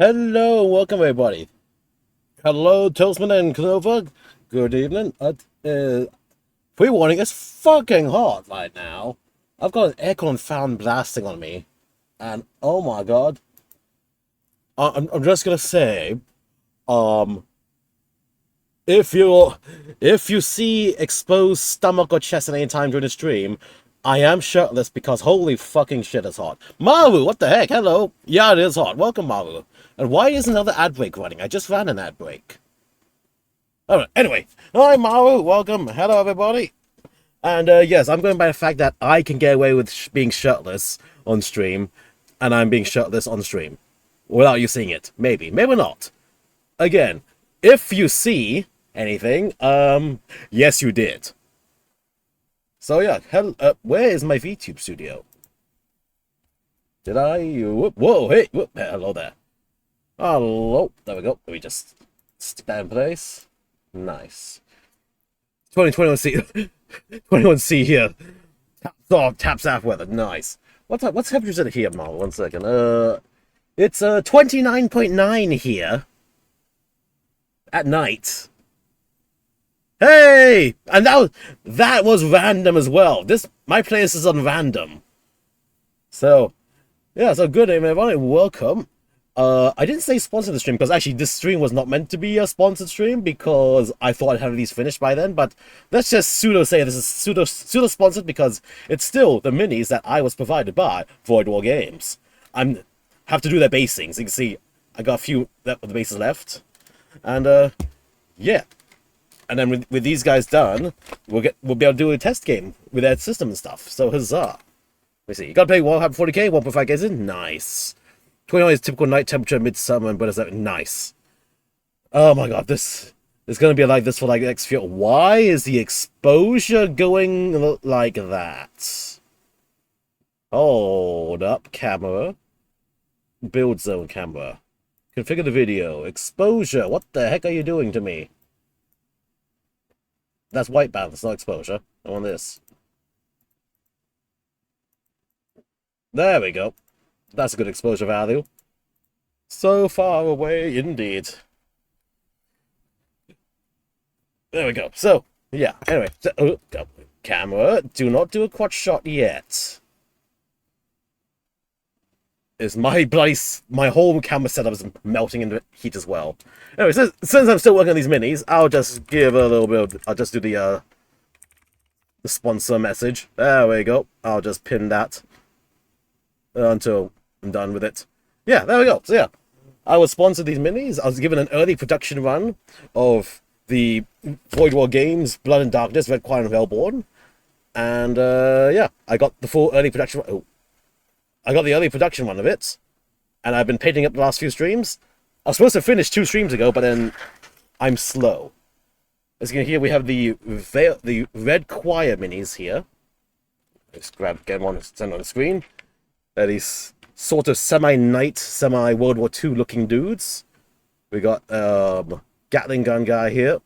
Hello, welcome everybody. Hello, Toastman and Clover. Good evening. Pre-warning, it's fucking hot right now. I've got an aircon fan blasting on me, and oh my god. I'm just gonna say, um, if you see exposed stomach or chest at any time during the stream, I am shirtless because holy fucking shit, it's hot. Maru, what the heck? Hello. Yeah, it is hot. Welcome, Maru. And why is another ad break running? I just ran an ad break. Alright, anyway. Hi, Maru. Welcome. Hello, everybody. And yes, I'm going by the fact that I can get away with being shirtless on stream, and I'm being shirtless on stream. Without you seeing it. Maybe. Maybe not. Again, if you see anything, yes, you did. So yeah, where is my VTube studio? Did I? Whoa, hey, whoop, hello there. Hello, there we go. Let me just stick that in place. Nice. 2021C, 21C here. Taps off weather. Nice. What temperature is it here, Marl? 1 second. It's 29.9 here at night. Hey! And that was random as well. My place is on random. So, yeah, so good evening, everybody. Welcome. I didn't say sponsor the stream because actually this stream was not meant to be a sponsored stream because I thought I'd have these finished by then, but let's just pseudo say this is pseudo sponsored because it's still the minis that I was provided by Void War Games. I have to do their basings. You can see I got a few of the bases left. And yeah. And then with these guys done, we'll be able to do a test game with their system and stuff. So huzzah. Let me see. You gotta play 40k, 1.5 games in. Nice. 29 is typical night temperature, midsummer, and Buenos Aires. Nice. Oh my god, this is gonna be like this for like the next few. Why is the exposure going like that? Hold up, camera. Build zone camera. Configure the video. Exposure. What the heck are you doing to me? That's white balance, not exposure. I want this. There we go. That's a good exposure value. So far away, indeed. There we go. So, yeah. Anyway, camera. Do not do a quad shot yet. Is my whole camera setup is melting into heat as well. Anyway, since I'm still working on these minis, I'll just give a little bit of, I'll just do the sponsor message. There we go. I'll just pin that until I'm done with it. Yeah, there we go. So yeah, I was sponsored these minis. I was given an early production run of the Void War Games, Blood and Darkness, Red Choir and Hellborn. And yeah, I got the full early production. Oh. I got the early production one of it, and I've been painting up the last few streams. I was supposed to finish 2 streams ago, but then I'm slow. As you can hear, we have the Red Choir minis here. Let's get one sent on the screen. They're these sort of semi-knight, semi-World War II looking dudes. We got Gatling gun guy here.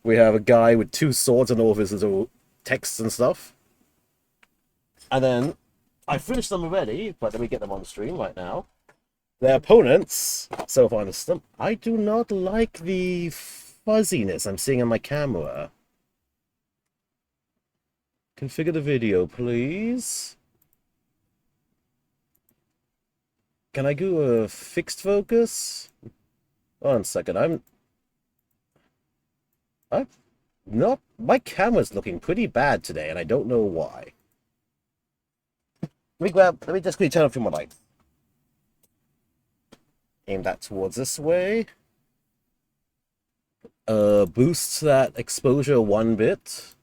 We have a guy with 2 swords and all of his little texts and stuff. And then I finished them already, but let me get them on the stream right now. Their opponents, so far in the system, I do not like the fuzziness I'm seeing on my camera. Configure the video, please. Can I do a fixed focus? 1 second, I'm not, my camera's looking pretty bad today, and I don't know why. Let me just quickly turn off my light. Aim that towards this way. Boosts that exposure 1 bit.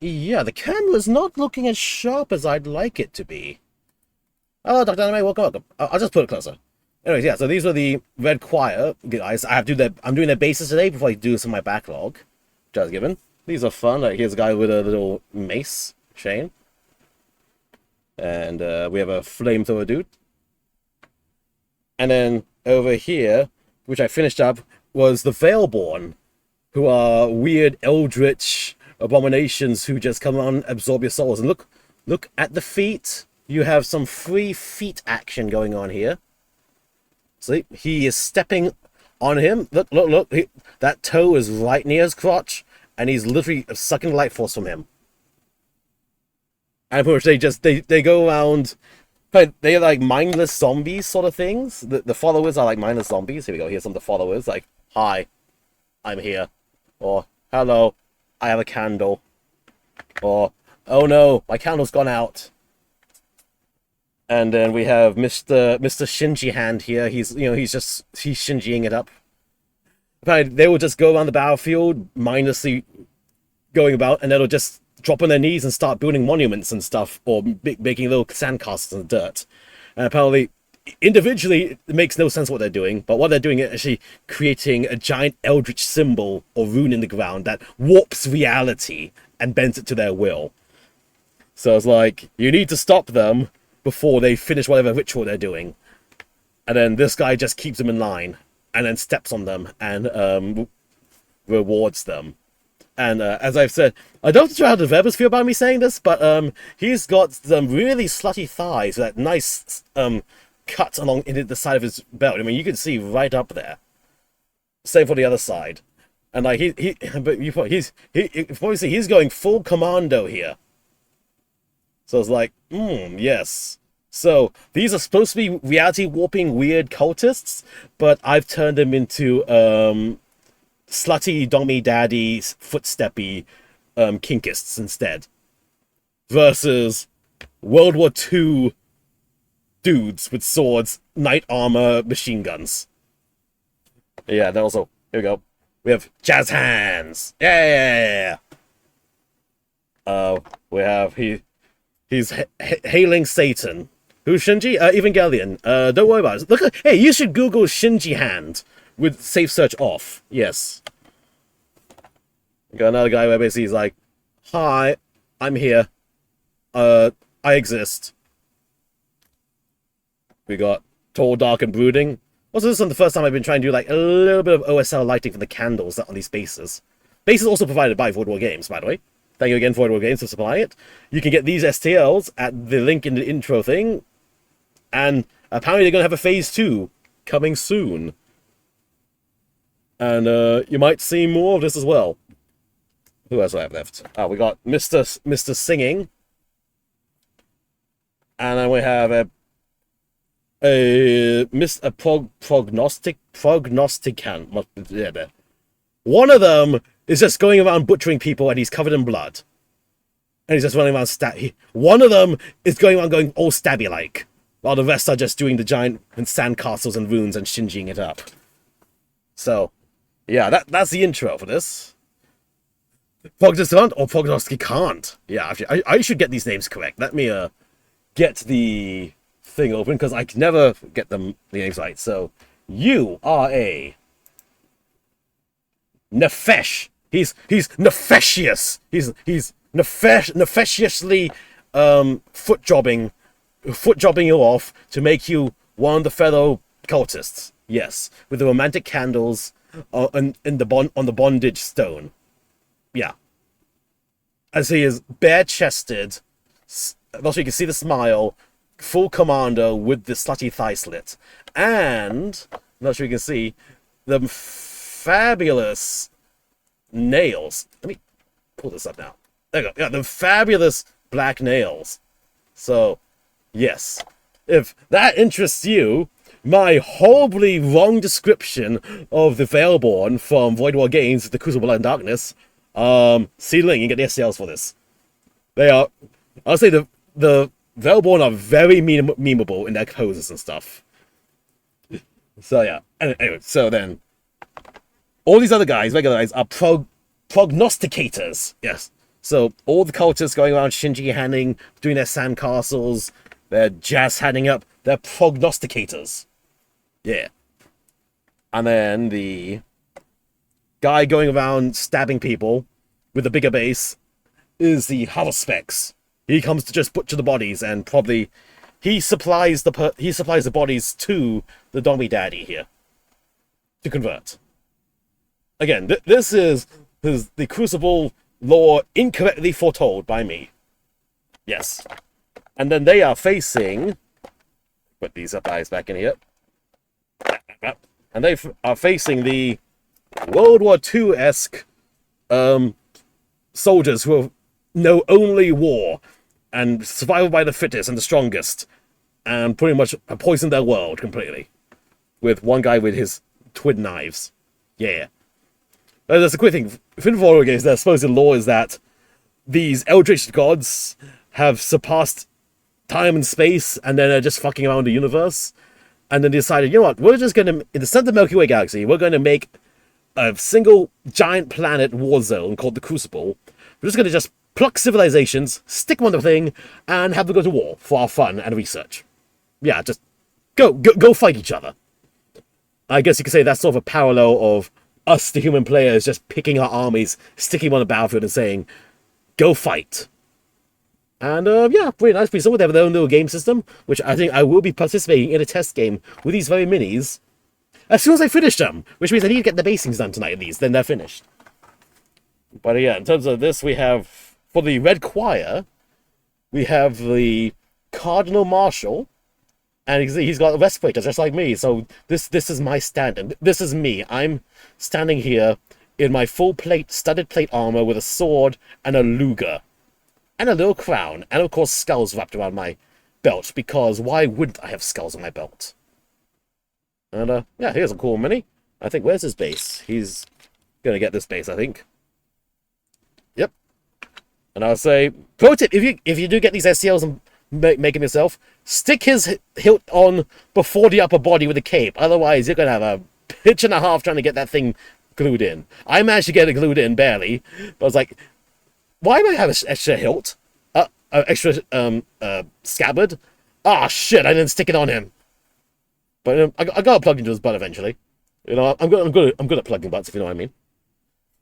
Yeah, the camera's not looking as sharp as I'd like it to be. Oh, Dr. Anime, welcome. I'll just put it closer. Anyways, yeah, so these are the Red Choir guys. I'm doing their bases today before I do some of my backlog. Just given. These are fun. Like, here's a guy with a little mace, Shane. And we have a flamethrower dude. And then over here, which I finished up, was the Veilborn, who are weird eldritch abominations who just come on, absorb your souls. And look Look at the feet. You have some free feet action going on here. See, he is stepping on him. Look, look, look. That toe is right near his crotch, and he's literally sucking life force from him. And of course, they go around. They're like mindless zombies sort of things. The followers are like mindless zombies. Here we go. Here's some of the followers. Like, hi, I'm here. Or, hello, I have a candle. Or, oh no, my candle's gone out. And then we have Mr. Shinji Hand here. He's Shinjiing it up. They will just go around the battlefield, mindlessly going about, and they'll just drop on their knees and start building monuments and stuff, or making little sandcastles in the dirt. And apparently, individually, it makes no sense what they're doing, but what they're doing is actually creating a giant eldritch symbol or rune in the ground that warps reality and bends it to their will. So it's like, you need to stop them before they finish whatever ritual they're doing. And then this guy just keeps them in line, and then steps on them, and rewards them. And as I've said, I don't know how the developers feel about me saying this, but he's got some really slutty thighs, that nice cut along into the side of his belt. I mean, you can see right up there. Same for the other side. And like he's going full commando here. So it's like, yes. So these are supposed to be reality warping weird cultists, but I've turned them into slutty, dommy, daddy, footsteppy kinkists instead. Versus World War II dudes with swords, knight armor, machine guns. Yeah, then also, here we go. We have jazz hands. Yeah. We have he's hailing Satan. Who's Shinji? Evangelion. Don't worry about it. Look, hey, you should Google Shinji Hand with safe search off. Yes. We got another guy where basically he's like, hi, I'm here. I exist. We got Tall, Dark, and Brooding. Also, this is the first time I've been trying to do like a little bit of OSL lighting for the candles on these bases. Bases also provided by Void War Games, by the way. Thank you again, Void War Games, for supplying it. You can get these STLs at the link in the intro thing. And apparently they're going to have a Phase 2 coming soon. And you might see more of this as well. Who else do I have left? Oh, we got Mr. Singing. And then we have prognosticant. Yeah, one of them is just going around butchering people and he's covered in blood. And he's just running around one of them is going around going all stabby-like. While the rest are just doing the giant sandcastles and runes and shinjing it up. So, yeah, that's the intro for this. Prognosticant or prognosticant. Yeah, I should get these names correct. Let me get the thing open, because I can never get the names right. So, you are a Nefesh. He's nefesh. He's nefeshiously foot jobbing you off to make you one of the fellow cultists. Yes, with the romantic candles on the bondage stone. Yeah. As he is bare-chested, also you can see the smile, full commando with the slutty thigh slit. And, I'm not sure you can see, the fabulous nails. Let me pull this up now. There you go. Yeah, the fabulous black nails. So, yes. If that interests you, my horribly wrong description of the Veilborn from Void War Games, The Crucible and Darkness, see the link, you get the STLs for this. They are, I'll say the Veilborn are very memeable in their poses and stuff. So yeah, anyway, so then, all these other guys, regular guys, are prognosticators. Yes. So all the cultists going around Shinji handing, doing their sandcastles, they're jazz handing up, they're prognosticators. Yeah. And then the guy going around stabbing people with the bigger base is the Haruspex. He comes to just butcher the bodies, and probably he supplies the bodies to the Dommy Daddy here to convert. Again, this is the Crucible lore incorrectly foretold by me. Yes. And then they are facing... Put these guys back in here. And they are facing the World War II-esque soldiers who know only war and survival by the fittest and the strongest, and pretty much poison their world completely. With one guy with his twin knives. Yeah. That's a quick thing. In horror games, their supposed law is that these eldritch gods have surpassed time and space, and then they're just fucking around the universe. And then they decided, you know what, we're just going to, in the center of the Milky Way galaxy, we're going to make a single giant planet war zone called the Crucible. We're just going to just pluck civilizations, stick them on the thing, and have them go to war for our fun and research. Yeah, just go fight each other. I guess you could say that's sort of a parallel of us, the human players, just picking our armies, sticking them on the battlefield and saying, go fight. And, yeah, pretty nice. Pretty simple. They have their own little game system, which I think I will be participating in a test game with these very minis as soon as I finish them, which means I need to get the basings done tonight of these, then they're finished. But, yeah, in terms of this, we have, for the Red Choir, we have the Cardinal Marshal, and he's got a breastplate just like me, so this is my stand-in. This is me. I'm standing here in my full plate, studded plate armor with a sword and a Luger. And a little crown, and of course skulls wrapped around my belt, because why wouldn't I have skulls on my belt? And, yeah, here's a cool mini. I think, where's his base? He's gonna get this base, I think. Yep. And I'll say, pro tip, if you do get these SCLs and make them yourself, stick his hilt on before the upper body with a cape, otherwise you're gonna have a pitch and a half trying to get that thing glued in. I managed to get it glued in, barely, but I was like, why do I have an extra hilt? Extra scabbard? Ah, shit! I didn't stick it on him. But I got to plug into his butt eventually. You know, I'm good at plugging butts, if you know what I mean.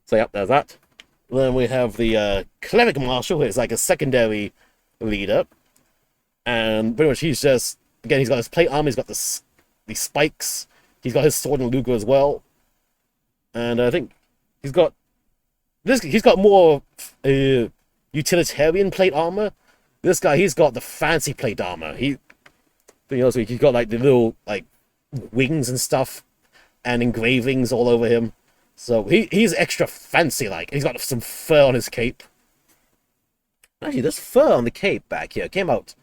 So yeah, there's that. Then we have the cleric marshal, who is like a secondary leader, and pretty much he's just, again, he's got his plate armor, he's got the spikes, he's got his sword and Luger as well, and I think he's got more utilitarian plate armor. This guy, he's got the fancy plate armor. He's got like the little like wings and stuff and engravings all over him. So he's extra fancy like. He's got some fur on his cape. Actually, this fur on the cape back here came out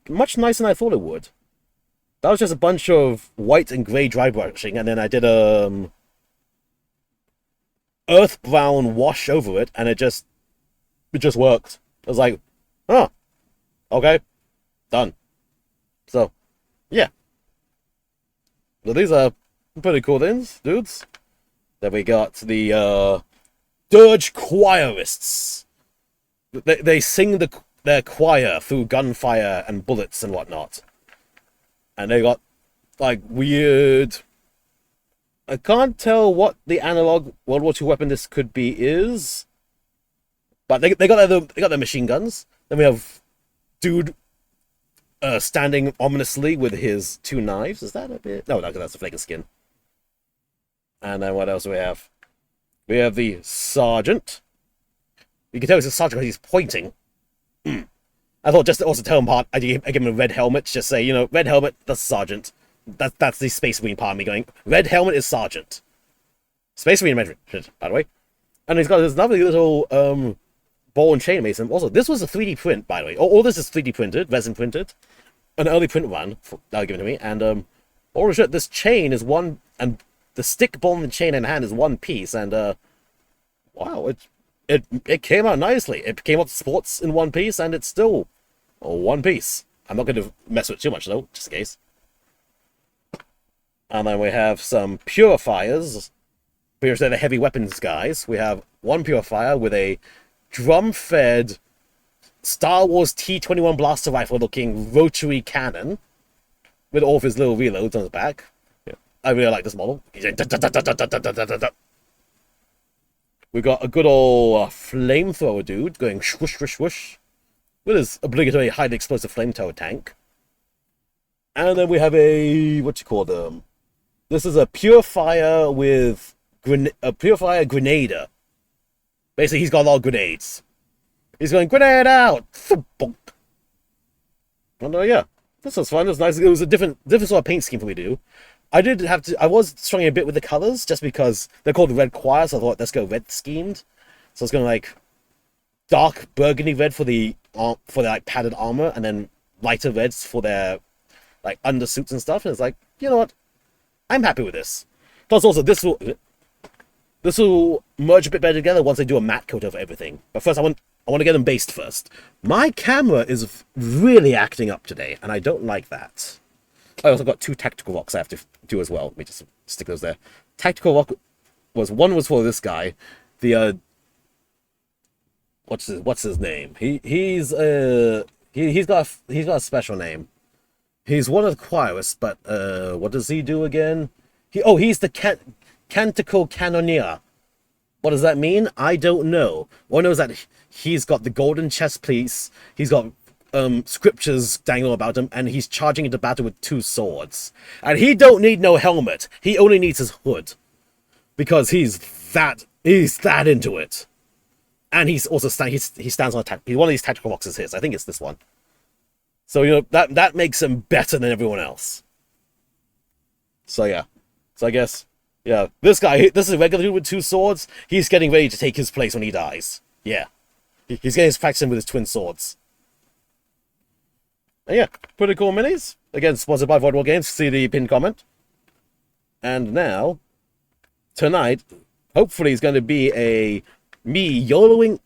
much nicer than I thought it would. That was just a bunch of white and grey dry brushing, and then I did earth brown wash over it, and it just worked. I was like, oh, okay, done. So, yeah. So these are pretty cool things, dudes. Then we got the Dirge Choirists. They sing their choir through gunfire and bullets and whatnot. And they got like weird. I can't tell what the analog World War II weapon this could be is, but they got their machine guns. Then we have dude standing ominously with his two knives. Is that a bit? No, that's a flake of skin. And then what else do we have? We have the sergeant. You can tell he's a sergeant because he's pointing. I thought just to also tell him apart, I give him a red helmet. Just say, you know, red helmet, that's sergeant. That's the Space Marine part of me going, red helmet is sergeant. Space Marine regiment, by the way. And he's got this lovely little ball and chain mason. Also, this was a 3D print, by the way. All this is 3D printed, resin printed. An early print run that was given to me. And, holy shit, this chain is one, and the stick, ball, and chain in hand is one piece. And, wow, it came out nicely. It came out sports in one piece, and it's still one piece. I'm not going to mess with it too much, though, just in case. And then we have some purifiers. Here's the heavy weapons guys. We have one purifier with a drum-fed Star Wars T-21 blaster rifle looking rotary cannon with all of his little reloads on the back. Yeah. I really like this model. We got a good old flamethrower dude going swoosh, swoosh, swoosh with his obligatory highly explosive flamethrower tank. And then we have a, what you call them? This is a purifier with a purifier grenader. Basically, he's got a lot of grenades. He's going, grenade out! And yeah, this was fun. It was nice. It was a different sort of paint scheme for me to do. I was struggling a bit with the colors just because they're called red choir, so I thought let's go red schemed. So it's going like dark burgundy red for their like padded armor, and then lighter reds for their like undersuits and stuff. And it's like, you know what? I'm happy with this. Plus, also this will merge a bit better together once I do a matte coat over everything. But first, I want to get them based first. My camera is really acting up today, and I don't like that. I also got 2 tactical rocks I have to do as well. Let me just stick those there. Tactical rock one was for this guy. The what's his name? He's got a special name. He's one of the choirists, but what does he do again? He's the canticle cannoneer. What does that mean? I don't know. All I know is that he's got the golden chest piece. He's got scriptures dangling about him, and he's charging into battle with 2 swords. And he don't need no helmet. He only needs his hood, because he's that into it. And he's also he stands on attack. One of these tactical boxes his. I think it's this one. So you know that makes him better than everyone else. So yeah. So I guess yeah, this is a regular dude with 2 swords. He's getting ready to take his place when he dies. Yeah, he's getting his practice in with his twin swords. And yeah, pretty cool minis. Again, sponsored by Voidwall Games. See the pinned comment. And now, tonight, hopefully, is going to be me YOLOing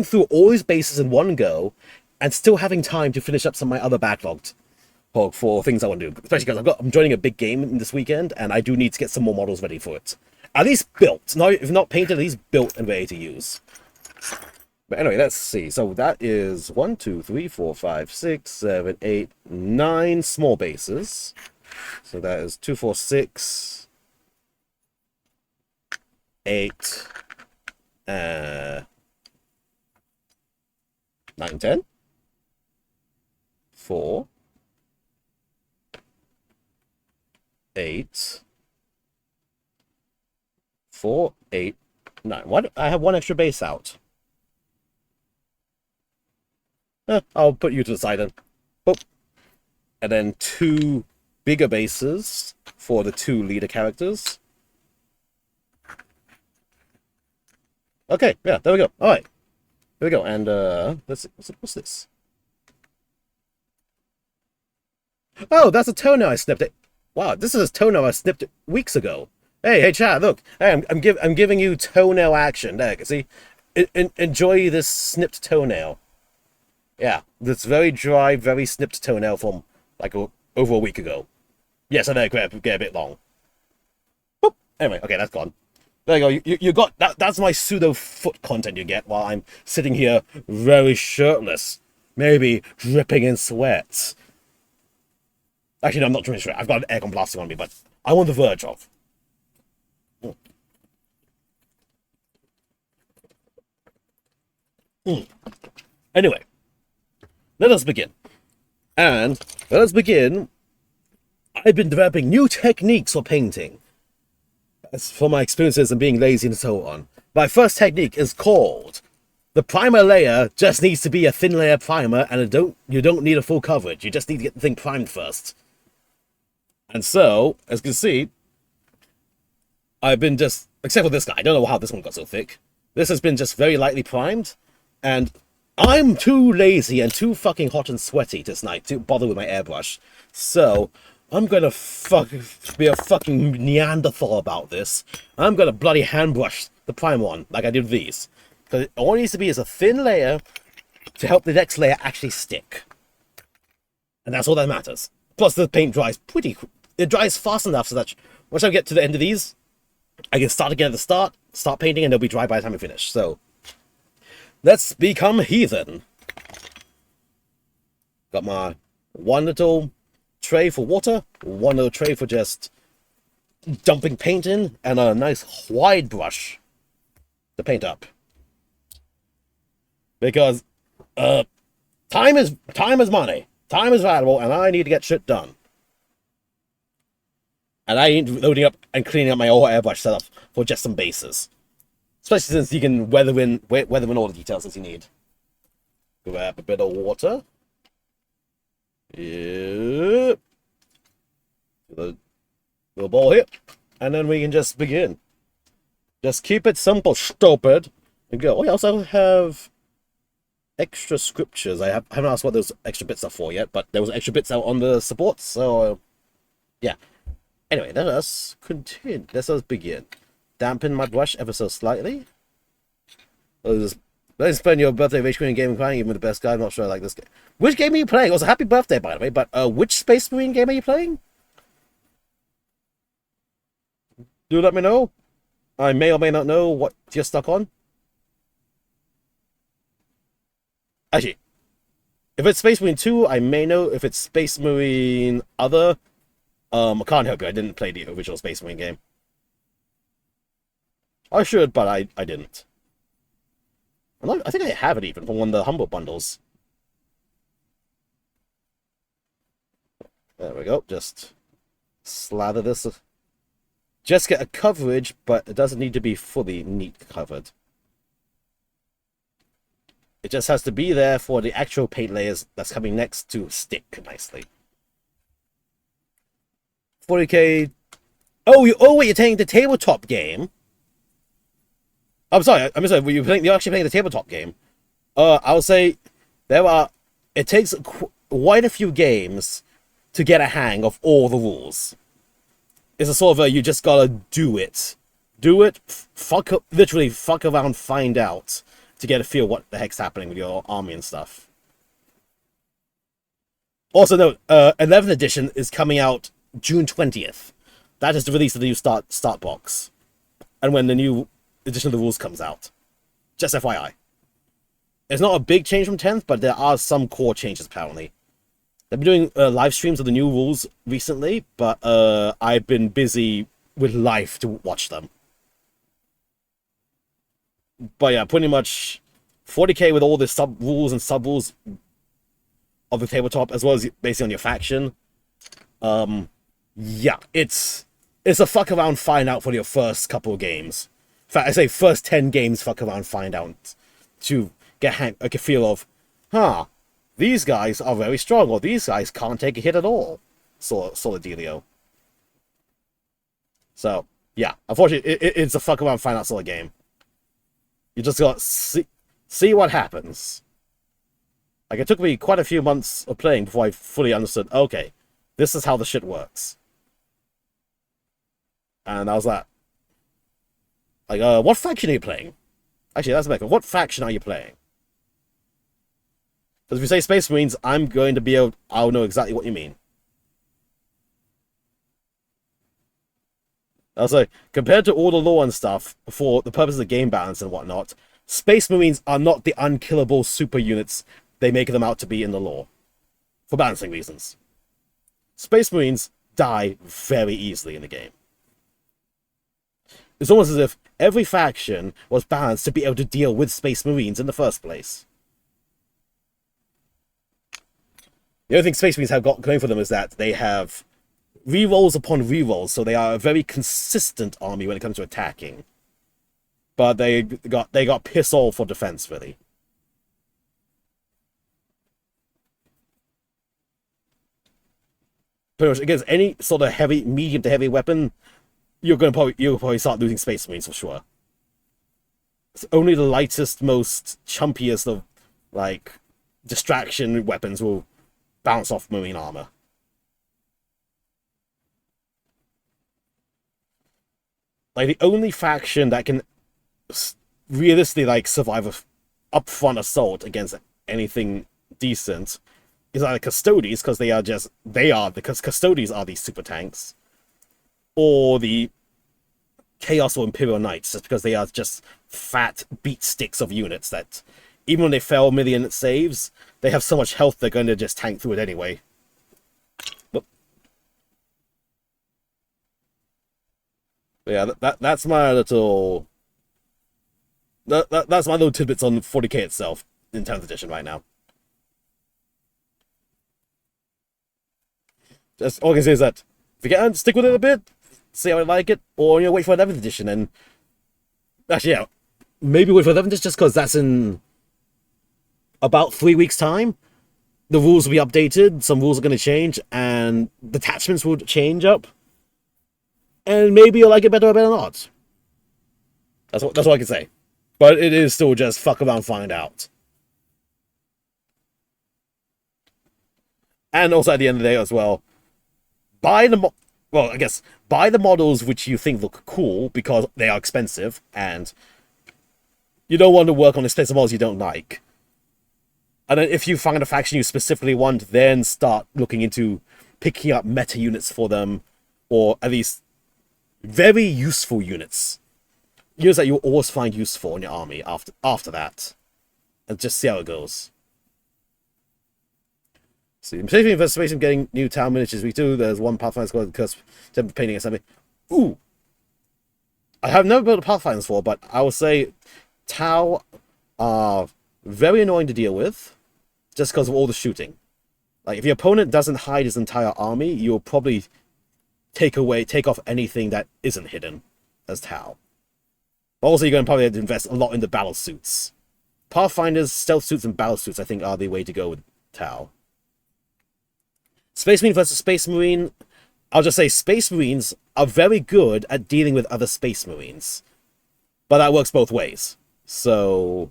through all these bases in one go, and still having time to finish up some of my other backlogged for things I want to do. Especially because I'm joining a big game this weekend, and I do need to get some more models ready for it. At least built. If not painted, at least built and ready to use. But anyway, let's see. So that is 1, 2, 3, 4, 5, 6, 7, 8, 9 small bases. So that is 2, 4, 6, 8, 9, 10, 4, 8, 4, 8, 9. What? I have 1 extra base out. I'll put you to the side then. Boop. And then 2 bigger bases for the 2 leader characters. Okay, yeah, there we go. All right, here we go. And let's see, what's this? Oh, that's a toenail I snipped it. Wow, this is a toenail I snipped weeks ago. Hey, chat, look. Hey, I'm giving you toenail action. There, see? Enjoy this snipped toenail. Yeah, this very dry, very snipped toenail from like over a week ago. Yes, I know it get a bit long. Boop. Anyway, okay, that's gone. There you go. You got that. That's my pseudo foot content you get while I'm sitting here very shirtless, maybe dripping in sweat. Actually, no, I'm not dripping in sweat. I've got an aircon blasting on me, but I'm on the verge of. Anyway. Let us begin. And let us begin. I've been developing new techniques for painting. As for my experiences and being lazy and so on. My first technique is called the primer layer just needs to be a thin layer primer, and you don't need a full coverage. You just need to get the thing primed first. And so, as you can see, I've been except for this guy, I don't know how this one got so thick. This has been just very lightly primed, and I'm too lazy and too fucking hot and sweaty tonight to bother with my airbrush. So, I'm gonna be a fucking Neanderthal about this. I'm gonna bloody hand brush the primer on, like I did with these. Because all it needs to be is a thin layer to help the next layer actually stick. And that's all that matters. Plus, the paint dries it dries fast enough so that once I get to the end of these, I can start again at the start painting, and they'll be dry by the time I finish. So, let's become heathen. Got my 1 little tray for water, 1 little tray for just dumping paint in, and a nice wide brush to paint up. Because time is money. Time is valuable, and I need to get shit done. And I ain't loading up and cleaning up my old airbrush setup for just some bases. Especially since you can weather in all the details as you need. Grab a bit of water. Yep. The little bowl here. And then we can just begin. Just keep it simple, stupid. And go. We also have extra scriptures. I haven't asked what those extra bits are for yet, but there was extra bits out on the support, so yeah. Anyway, let us continue. Let us begin. Dampen my brush ever so slightly. Let's spend your birthday rage queen game playing. Even the best guy. I'm not sure I like this game. Which game are you playing? Also, happy birthday, by the way. But which Space Marine game are you playing? Do let me know. I may or may not know what you're stuck on. Actually, if it's Space Marine 2, I may know. If it's Space Marine other, I can't help you. I didn't play the original Space Marine game. I should, but I didn't. I think I have it even from one of the Humble bundles. There we go. Just slather this. Just get a coverage, but it doesn't need to be fully neat covered. It just has to be there for the actual paint layers that's coming next to stick nicely. 40k. Oh, wait, you're taking the tabletop game. I'm sorry. You're actually playing the tabletop game. I would say it takes quite a few games to get a hang of all the rules. It's a sort of you just gotta do it. Do it, literally fuck around, find out, to get a feel what the heck's happening with your army and stuff. Also note, 11th edition is coming out June 20th. That is the release of the new start box. And when the new edition of the rules comes out. Just FYI. It's not a big change from 10th, but there are some core changes apparently. They've been doing live streams of the new rules recently, but I've been busy with life to watch them. But yeah, pretty much 40k with all the sub-rules and sub-rules of the tabletop, as well as basically on your faction. Yeah, it's a fuck around, find out for your first couple of games. In fact, I say first 10 games, fuck around, find out, to get a feel of, these guys are very strong, or these guys can't take a hit at all. Sort of dealio. So, yeah, unfortunately, it's a fuck around, find out sort of game. You just got to see what happens. Like, it took me quite a few months of playing before I fully understood, okay, this is how the shit works. And I was like, what faction are you playing? Actually, that's better. What faction are you playing? Because if you say Space Marines, I'm going to be able... I'll know exactly what you mean. I was like, compared to all the lore and stuff, for the purpose of the game balance and whatnot, Space Marines are not the unkillable super units they make them out to be in the lore. For balancing reasons. Space Marines die very easily in the game. It's almost as if every faction was balanced to be able to deal with Space Marines in the first place. The only thing Space Marines have got going for them is that they have rerolls upon rerolls, so they are a very consistent army when it comes to attacking. But they got piss all for defense, really. Pretty much against any sort of heavy, medium to heavy weapon, you'll probably start losing Space Marines for sure. It's only the lightest, most chumpiest of like distraction weapons will bounce off Marine armor. Like the only faction that can realistically like survive a upfront assault against anything decent is either Custodes, because Custodes are these super tanks, or the Chaos or Imperial Knights, just because they are just fat beat sticks of units that, even when they fail a million saves, they have so much health they're going to just tank through it anyway. But yeah, that's my little... That's my little tidbits on 40k itself in 10th edition right now. Just all I can say is that if you can stick with it a bit, see how I like it, or wait for 11th edition, and actually, yeah, maybe wait for 11th edition just because that's in about 3 weeks' time, the rules will be updated, some rules are going to change, and the attachments will change up. And maybe you'll like it better or better not. That's what I can say. But it is still just fuck around, find out. And also at the end of the day as well, buy the well, I guess buy the models which you think look cool because they are expensive, and you don't want to work on expensive models you don't like. And then if you find a faction you specifically want, then start looking into picking up meta units for them, or at least very useful units. Units that you'll always find useful in your army after that. And just see how it goes. See, I'm saving for space and getting new town miniatures week 2. There's one Pathfinder squad curse painting or something. Ooh. I have never built a Pathfinder before, but I will say Tau are very annoying to deal with just because of all the shooting. Like, if your opponent doesn't hide his entire army, you'll probably take off anything that isn't hidden as Tau. Also, you're going to probably have to invest a lot in the battle suits. Pathfinders, stealth suits, and battle suits, I think, are the way to go with Tau. Space Marine versus Space Marine. I'll just say Space Marines are very good at dealing with other Space Marines. But that works both ways. So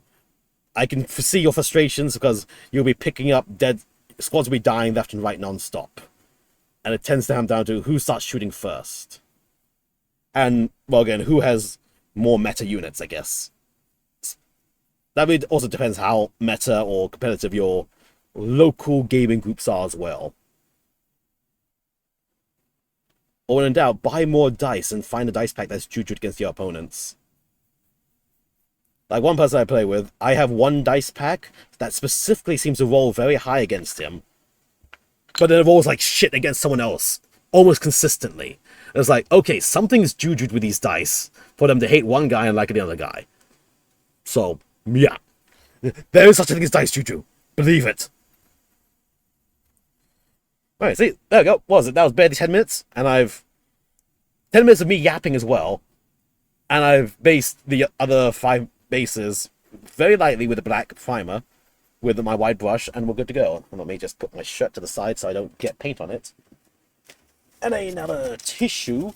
I can foresee your frustrations because you'll be picking up dead squads will be dying left and right non-stop. And it tends to come down to who starts shooting first. And, well, again, who has more meta units, I guess. That really also depends how meta or competitive your local gaming groups are as well. Or when in doubt, buy more dice and find a dice pack that's jujued against your opponents. Like one person I play with, I have one dice pack that specifically seems to roll very high against him. But then it rolls like shit against someone else, almost consistently. And it's like, okay, something's jujued with these dice for them to hate one guy and like the other guy. So, yeah. There is such a thing as dice juju. Believe it. Alright, see, there we go. What was it? That was barely 10 minutes, and 10 minutes of me yapping as well. And I've based the other 5 bases very lightly with a black primer with my wide brush, and we're good to go. And let me just put my shirt to the side so I don't get paint on it. And another tissue.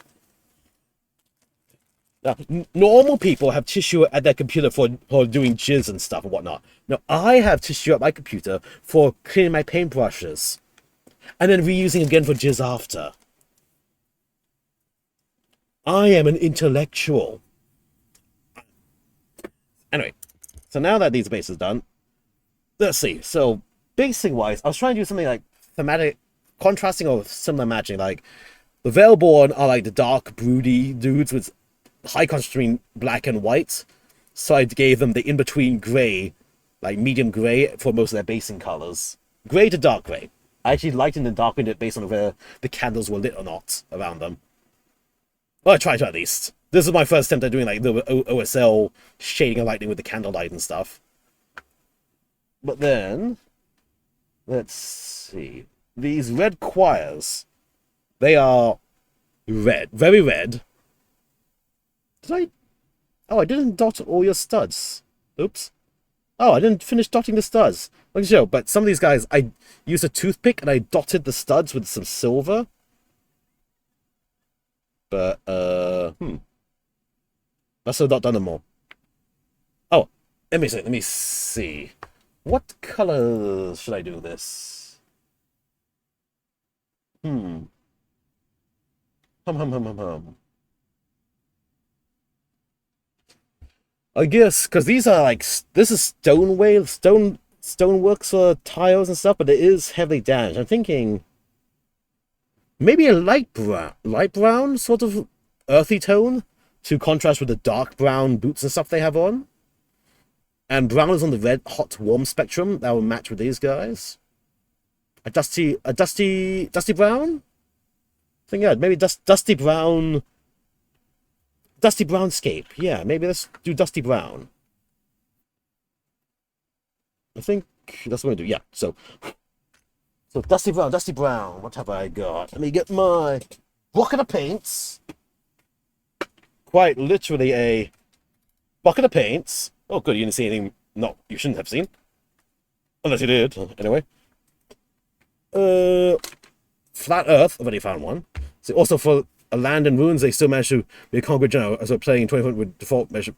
Now, normal people have tissue at their computer for doing jizz and stuff and whatnot. Now, I have tissue at my computer for cleaning my paintbrushes. And then reusing again for jizz after. I am an intellectual. Anyway, so now that these bases are done, let's see. So, basing-wise, I was trying to do something like thematic, contrasting or similar matching. Like, the Veilborn are like the dark, broody dudes with high contrast between black and white. So I gave them the in-between grey, like medium grey, for most of their basing colors. Grey to dark grey. I actually lightened and darkened it based on whether the candles were lit or not around them. Well, I tried to at least. This is my first attempt at doing like the OSL shading and lighting with the candlelight and stuff. But then, let's see. These red choirs, they are red, very red. Oh, I didn't dot all your studs. Oops. Oh, I didn't finish dotting the studs. Like show, but some of these guys, I used a toothpick and I dotted the studs with some silver. But, Must have not done them all. Oh, let me see. What colors should I do this? Hum. I guess, because these are like, this is stoneworks for tiles and stuff, but it is heavily damaged. I'm thinking maybe a light brown sort of earthy tone to contrast with the dark brown boots and stuff they have on. And brown is on the red, hot, warm spectrum. That will match with these guys. A dusty brown? I think, yeah, maybe dusty brown. Dusty brownscape. Yeah, maybe let's do dusty brown. I think that's what I'm going to do. Yeah, so dusty brown. What have I got? Let me get my bucket of paints. Quite literally a bucket of paints. Oh, good, you didn't see anything. No, you shouldn't have seen. Unless you did. Anyway. Flat Earth, I've already found one. So also for a land and ruins, they still managed to be a concrete general as we're playing 20 foot with default measure.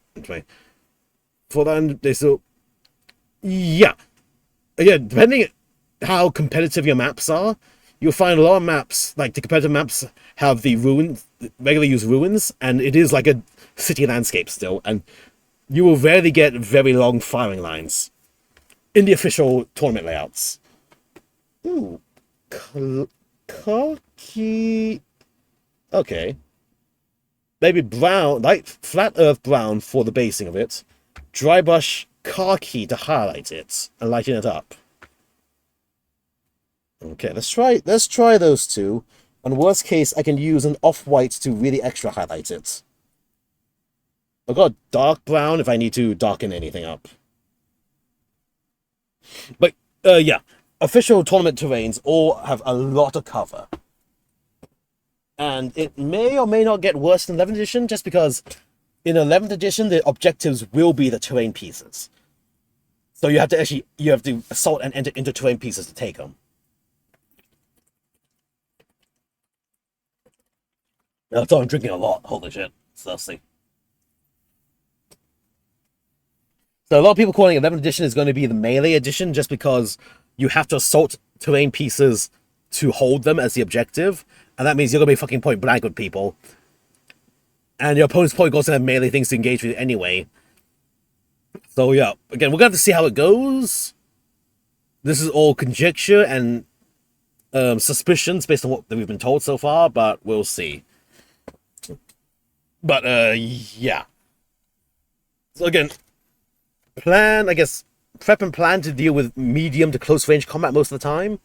For land, they still. Yeah. Again, depending how competitive your maps are, you'll find a lot of maps, like the competitive maps, have the ruins, regularly use ruins, and it is like a city landscape still, and you will rarely get very long firing lines in the official tournament layouts. Ooh. Khaki. Okay. Maybe brown, like flat earth brown for the basing of it. Dry brush khaki to highlight it and lighten it up. Okay, let's try those two. On worst case, I can use an off-white to really extra highlight it. I've got dark brown if I need to darken anything up. But, yeah. Official tournament terrains all have a lot of cover. And it may or may not get worse in 11th edition, just because in 11th edition, the objectives will be the terrain pieces. So you have to assault and enter into terrain pieces to take them. So I'm drinking a lot. Holy shit. So let's see. So a lot of people calling 11th edition is going to be the melee edition just because you have to assault terrain pieces to hold them as the objective. And that means you're going to be fucking point blank with people. And your opponent's probably going to have melee things to engage with anyway. So yeah, again, we're going to have to see how it goes. This is all conjecture and suspicions based on what we've been told so far, but we'll see. But, yeah. So again, prep and plan to deal with medium to close range combat most of the time.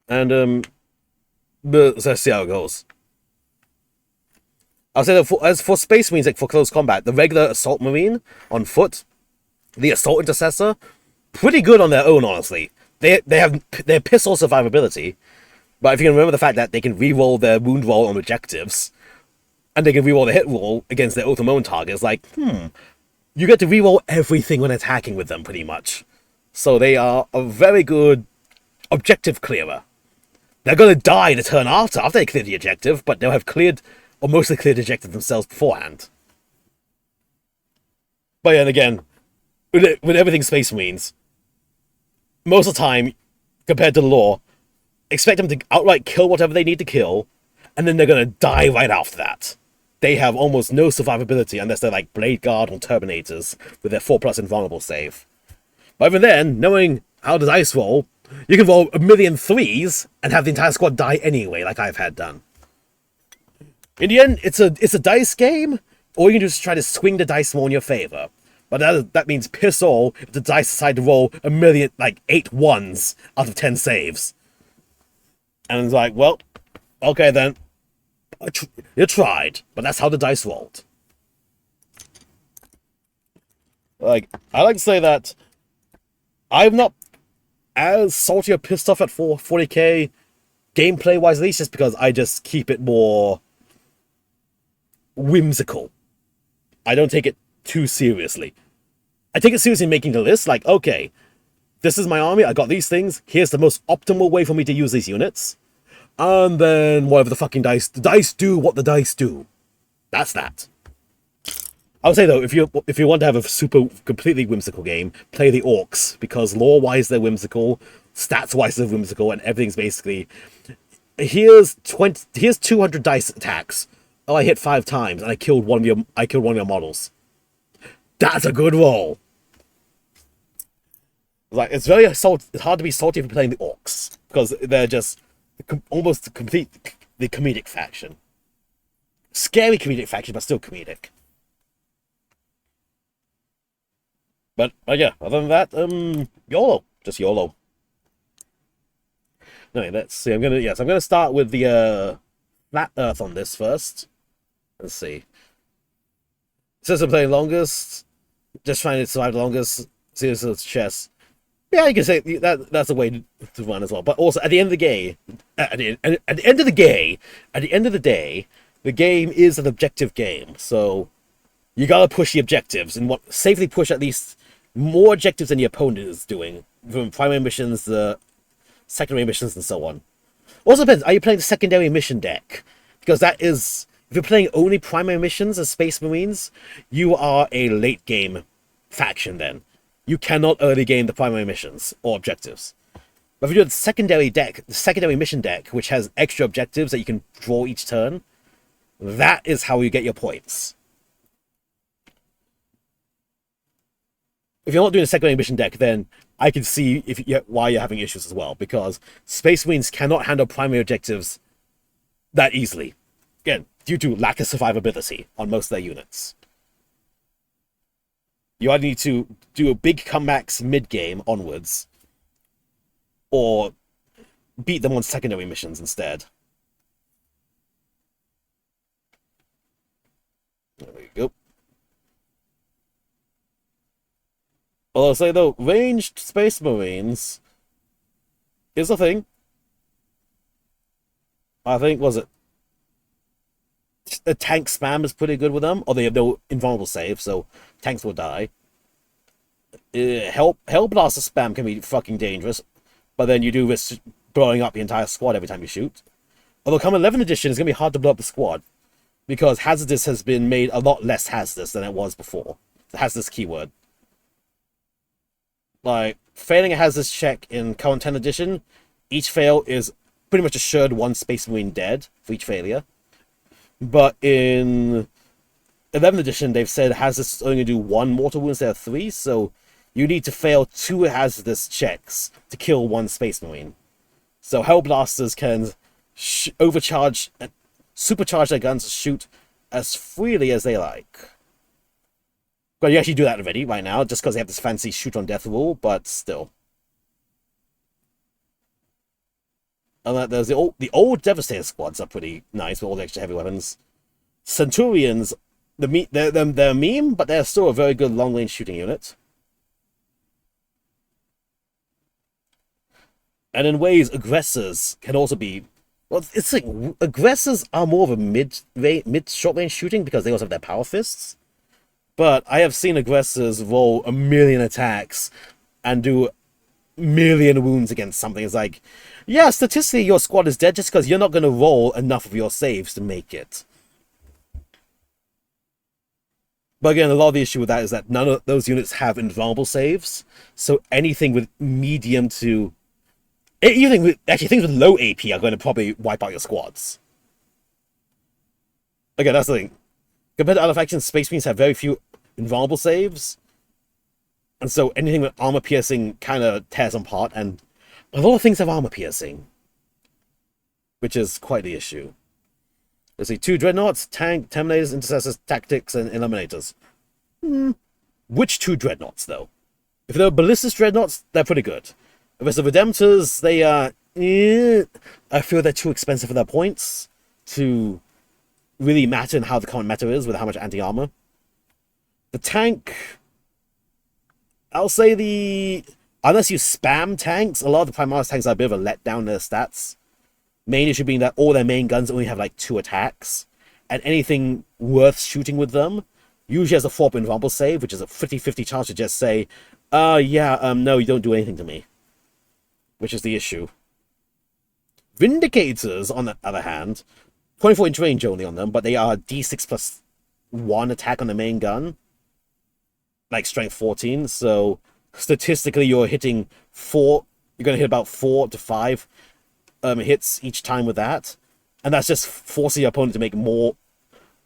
And, but let's see how it goes. I'll say that as for Space Marines, like for close combat, the regular Assault Marine on foot, the Assault Intercessor, pretty good on their own, honestly. They're pistol survivability. But if you can remember the fact that they can reroll their wound roll on objectives, and they can reroll the hit roll against their ultimate targets, like, you get to reroll everything when attacking with them, pretty much. So they are a very good objective clearer. They're going to die the turn after they clear the objective, but they'll have cleared, or mostly cleared the objective themselves beforehand. But then again, with everything Space Marines, most of the time, compared to the lore, expect them to outright kill whatever they need to kill, and then they're going to die right after that. They have almost no survivability unless they're like Blade Guard or Terminators with their 4+ invulnerable save. But even then, knowing how the dice roll, you can roll 1,000,000 3s and have the entire squad die anyway, like I've had done. In the end, it's a dice game, or you can just try to swing the dice more in your favor. But that means piss all if the dice decide to roll 1,000,000, like 8 1s out of 10 saves. And it's like, well, okay then. You tried, but that's how the dice rolled. Like, I like to say that I'm not as salty or pissed off at 40k gameplay-wise, at least, just because I just keep it more whimsical. I don't take it too seriously. I take it seriously making the list, like, okay, this is my army, I got these things, here's the most optimal way for me to use these units. And then whatever the dice do what the dice do. That's that. I would say though, if you want to have a super completely whimsical game, play the Orcs, because lore-wise they're whimsical, stats-wise they're whimsical, and everything's basically here's 200 dice attacks. Oh, I hit 5 times and I killed one of your models. That's a good roll. Like, it's hard to be salty if you're playing the Orcs, because they're just almost the comedic faction. Scary comedic faction, but still comedic. But yeah, other than that, YOLO. Just YOLO. Anyway, let's see. I'm gonna start with the Flat Earth on this first. Let's see. Since I'm playing longest, just trying to survive the longest, see this is chess. Yeah, you can say that's a way to run as well. But also, at the end of the day, the game is an objective game. So you gotta push the objectives and safely push at least more objectives than the opponent is doing, from primary missions, the secondary missions, and so on. Also depends, are you playing the secondary mission deck? Because that is, if you're playing only primary missions as Space Marines, you are a late game faction then. You cannot early game the primary missions or objectives. But if you do the secondary deck, the secondary mission deck, which has extra objectives that you can draw each turn, that is how you get your points. If you're not doing a secondary mission deck, then I can see why you're having issues as well, because Space Marines cannot handle primary objectives that easily. Again, due to lack of survivability on most of their units. You either need to do a big comebacks mid-game onwards, or beat them on secondary missions instead. There we go. Although I'll say though, ranged Space Marines is a thing. I think, was it? The tank spam is pretty good with them, or they have no invulnerable save, so tanks will die. Hellblaster spam can be fucking dangerous, but then you do risk blowing up the entire squad every time you shoot. Although come 11th edition, it's going to be hard to blow up the squad, because hazardous has been made a lot less hazardous than it was before. The hazardous keyword. Like, failing a hazardous check in current 10th edition, each fail is pretty much assured one Space Marine dead for each failure. But in 11th edition, they've said hazardous is only going to do 1 mortal wound instead of 3, so you need to fail 2 hazardous checks to kill 1 Space Marine. So Hellblasters can overcharge and supercharge their guns to shoot as freely as they like. Well, you actually do that already right now, just because they have this fancy shoot on death rule, but still. And there's the old Devastator squads are pretty nice with all the extra heavy weapons. Centurions, they're a meme, but they're still a very good long-range shooting unit. And in ways, aggressors can also be... Well, it's like, aggressors are more of a mid-short-range shooting because they also have their power fists. But I have seen aggressors roll 1,000,000 attacks and do 1,000,000 wounds against something. It's like, yeah, statistically your squad is dead just because you're not going to roll enough of your saves to make it. But again, a lot of the issue with that is that none of those units have invulnerable saves. So anything with medium to... Actually, things with low AP are going to probably wipe out your squads. Again, that's the thing. Compared to other factions, Space Marines have very few invulnerable saves. And so anything with armor piercing kind of tears them apart. And a lot of things have armor piercing, which is quite the issue. Let's see, 2 Dreadnoughts, Tank, Terminators, Intercessors, Tactics, and Eliminators. Which 2 Dreadnoughts, though? If they're Ballistic Dreadnoughts, they're pretty good. If it's the Redemptors, they are... I feel they're too expensive for their points to really matter in how the current meta is with how much anti-armor. The tank... I'll say the... Unless you spam tanks, a lot of the Primaris tanks are a bit of a letdown in their stats. Main issue being that all their main guns only have like 2 attacks. And anything worth shooting with them usually has a 4-point invulnerable save, which is a 50-50 chance to just say, no, you don't do anything to me. Which is the issue. Vindicators, on the other hand, 24-inch range only on them, but they are D6 plus 1 attack on the main gun. Like strength 14, so statistically you're hitting 4... You're going to hit about 4 to 5 hits each time with that. And that's just forcing your opponent to make more...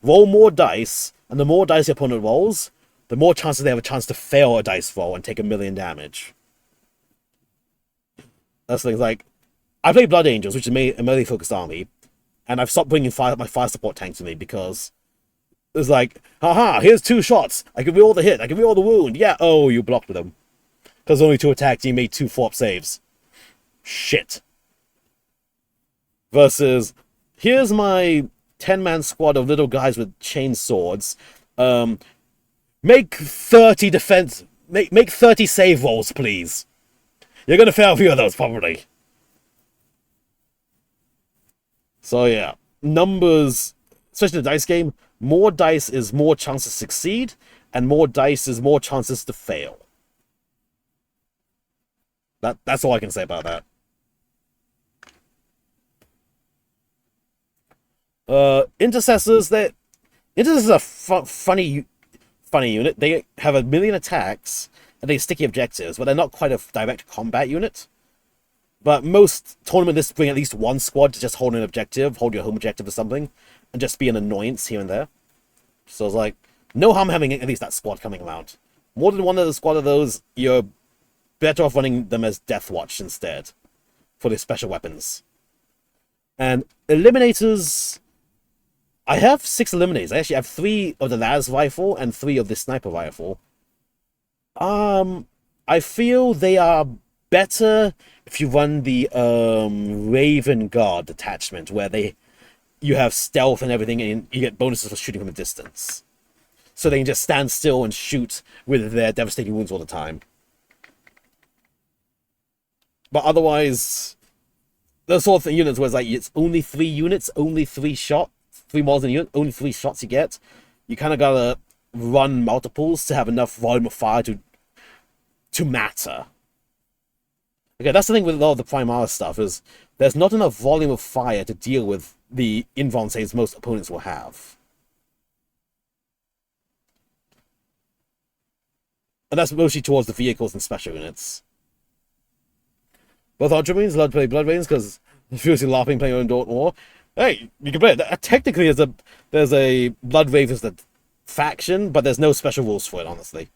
Roll more dice, and the more dice your opponent rolls, the more chances they have a chance to fail a dice roll and take 1,000,000 damage. That's things like... I play Blood Angels, which is a melee-focused army, and I've stopped bringing my fire support tanks with me because it's like, haha, here's 2 shots. I can reroll the hit. I can reroll the wound. Yeah, oh, you blocked with them. Because only 2 attacks, you made 2 4-up saves. Shit. Versus, here's my 10-man squad of little guys with chain swords. Make 30 defense... Make 30 save rolls, please. You're going to fail a few of those, probably. So, yeah. Numbers, especially in the dice game, more dice is more chances to succeed, and more dice is more chances to fail. That's all I can say about that. Intercessors, Intercessors are funny unit. They have a million attacks and they sticky objectives, but they're not quite a direct combat unit. But most tournament lists bring at least one squad to just hold an objective, hold your home objective or something, and just be an annoyance here and there. So it's like, no harm having at least that squad coming around. More than one of the squad of those, you're better off running them as Death Watch instead for the special weapons. And Eliminators, I have 6 Eliminators. I actually have 3 of the las rifle and 3 of the sniper rifle. I feel they are better if you run the Raven Guard attachment, where you have stealth and everything, and you get bonuses for shooting from a distance. So they can just stand still and shoot with their devastating wounds all the time. But otherwise, those sort of units where it's like, it's only 3 units, only 3 shots, 3 models in a unit, only 3 shots you get. You kind of gotta run multiples to have enough volume of fire to matter. Okay, that's the thing with a lot of the Primaris stuff, is there's not enough volume of fire to deal with the invuln saves most opponents will have. And that's mostly towards the vehicles and special units. Both Ultramarines allowed to play Blood Rains because furiously laughing playing your own Daughter War. Hey, you can play it. Technically, there's a Blood Ravens faction, but there's no special rules for it, honestly.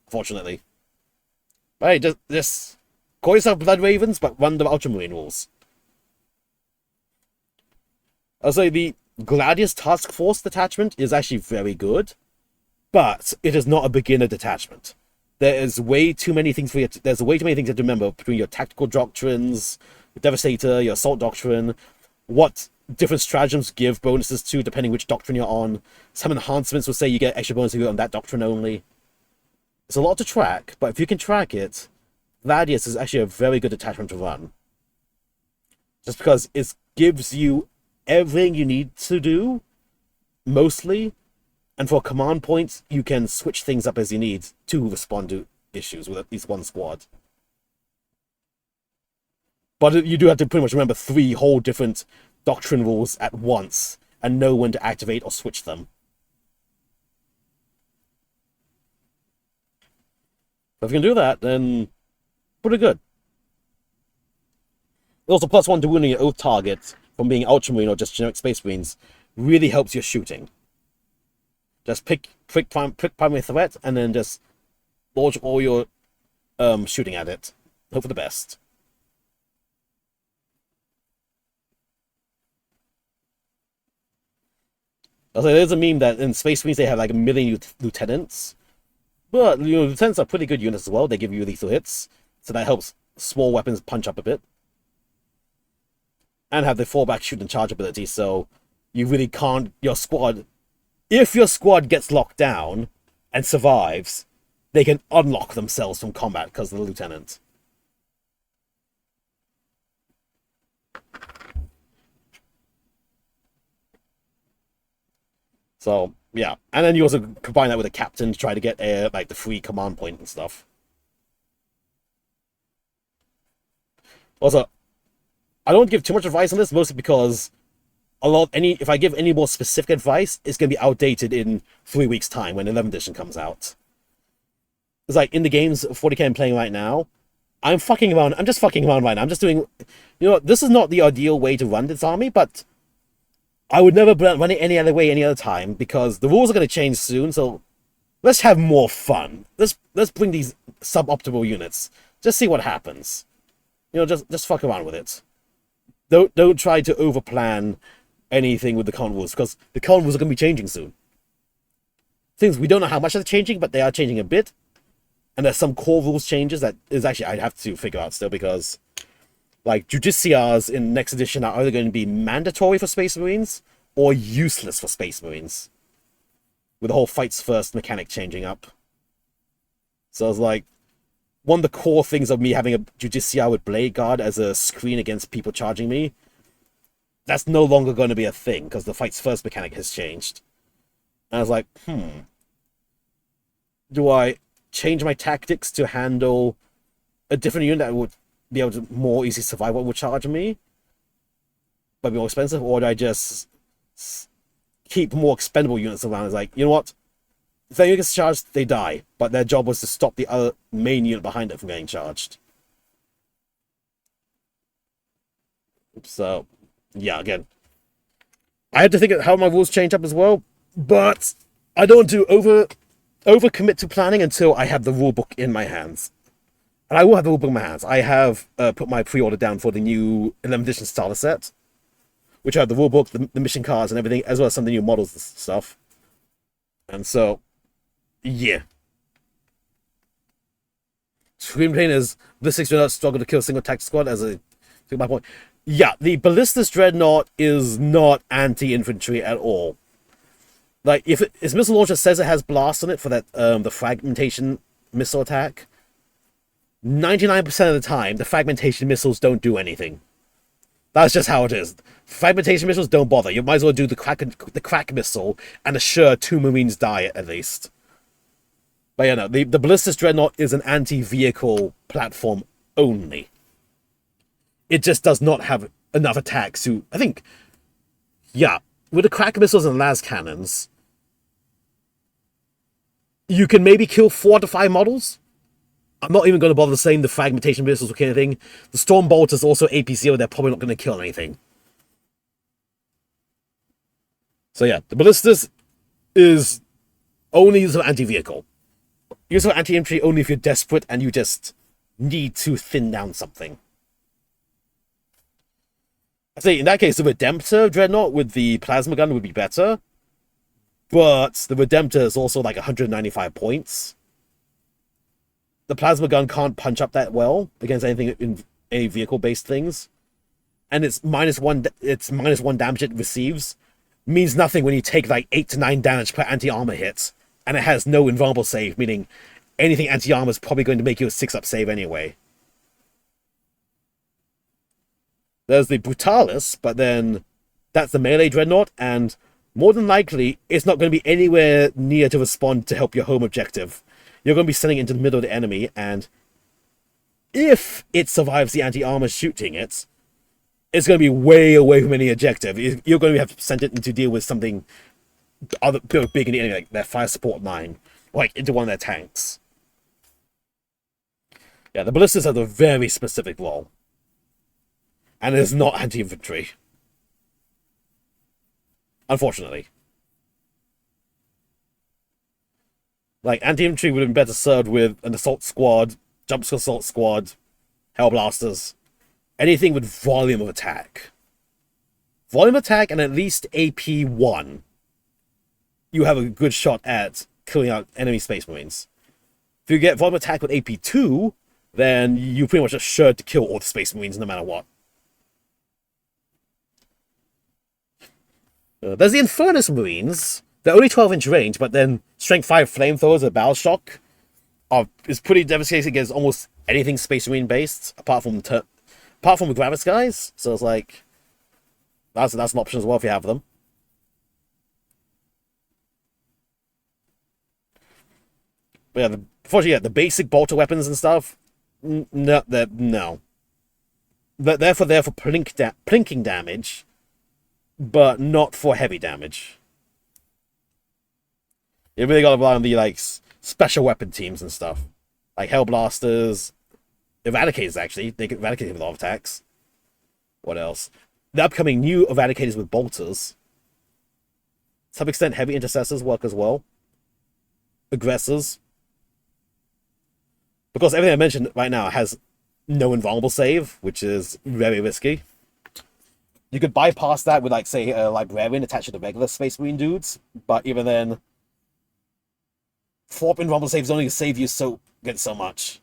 Fortunately. But hey, just call yourself Blood Ravens, but run the Ultramarine rules. I'll say the Gladius Task Force detachment is actually very good, but it is not a beginner detachment. There's way too many things there's way too many things to remember between your tactical doctrines, your Devastator, your Assault Doctrine, what different stratagems give bonuses to depending which doctrine you're on. Some enhancements will say you get extra bonuses on that doctrine only. It's a lot to track, but if you can track it, Gladius is actually a very good attachment to run. Just because it gives you everything you need to do, mostly, and for command points, you can switch things up as you need to respond to issues with at least one squad. But you do have to pretty much remember 3 whole different doctrine rules at once, and know when to activate or switch them. If you can do that, then pretty good. Also, +1 to wounding your oath target from being Ultramarine or just generic Space Marines really helps your shooting. Just pick primary threat, and then just launch all your shooting at it. Hope for the best. Also, there's a meme that in Space Marines they have like 1 million lieutenants. But lieutenants are pretty good units as well. They give you lethal hits, so that helps small weapons punch up a bit. And have the fallback shoot and charge ability, so you really can't... If your squad gets locked down and survives, they can unlock themselves from combat because of the lieutenant. So, yeah. And then you also combine that with a captain to try to get like the free command point and stuff. Also, I don't give too much advice on this, mostly because if I give any more specific advice, it's going to be outdated in 3 weeks' time when 11th edition comes out. It's like, in the games 40k I'm playing right now, I'm fucking around. I'm just fucking around right now. I'm just doing... this is not the ideal way to run this army, but I would never run it any other way any other time, because the rules are going to change soon, so let's have more fun. Let's bring these suboptimal units. Just see what happens. Just fuck around with it. Don't try to overplan anything with the current rules, because the current rules are going to be changing soon. Things we don't know how much they're changing, but they are changing a bit. And there's some core rules changes that is actually I'd have to figure out still, because like Justiciars in next edition are either going to be mandatory for Space Marines or useless for Space Marines, with the whole fights first mechanic changing up. So I was like, one of the core things of me having a Justiciar with Blade Guard as a screen against people charging me, that's no longer going to be a thing, because the fights first mechanic has changed. And I was like, do I change my tactics to handle a different unit that would be able to more easily survive what would charge me, but be more expensive, or do I just keep more expendable units around? It's like, you know what? If their unit gets charged, they die, but their job was to stop the other main unit behind it from getting charged. So, yeah, again, I had to think of how my rules change up as well, but I don't want to over commit to planning until I have the rulebook in my hands. And I will have the rulebook in my hands. I have put my pre-order down for the new 11th edition starter set, which have the rulebook, the mission cards, and everything, as well as some of the new models and stuff. And so, yeah. Scream Pain is the 6 Dreadnought struggle to kill a single tactical squad as a... To my point. Yeah, the Ballistus Dreadnought is not anti-infantry at all. Like, if its missile launcher says it has blast on it for that the fragmentation missile attack, 99% of the time, the fragmentation missiles don't do anything. That's just how it is. Fragmentation missiles don't bother. You might as well do the crack missile and assure 2 Marines die at least. But yeah, no, the Ballistus Dreadnought is an anti-vehicle platform only. It just does not have enough attacks to... I think... Yeah, with the crack missiles and las cannons, you can maybe kill 4 to 5 models. I'm not even going to bother saying the fragmentation missiles will kill anything. The Storm Bolt is also AP0. They're probably not going to kill anything. So yeah, the Ballistus is only used for anti-vehicle. Used for anti-infantry only if you're desperate and you just need to thin down something. I say in that case, the Redemptor Dreadnought with the plasma gun would be better. But the Redemptor is also like 195 points. The plasma gun can't punch up that well against anything in any vehicle-based things. And it's -1 damage it receives. Means nothing when you take like 8 to 9 damage per anti-armor hit. And it has no invulnerable save, meaning anything anti-armor is probably going to make you a 6-up save anyway. There's the Brutalis, but then that's the melee Dreadnought, and more than likely, it's not going to be anywhere near to respond to help your home objective. You're going to be sending it into the middle of the enemy, and if it survives the anti-armor shooting it, it's going to be way away from any objective. You're going to have to send it in to deal with something other big in the enemy, like their fire support line, like into one of their tanks. Yeah, the Ballistas have a very specific role. And it is not anti-infantry. Unfortunately. Like, anti-infantry would have been better served with an assault squad, jump assault squad, hellblasters, anything with volume of attack. Volume attack and at least AP1. You have a good shot at killing out enemy Space Marines. If you get volume attack with AP2, then you're pretty much assured to kill all the Space Marines no matter what. There's the Infernus Marines. They're only 12-inch range, but then Strength 5 flamethrowers with Battle Shock is pretty devastating against almost anything Space Marine based, apart from the Gravis guys. So it's like that's an option as well if you have them. But yeah, unfortunately, the basic bolter weapons and stuff. No, no. They're there for plinking damage. But not for heavy damage. You really gotta rely on the like special weapon teams and stuff, like Hellblasters, Eradicators. Actually, they can eradicate with all attacks. What else? The upcoming new Eradicators with bolters. To some extent, heavy intercessors work as well. Aggressors, because everything I mentioned right now has no invulnerable save, which is very risky. You could bypass that with, like, say, a Librarian attached to the regular Space Marine dudes, but even then, 4 invulnerable saves only save you against so much.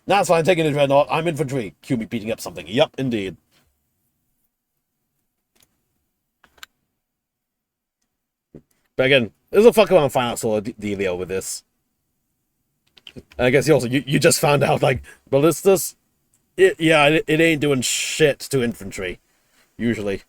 That's fine, I'm taking the Dreadnought. I'm infantry. Cue me beating up something. Yup, indeed. But again, there's a fuck around find out sort of dealio with this. And I guess you just found out, like, Ballistas. It ain't doing shit to infantry, usually.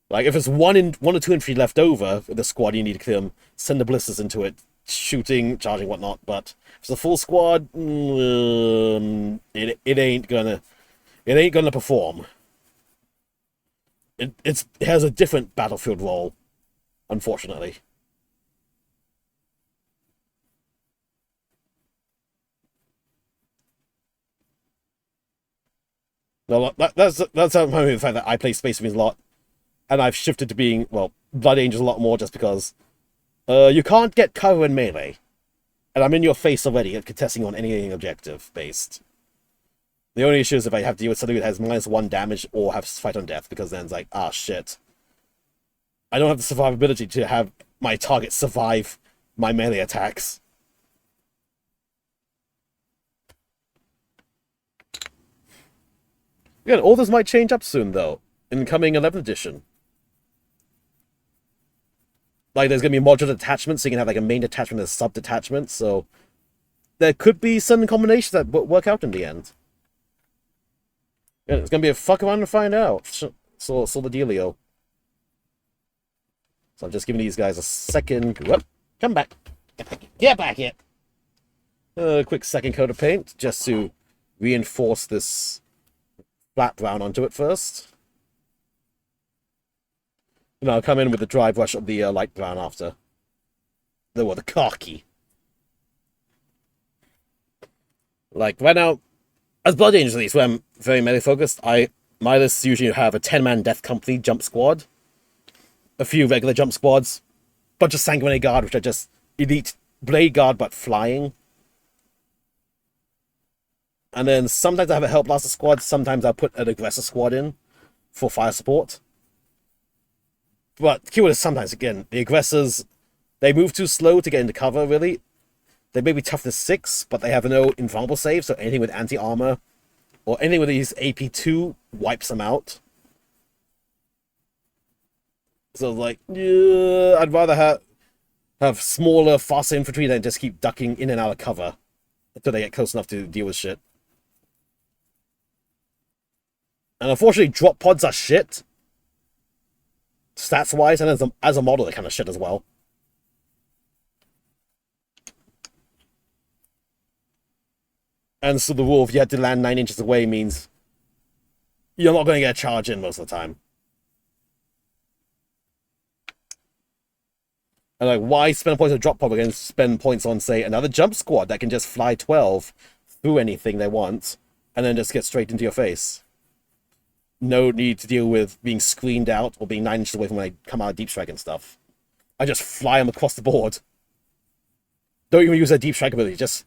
Like, if it's one or two infantry left over with the squad, you need to kill them, send the Ballistas into it, shooting, charging, whatnot. But if it's a full squad, it ain't gonna perform. It has a different battlefield role, unfortunately. No, that's how the fact that I play Space Marines a lot, and I've shifted to being, well, Blood Angels a lot more just because you can't get cover in melee, and I'm in your face already at contesting on anything objective based. The only issue is if I have to deal with something that has -1 damage or have fight on death, because then it's like, ah, shit. I don't have the survivability to have my target survive my melee attacks. Again, all this might change up soon, though, in coming 11th edition. Like, there's going to be modular detachments, so you can have, like, a main detachment and a sub-detachment, so there could be some combinations that work out in the end. Yeah, it's going to be a fuck around and find out. So the dealio. So I'm just giving these guys a second. Whoop, come back. Get back here. A quick second coat of paint, just to reinforce this flat brown onto it first. And I'll come in with the dry brush of the light brown after. The khaki. Like, right now, as Blood Angels at least, where I'm very melee focused, my lists usually have a 10-man Death Company jump squad, a few regular jump squads, bunch of Sanguinary Guard, which are just elite Blade Guard but flying. And then sometimes I have a Hell Blaster squad, sometimes I'll put an Aggressor squad in for fire support. But the keyword is sometimes, again, the Aggressors, they move too slow to get into cover, really. They may be toughness 6, but they have no invulnerable save, so anything with anti-armor or anything with these AP2 wipes them out. So, like, yeah, I'd rather have smaller, faster infantry than just keep ducking in and out of cover until they get close enough to deal with shit. And unfortunately, drop pods are shit. Stats-wise, and as a model, they're kind of shit as well. And so the rule, if you had to land 9 inches away, means you're not going to get a charge in most of the time. And like, why spend points on drop pod against spend points on, say, another jump squad that can just fly 12 through anything they want, and then just get straight into your face? No need to deal with being screened out or being 9 inches away from when I come out of deep strike and stuff. I just fly them across the board. Don't even use their deep strike ability, just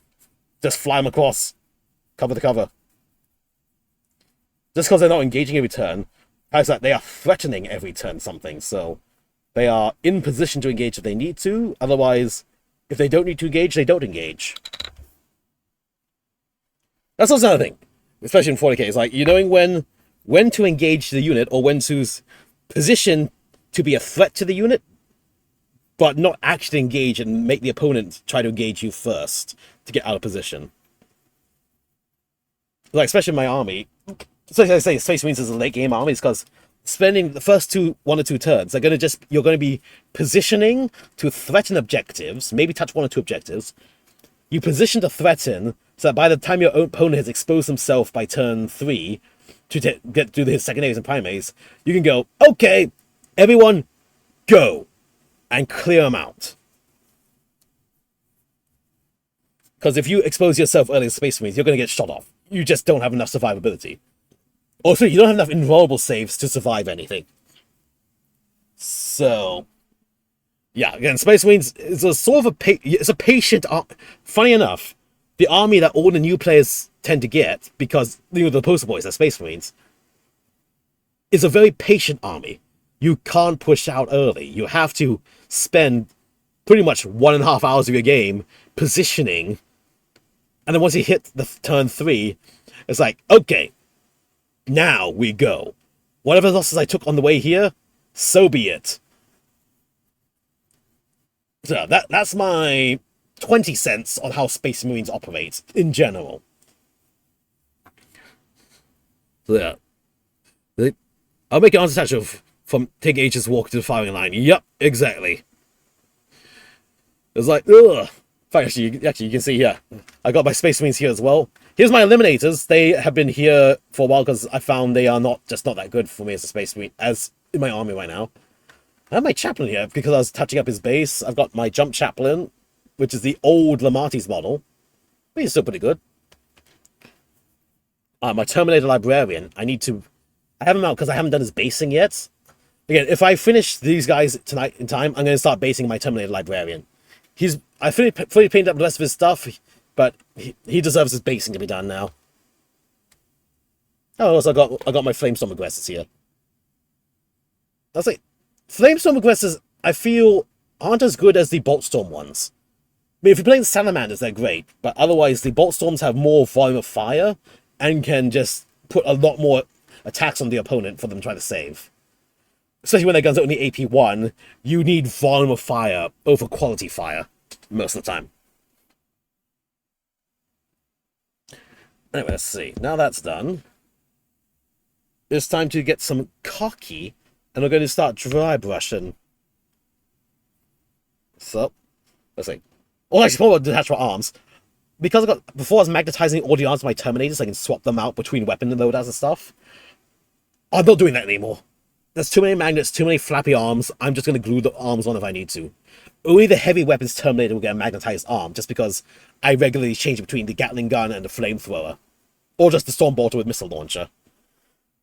fly them across. Cover to cover. Just because they're not engaging every turn, it's like they are threatening every turn something, so they are in position to engage if they need to. Otherwise, if they don't need to engage, they don't engage. That's also another thing, especially in 40k. It's like, you knowing when to engage the unit or when to position to be a threat to the unit, but not actually engage and make the opponent try to engage you first to get out of position. Like, especially in my army, so I say Space Marines is a late game army, is because spending the first 1 or 2 turns, you're going to be positioning to threaten objectives, maybe touch 1 or 2 objectives. You position to threaten, so that by the time your opponent has exposed himself by turn 3 to get through his secondaries and primaries, you can go, okay, everyone, go, and clear them out. Because if you expose yourself early as Space Marines, you're going to get shot off. You just don't have enough survivability. Also, you don't have enough invulnerable saves to survive anything. So, yeah, again, Space Marines is a sort of it's a patient. Funny enough, the army that all the new players tend to get, because the poster boys are Space Marines, is a very patient army. You can't push out early. You have to spend pretty much 1.5 hours of your game positioning. And then once you hit the turn 3, it's like, okay, now we go. Whatever losses I took on the way here, so be it. So that's my 20 cents on how Space Marines operate in general. So yeah. I'll make it unattached from taking H's walk to the firing line. Yep, exactly. It's like, ugh. In fact, actually, you can see here. I got my Space Marines here as well. Here's my Eliminators. They have been here for a while because I found they are not that good for me as a Space Marine, as in my army right now. I have my Chaplain here because I was touching up his base. I've got my Jump Chaplain, which is the old Lamarty's model. But he's still pretty good. My Terminator Librarian. I have him out because I haven't done his basing yet. Again, if I finish these guys tonight in time, I'm going to start basing my Terminator Librarian. I fully painted up the rest of his stuff, but he deserves his basing to be done now. Oh, also I got my Flamestorm Aggressors here. That's like Flamestorm Aggressors, I feel, aren't as good as the Boltstorm ones. I mean, if you're playing Salamanders, they're great, but otherwise the Boltstorms have more volume of fire and can just put a lot more attacks on the opponent for them to try to save. Especially when their guns are only AP1, you need volume of fire over quality fire most of the time. Anyway, let's see. Now that's done, it's time to get some cocky, and we're going to start dry brushing. So, let's see. Oh, actually, probably detach my arms. Because before I was magnetizing all the arms of my Terminators, I can swap them out between weapon loadouts and stuff. I'm not doing that anymore. There's too many magnets, too many flappy arms. I'm just going to glue the arms on if I need to. Only the heavy weapons Terminator will get a magnetized arm, just because I regularly change between the Gatling gun and the flamethrower. Or just the Stormbolter with missile launcher.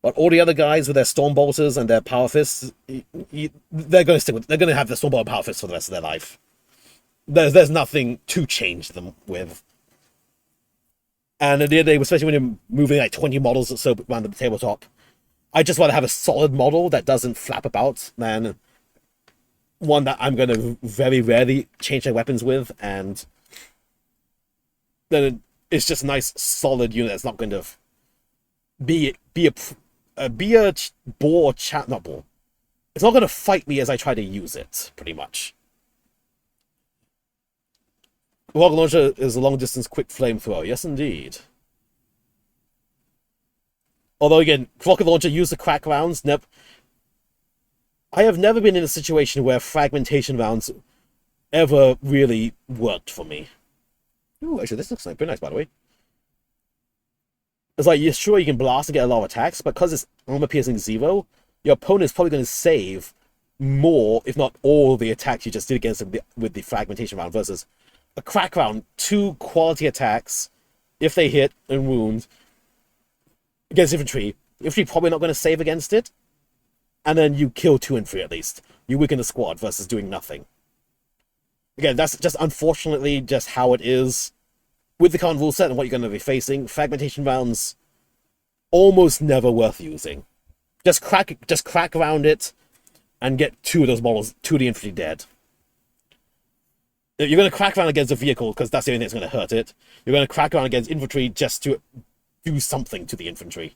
But all the other guys with their Stormbolters and their Power Fists, they're going to have their Stormbolter Power Fists for the rest of their life. There's nothing to change them with. And at the end of the day, especially when you're moving like 20 models or so around the tabletop, I just want to have a solid model that doesn't flap about than one that I'm going to very rarely change my weapons with, and then it's just a nice solid unit that's not going to be a bore chat, not bore. It's not going to fight me as I try to use it, pretty much. Rocket Launcher is a long-distance quick flamethrower. Yes, indeed. Although, again, Rocket Launcher used the crack rounds. I have never been in a situation where fragmentation rounds ever really worked for me. Ooh, actually, this looks like pretty nice, by the way. It's like, you're sure you can blast and get a lot of attacks, but because it's armor piercing 0, your opponent's probably going to save more, if not all, the attacks you just did against them with the fragmentation round, versus a crack round, 2 quality attacks, if they hit and wound, against infantry. Infantry probably not going to save against it, and then you kill 2 infantry at least. You weaken the squad versus doing nothing. Again, that's just unfortunately just how it is with the current rule set and what you're going to be facing. Fragmentation rounds almost never worth using. Just crack around it and get 2 of those models, 2 of the infantry dead. You're going to crack around against a vehicle because that's the only thing that's going to hurt it. You're going to crack around against infantry just to do something to the infantry.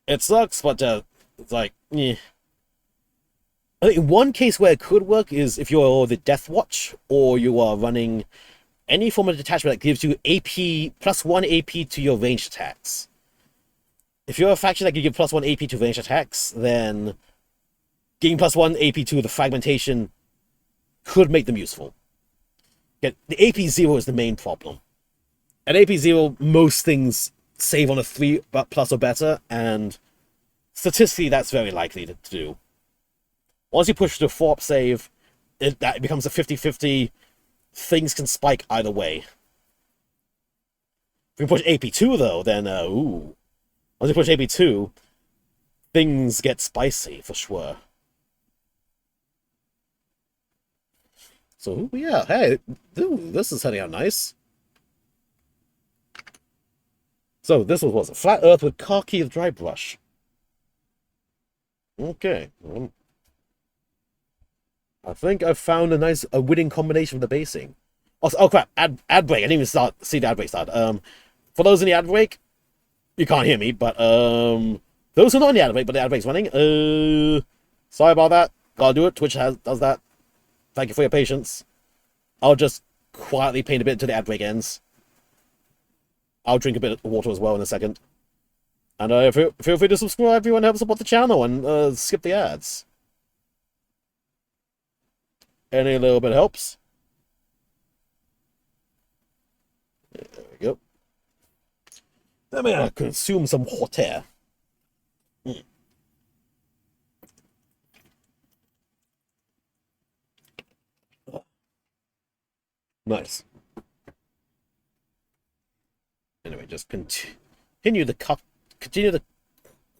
It sucks, but it's like, eh. I think one case where it could work is if you're the Death Watch, or you are running any form of detachment that gives you AP, +1 AP to your ranged attacks. If you're a faction that can give +1 AP to ranged attacks, then getting +1 AP to the fragmentation could make them useful. Again, the AP 0 is the main problem. At AP 0, most things save on a 3 plus or better, and statistically that's very likely to do. Once you push to a 4-up save, it becomes a 50-50. Things can spike either way. If you push AP2, though, then, ooh. Once you push AP2, things get spicy, for sure. So, yeah, hey, dude, this is heading out nice. So, this was a flat earth with khaki of dry brush. Okay. I think I've found a winning combination for the basing. Also, oh crap, ad break. I didn't even see the ad break start. For those in the ad break, you can't hear me, but those who are not in the ad break, but the ad break's running, sorry about that. Gotta do it. Twitch does that. Thank you for your patience. I'll just quietly paint a bit until the ad break ends. I'll drink a bit of water as well in a second. And feel free to subscribe if you want to help support the channel and skip the ads. Any little bit helps. There we go. Let me consume some hot air. Nice. Anyway, just continue the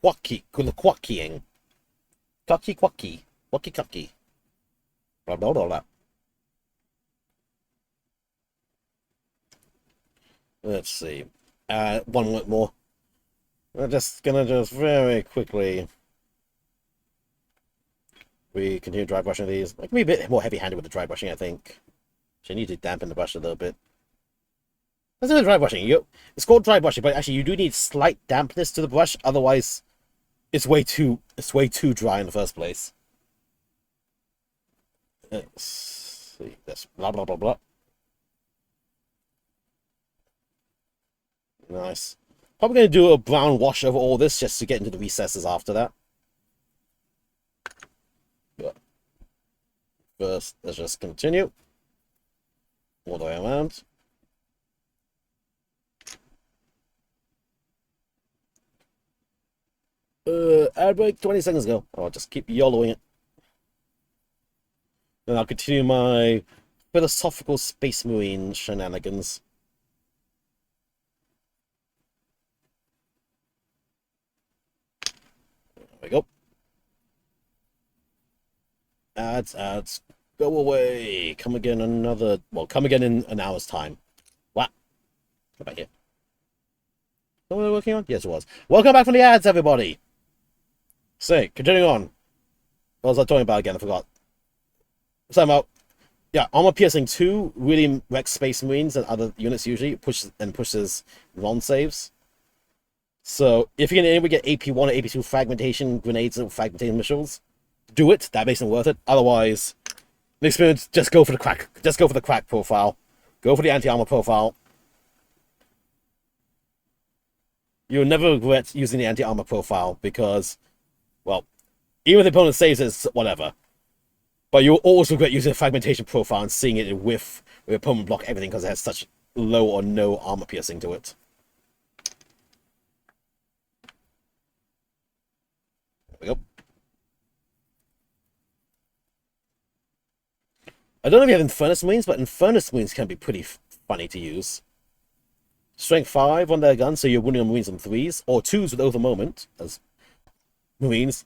quackying. Quacky. Blah blah blah. Let's see. One minute more. We're just gonna very quickly. We continue dry brushing these. I can be a bit more heavy-handed with the dry brushing, I think. So I need to dampen the brush a little bit. Let's do the dry brushing. It's called dry brushing, but actually you do need slight dampness to the brush, otherwise it's way too dry in the first place. Let's see. That's blah blah blah blah. Nice. Probably going to do a brown wash over all this just to get into the recesses after that. But first, let's just continue. All the way around. Ad break 20 seconds ago. I'll just keep YOLOing it. Then I'll continue my philosophical Space Marine shenanigans. There we go. Ads. Go away. Come again come again in an hour's time. What? What about here? What were we working on? Yes, it was. Welcome back from the ads, everybody. So, continuing on. What was I talking about again? I forgot. So about, yeah, armor piercing 2 really wrecks Space Marines and other units usually, pushes non-saves. So, if you can anyway get AP1 or AP2 fragmentation grenades or fragmentation missiles, do it. That makes them worth it. Otherwise, the experience, just go for the crack. Just go for the crack profile. Go for the anti-armor profile. You'll never regret using the anti-armor profile because, well, even if the opponent saves it, whatever. But you'll always regret using a fragmentation profile and seeing it with the opponent block everything because it has such low or no armor piercing to it. There we go. I don't know if you have Infernus Marines, but Infernus Marines can be pretty funny to use. Strength 5 on their gun, so you're wounding on Marines on 3s, or 2s with over moment, as Marines.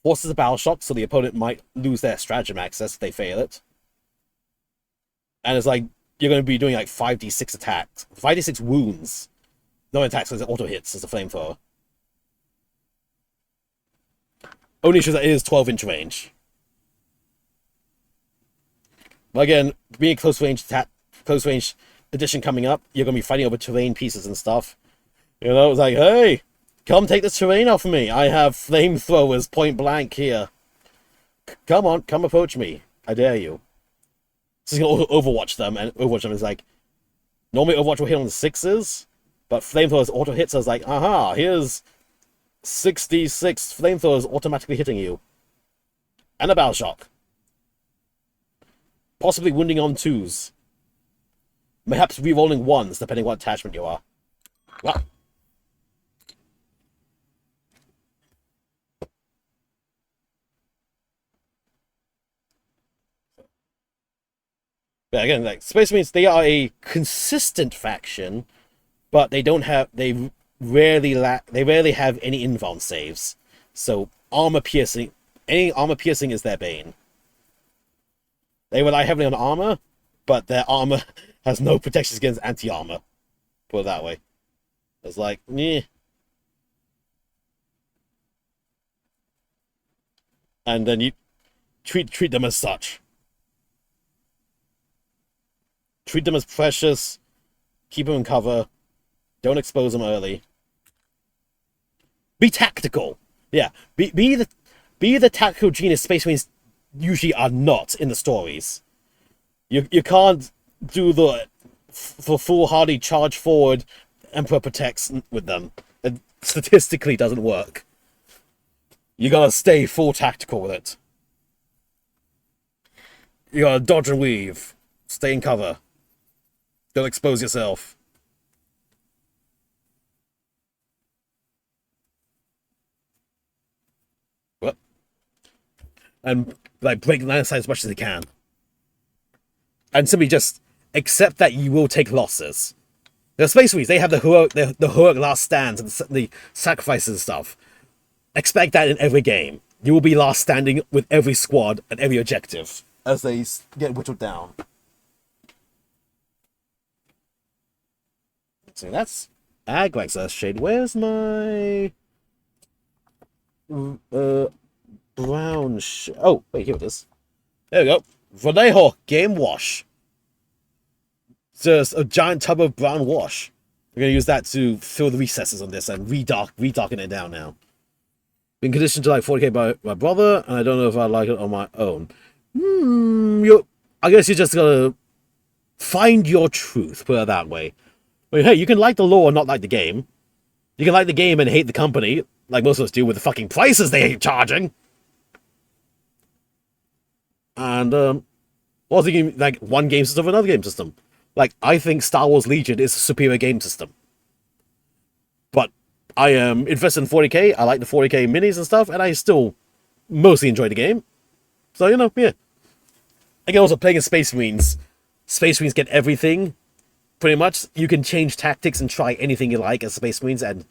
Forces a battle shock, so the opponent might lose their stratagem access if they fail it. And it's like, you're going to be doing like 5d6 attacks, 5d6 wounds. No attacks, because it auto hits as a flamethrower. Only issue that it is 12-inch range. But again, being a close range edition coming up, you're going to be fighting over terrain pieces and stuff. You know, it's like, hey, come take this terrain off of me. I have flamethrowers point blank here. Come on, come approach me. I dare you. So you can overwatch them, and overwatch them is like, normally Overwatch will hit on the 6s, but flamethrowers auto hits us like, aha, here's 66 flamethrowers automatically hitting you. And a battle shock. Possibly wounding on 2s. Perhaps re-rolling 1s, depending what attachment you are. Well. But again, like, Space Marines, they are a consistent faction, but they rarely have any invuln saves. So any armor piercing is their bane. They rely heavily on armor, but their armor has no protections against anti-armor. Put it that way. It's like, meh. And then you treat them as such. Treat them as precious. Keep them in cover. Don't expose them early. Be tactical. Yeah, be the tactical genius Space Marines usually are not in the stories. You can't do the foolhardy charge forward Emperor protects with them. It statistically doesn't work. You gotta stay full tactical with it. You gotta dodge and weave. Stay in cover. Don't expose yourself. What? And like break line of sight as much as you can. And simply just accept that you will take losses. The Space Marines, they have the heroic last stands and the sacrifices and stuff. Expect that in every game. You will be last standing with every squad and every objective as they get whittled down. So that's Aglax shade. Where's my brown oh, wait, here it is. There we go. Vallejo Game Wash. Just a giant tub of brown wash. We're gonna use that to fill the recesses on this and redarken it down now. Been conditioned to like 40k by my brother, and I don't know if I like it on my own. I guess you just gotta find your truth, put it that way. I mean, hey, you can like the lore and not like the game. You can like the game and hate the company, like most of us do with the fucking prices they ain't charging. And, well, thinking like one game system or another game system. Like, I think Star Wars Legion is a superior game system. But I am invested in 40k, I like the 40k minis and stuff, and I still mostly enjoy the game. So, you know, yeah. Again, also playing as Space Marines get everything, pretty much. You can change tactics and try anything you like as Space Marines, and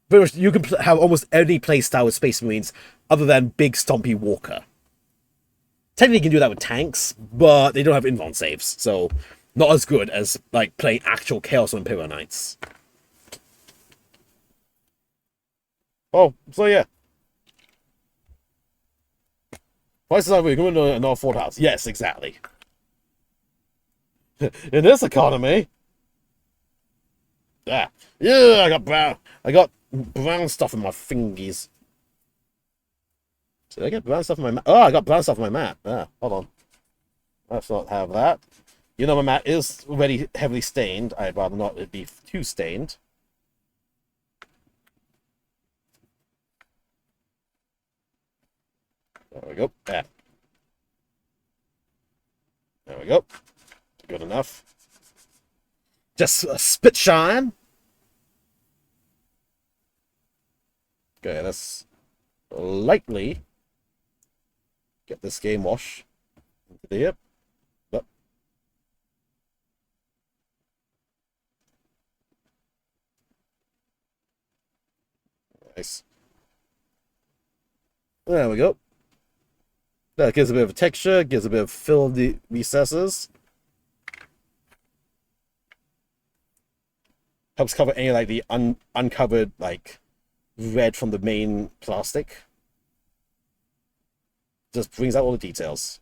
pretty much you can have almost any play style with Space Marines other than Big Stompy Walker. Technically, you can do that with tanks, but they don't have invuln saves, so not as good as, like, playing actual Chaos or Imperial Knights. Oh, so yeah. Prices are going to another Fort House. Yes, exactly. In this economy. Yeah. Yeah, I got brown stuff in my fingies. Did I get brown stuff in my mat? Oh, I got brown stuff in my mat. Ah, hold on. Let's not have that. You know my mat is already heavily stained. I'd rather not it be too stained. There we go. There. There we go. Good enough. Just a spit shine. Okay, let's lightly get this game wash into the hip. Yep. Nice. There we go. That gives a bit of a texture, gives a bit of fill of the recesses. Helps cover any like the uncovered like red from the main plastic. Just brings out all the details.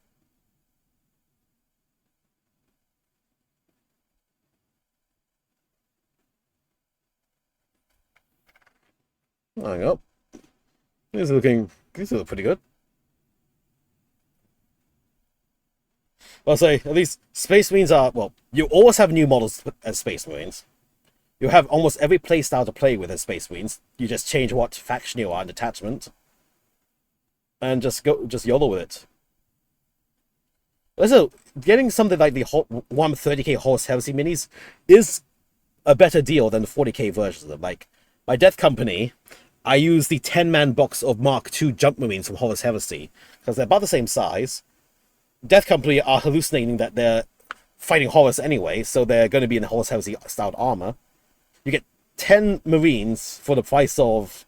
There we go. These look pretty good. I'll say, at least Space Marines are, well, you always have new models as Space Marines. You have almost every playstyle to play with as Space Marines. You just change what faction you are and attachment. And just YOLO with it. Also, getting something like the 130k Horse Heresy minis is a better deal than the 40k versions of them. Like, my Death Company, I use the 10-man box of Mark II Jump Marines from Horus Heresy, because they're about the same size. Death Company are hallucinating that they're fighting Horus anyway, so they're going to be in the Horus Heresy styled armor. You get 10 Marines for the price of...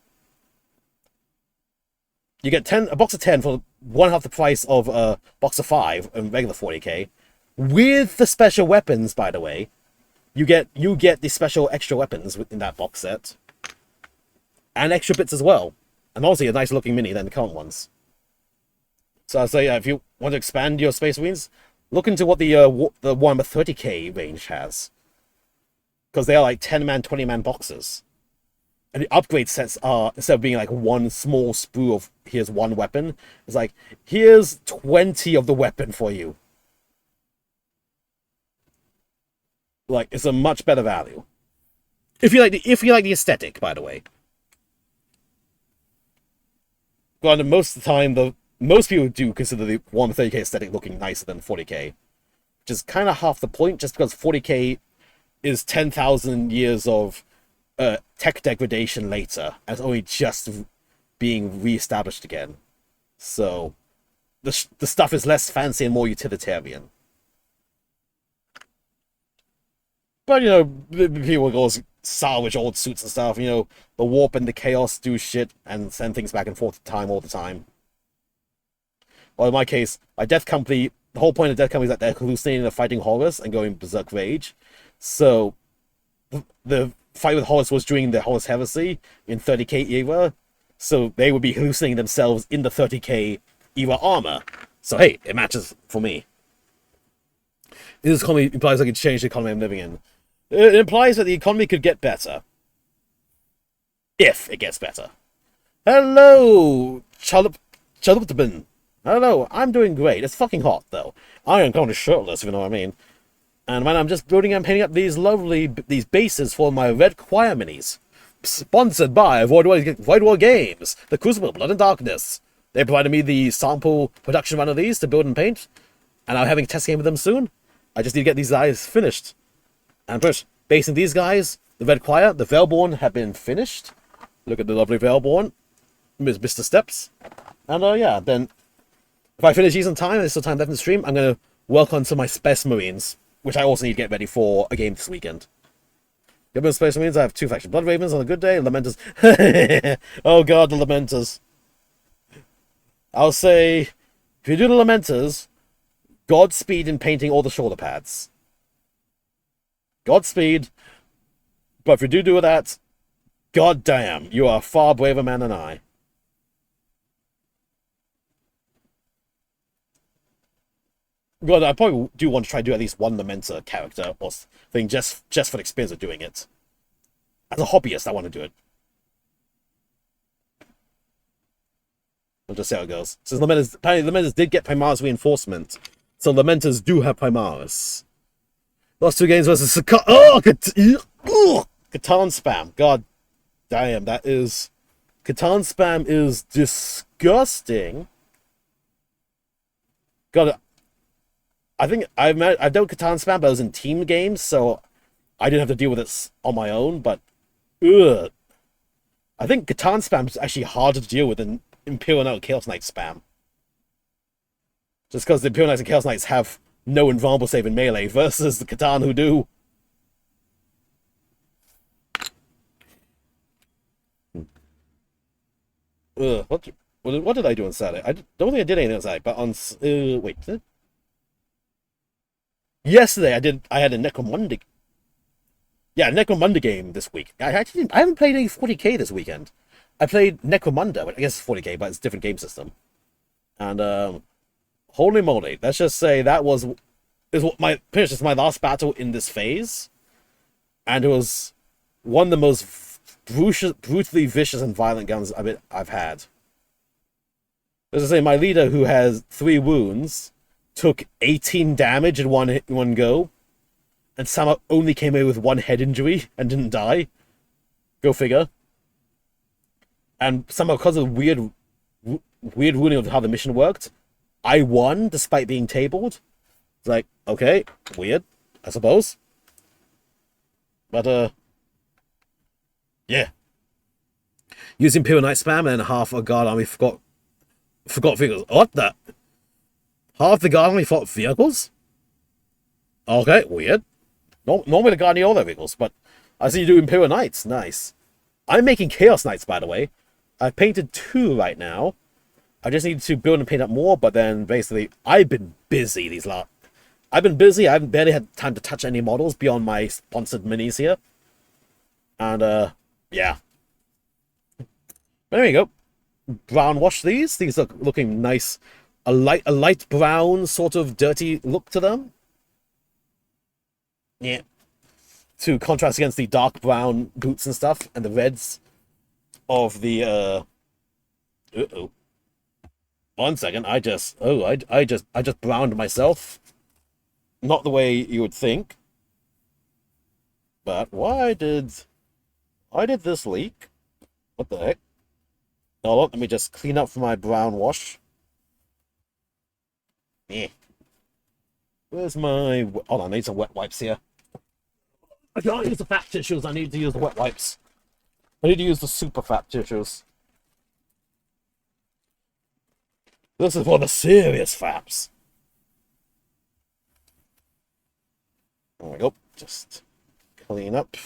You get a box of 10 for one half the price of a box of 5 in regular 40k. With the special weapons, by the way. You get the special extra weapons in that box set. And extra bits as well. And also a nicer looking mini than the current ones. So I'd say if you want to expand your Space Marines, look into what the Warhammer 30k range has. Because they are like 10-man, 20-man boxes. And the upgrade sets are, instead of being like one small sprue of here's one weapon, it's like, here's 20 of the weapon for you. Like, it's a much better value. If you like the aesthetic, by the way. Granted, most of the time, most people do consider the 130K aesthetic looking nicer than 40K, which is kind of half the point, just because 40K is 10,000 years of tech degradation later, and it's only just being re-established again. So the stuff is less fancy and more utilitarian. But, you know, people go salvage old suits and stuff, you know, the warp and the chaos do shit and send things back and forth in time all the time. Well, in my case, my Death Company, the whole point of Death Company is that they're hallucinating and fighting Horus and going berserk rage. So, the fight with Horus was during the Horus Heresy in 30K era, so they would be hallucinating themselves in the 30K era armor. So, hey, it matches for me. This economy implies I could change the economy I'm living in. It implies that the economy could get better. If it gets better. Hello, Chaluptabin. Hello, I'm doing great. It's fucking hot, though. I am kind of shirtless, if you know what I mean. And man, I'm just building and painting up these bases for my Red Choir minis. Sponsored by Void War Games, The Crucible, Blood and Darkness. They provided me the sample production run of these to build and paint. And I'm having a test game with them soon. I just need to get these guys finished. And first, basing these guys, the Red Choir, the Veilborn have been finished. Look at the lovely Veilborn. Mr. Steps. And yeah, then if I finish these in time, there's still time left in the stream, I'm going to work on some of my Space Marines, which I also need to get ready for a game this weekend. Given Space Marines, I have 2 factions. Blood Ravens on a good day, Lamenters. Oh god, the Lamenters. I'll say, if you do the Lamenters, Godspeed in painting all the shoulder pads. Godspeed. But if you do that, god damn, you are a far braver man than I. God, I probably do want to try to do at least one Lamenter character or thing just for the experience of doing it. As a hobbyist, I want to do it. We'll just see how it goes. Since Lamenters, apparently Lamenters did get Primaris reinforcement, so Lamenters do have Primaris. Last 2 games versus Catan spam. God damn, that is... Catan spam is disgusting. God, I think I've done Catan spam, but I was in team games, so I didn't have to deal with it on my own, but... Ugh. I think Catan spam is actually harder to deal with than Imperial Knight Chaos Knight spam. Just because the Imperial Knights and Chaos Knights have no invulnerable save in melee versus the Catan who do. What did I do on Saturday? I don't think I did anything on Saturday, but on... wait. Yesterday I had a Necromunda... Yeah, Necromunda game this week. I haven't played any 40k this weekend. I played Necromunda, I guess it's 40k, but it's a different game system. And, holy moly, let's just say that was my last battle in this phase. And it was one of the most brutally vicious and violent guns I've had. As I say, my leader, who has 3 wounds, took 18 damage in one go, and somehow only came away with 1 head injury and didn't die. Go figure. And somehow, because of the weird ruling of how the mission worked, I won despite being tabled. It's like, okay, weird, I suppose. But, yeah. Using Imperial Knight spam and half a guard army forgot vehicles. What the? Half the guard army fought vehicles? Okay, weird. Normally the guard need all their vehicles, but I see you do Imperial Knights. Nice. I'm making Chaos Knights, by the way. I've painted 2 right now. I just need to build and paint up more, but then basically I've been busy I've been busy. I haven't barely had time to touch any models beyond my sponsored minis here. And yeah. But there you go. Brown wash these. These are looking nice. A light brown sort of dirty look to them. Yeah. To contrast against the dark brown boots and stuff and the reds of the uh-oh. 1 second, I just browned myself. Not the way you would think. But why did this leak? What the heck? Hold on, let me just clean up for my brown wash. Eh. Where's my... Hold on, I need some wet wipes here. I can't use the fat tissues, I need to use the wet wipes. I need to use the super fat tissues. This is for the serious faps. There we go. Just clean up.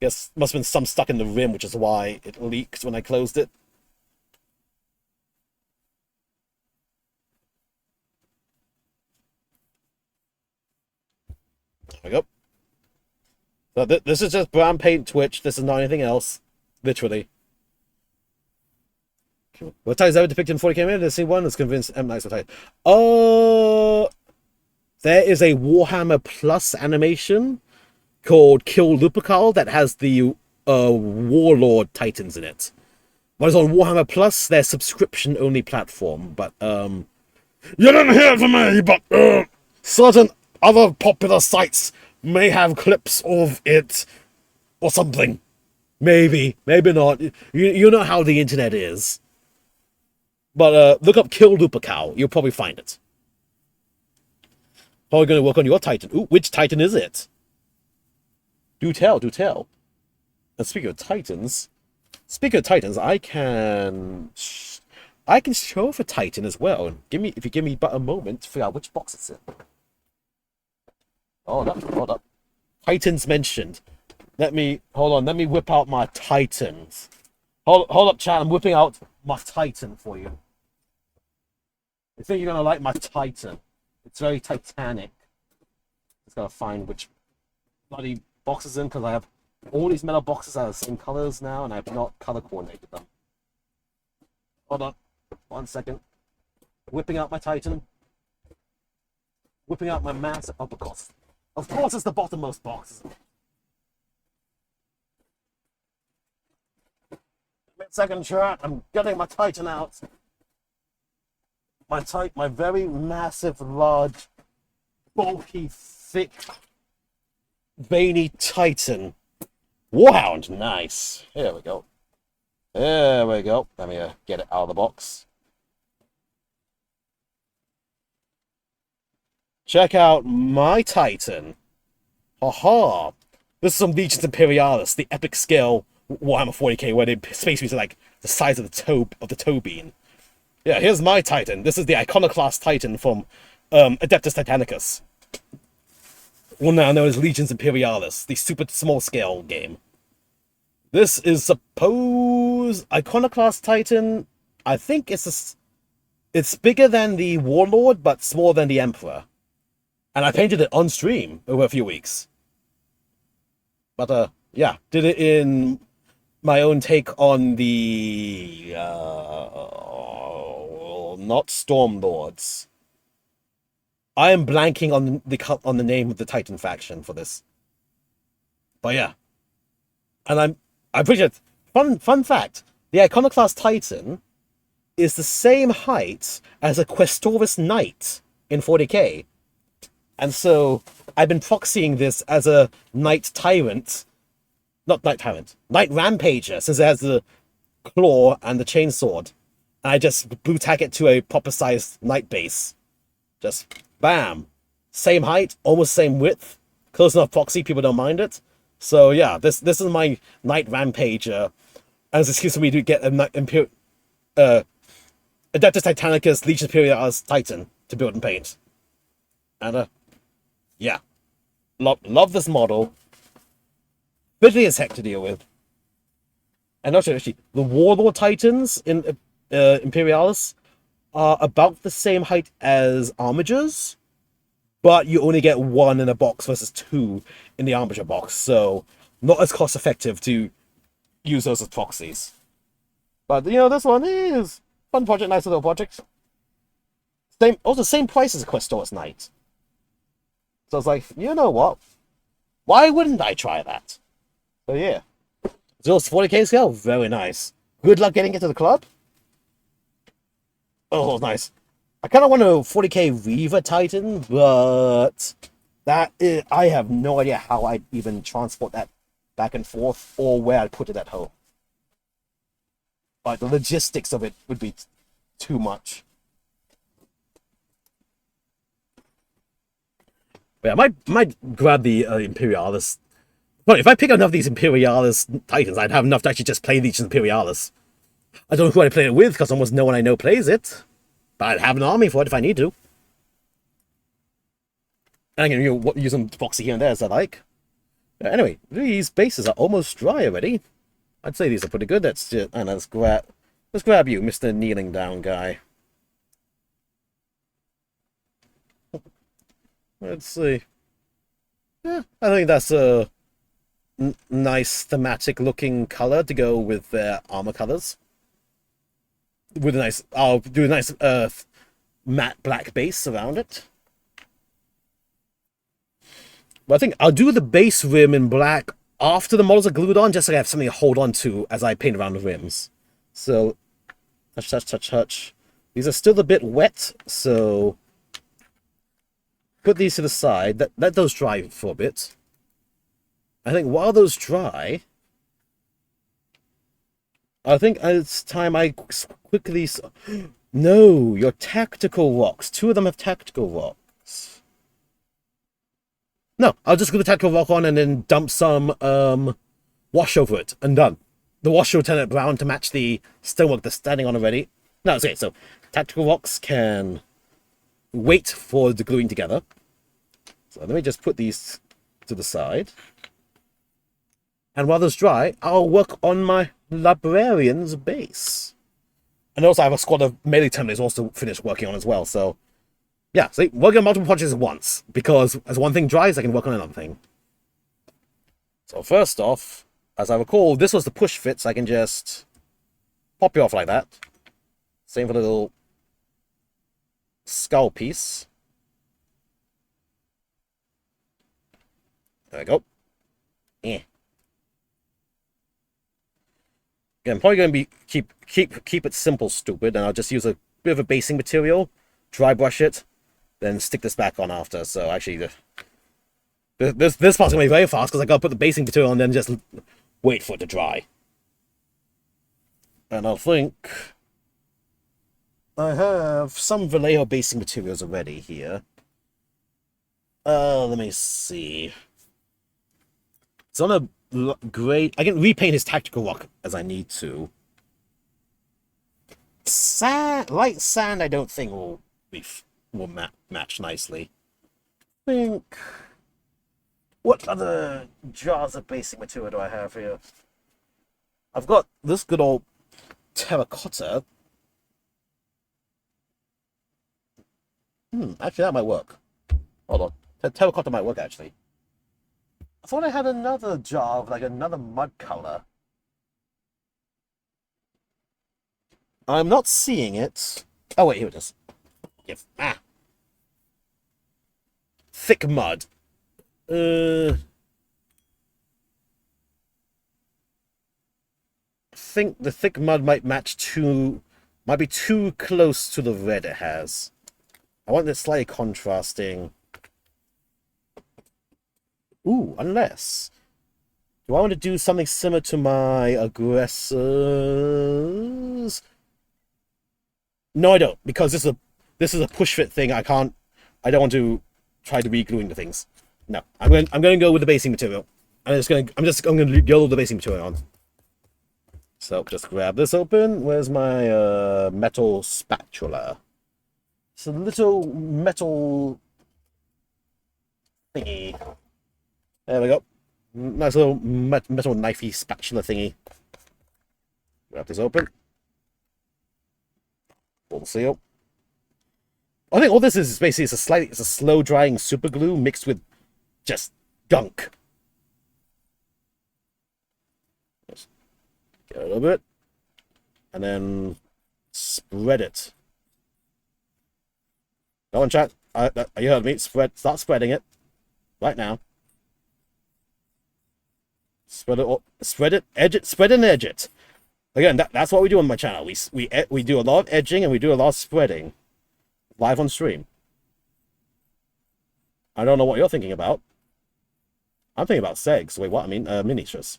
Guess must have been some stuck in the rim, which is why it leaked when I closed it. There we go. So this is just brown paint twitch. This is not anything else. Literally. What ties ever depicted in 40k minutes? See one that's convinced M. Nice tie. There is a Warhammer Plus animation called Kill Lupercal that has the Warlord Titans in it. But it's on Warhammer Plus, their subscription-only platform. But, you didn't hear it from me, but, certain other popular sites may have clips of it or something. Maybe, maybe not. You know how the internet is. But, look up Kill Lupercal. You'll probably find it. How are you going to work on your Titan? Ooh, which Titan is it? Do tell, do tell. And speaking of Titans, I can show off a Titan as well. If you give me but a moment to figure out which box it's in. Hold up. Titans mentioned. Let me whip out my Titans. Hold up, chat. I'm whipping out my Titan for you. I think you're gonna like my Titan. It's very Titanic. Just gotta find which bloody boxes in, because I have all these metal boxes are the same colors now, and I have not color coordinated them. Hold on, 1 second. Whipping out my Titan. Whipping out my massive. Oh, of course, it's the bottommost box. Mid-second shot. I'm getting my Titan out. My very massive, large, bulky, thick, veiny Titan. Warhound, nice. Here we go. There we go. Let me get it out of the box. Check out my Titan. Haha. This is some Legions Imperialis, the epic scale Warhammer 40k, where the space beams are like the size of the toe bean. Yeah, here's my Titan. This is the Iconoclast Titan from Adeptus Titanicus. Well, now known as Legions Imperialis, the super small scale game. This is supposed Iconoclast Titan. I think it's bigger than the Warlord, but smaller than the Emperor. And I painted it on stream over a few weeks. But yeah, did it in my own take on the not Stormlords. I am blanking on the name of the Titan faction for this. But yeah. And I'm pretty sure, fun fact, the Iconoclast Titan is the same height as a Questoris Knight in 40k. And so I've been proxying this as a Knight Tyrant. Not Knight Tyrant. Knight Rampager, since it has the claw and the chainsword. And I just blue tack it to a proper sized Knight base. Just bam. Same height, almost same width. Close enough proxy, people don't mind it. So yeah, this is my Knight Rampager. As an excuse for me to get a Adeptus Titanicus Legion Imperialis Titan to build and paint. And yeah. Love this model. Visually as heck to deal with. And actually, the Warlord Titans in Imperialis are about the same height as Armigers, but you only get one in a box versus two in the Armiger box, so not as cost effective to use those as proxies. But this one is fun project, nice little project. Same price as a Questoris Knight. So I was like, you know what? Why wouldn't I try that? So yeah. Zill's 40k scale, very nice. Good luck getting into the club. Oh, nice. I kind of want a 40k Reaver Titan, but I have no idea how I'd even transport that back and forth or where I'd put it at home. Like, the logistics of it would be too much. Yeah, I might grab the Imperialis. But if I pick up enough of these Imperialis Titans, I'd have enough to actually just play these Imperialis. I don't know who I play it with, because almost no one I know plays it. But I'd have an army for it if I need to. And I can use some proxy here and there as I like. Anyway, these bases are almost dry already. I'd say these are pretty good. Let's grab you, Mr. Kneeling Down guy. Let's see. Yeah, I think that's a nice thematic looking color to go with their armor colors. With a nice, I'll do a nice matte black base around it. But I think I'll do the base rim in black after the models are glued on, just so I have something to hold on to as I paint around the rims. So, touch, touch, touch, touch. These are still a bit wet, so put these to the side. Let those dry for a bit. I think while those dry, I think it's time I quickly... No, your tactical rocks. Two of them have tactical rocks. No, I'll just glue the tactical rock on and then dump some wash over it, and done. The wash will turn it brown to match the stonework that's standing on already. No, okay, so tactical rocks can wait for the gluing together. So let me just put these to the side. And while those dry, I'll work on my librarian's base. And also I have a squad of melee terminators also finished working on as well, so... Yeah, see, working on multiple projects at once, because as one thing dries, I can work on another thing. So first off, as I recall, this was the push fit, so I can just pop you off like that. Same for the little skull piece. There we go. Yeah. Again, I'm probably going to be keep it simple, stupid, and I'll just use a bit of a basing material, dry brush it, then stick this back on after. So actually, this part's going to be very fast because I got to put the basing material on and then just wait for it to dry. And I think I have some Vallejo basing materials already here. Let me see. It's on a gray... I can repaint his tactical rock as I need to. Sand, light sand, I don't think will match nicely. I think... What other jars of basic material do I have here? I've got this good old terracotta. Actually, that might work. Hold on. Terracotta might work, actually. I thought I had another jar of, like, another mud color. I'm not seeing it. Oh, wait, here it is. Thick mud. I think the thick mud might be too close to the red it has. I want this slightly contrasting. Ooh, unless... Do I want to do something similar to my aggressors? No, I don't, because this is a push fit thing. I don't want to try to re-gluing the things. No, I'm going to go with the basing material. I'm just going to go the basing material on. So just grab this open. Where's my metal spatula? It's a little metal thingy. There we go. Nice little metal knifey spatula thingy. Grab this open. Pull the seal. I think all this is basically it's a slow drying super glue mixed with just gunk. Just get a little bit, and then spread it. Go on, chat. You heard me. Start spreading it right now. Spread it, edge it, spread and edge it. Again, that's what we do on my channel. We do a lot of edging and we do a lot of spreading live on stream. I don't know what you're thinking about. I'm thinking about segs. Wait, what? I mean, miniatures.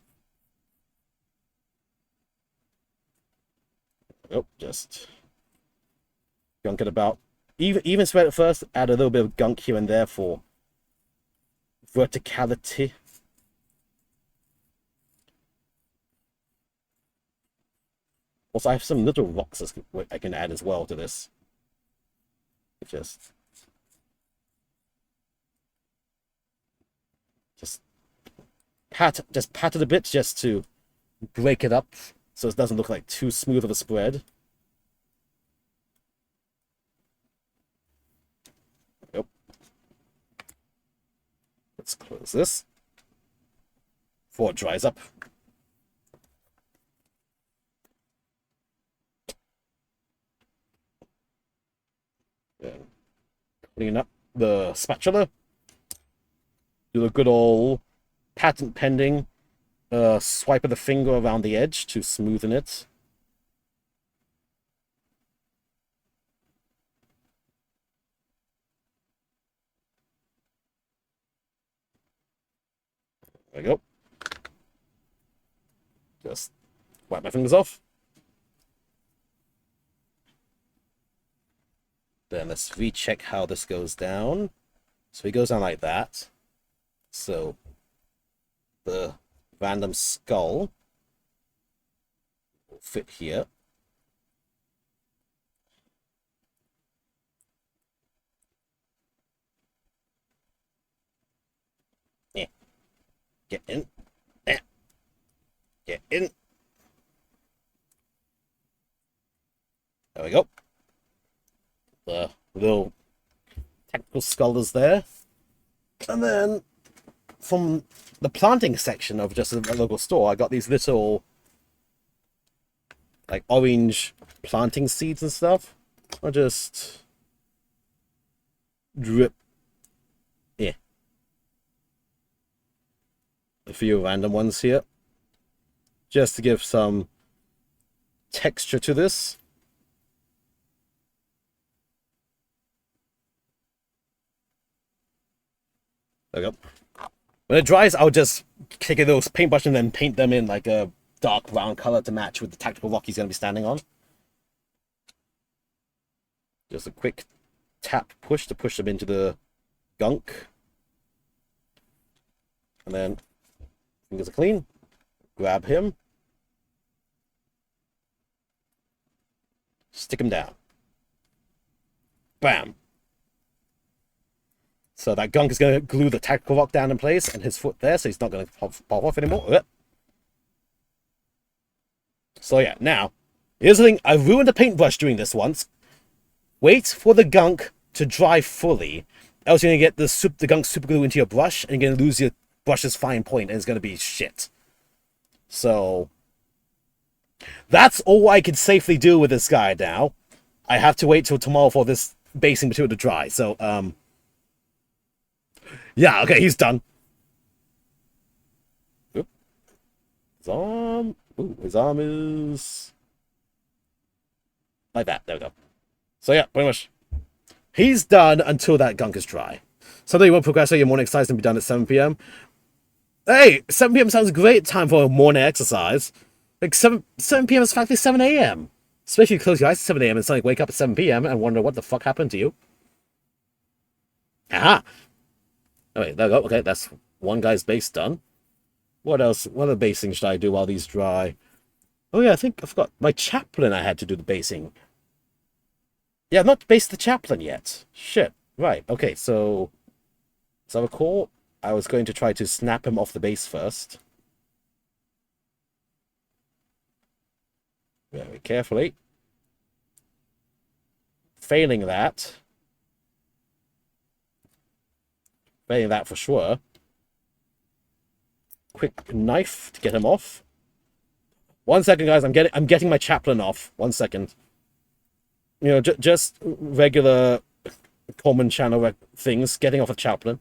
Nope, just gunk it about. Even spread it first. Add a little bit of gunk here and there for verticality. Also, I have some little rocks I can add as well to this. Just pat it a bit just to break it up so it doesn't look like too smooth of a spread. Yep. Let's close this before it dries up. Then clean up the spatula. Do the good old patent pending swipe of the finger around the edge to smoothen it. There we go. Just wipe my fingers off. Then let's recheck how this goes down. So it goes down like that. So the random skull will fit here. Yeah. Get in. Yeah. Get in. There we go. The little tactical skull is there. And then from the planting section of just a local store, I got these little like orange planting seeds and stuff. I'll just drip a few random ones here just to give some texture to this. There we go. When it dries, I'll just take those paintbrush and then paint them in like a dark brown color to match with the tactical rock he's going to be standing on. Just a quick tap push to push them into the gunk. And then fingers are clean. Grab him. Stick him down. Bam. So that gunk is going to glue the tactical rock down in place and his foot there, so he's not going to pop off anymore. So yeah, now, here's the thing. I ruined a paintbrush doing this once. Wait for the gunk to dry fully, else you're going to get the gunk super glue into your brush, and you're going to lose your brush's fine point, and it's going to be shit. So, that's all I can safely do with this guy now. I have to wait till tomorrow for this basing material to dry, so, yeah, okay, he's done. Oop. His arm. Ooh, his arm is like that. There we go. So yeah, pretty much. He's done until that gunk is dry. Something you won't progress at your morning exercise and be done at 7 p.m. Hey, 7 p.m. sounds a great time for a morning exercise. Like 7 p.m. is practically 7 a.m. Especially if you close your eyes at 7 a.m. and suddenly wake up at 7 p.m. and wonder what the fuck happened to you. Aha! Okay, there we go. Okay, that's one guy's base done. What else? What other basing should I do while these dry? Oh yeah, I think I forgot. My chaplain I had to do the basing. Yeah, I've not based the chaplain yet. Shit. Right, okay, so... As I recall, I was going to try to snap him off the base first. Very carefully. Failing that for sure. Quick knife to get him off. 1 second, guys. I'm getting my chaplain off. 1 second. You know, just regular common channel things. Getting off a chaplain.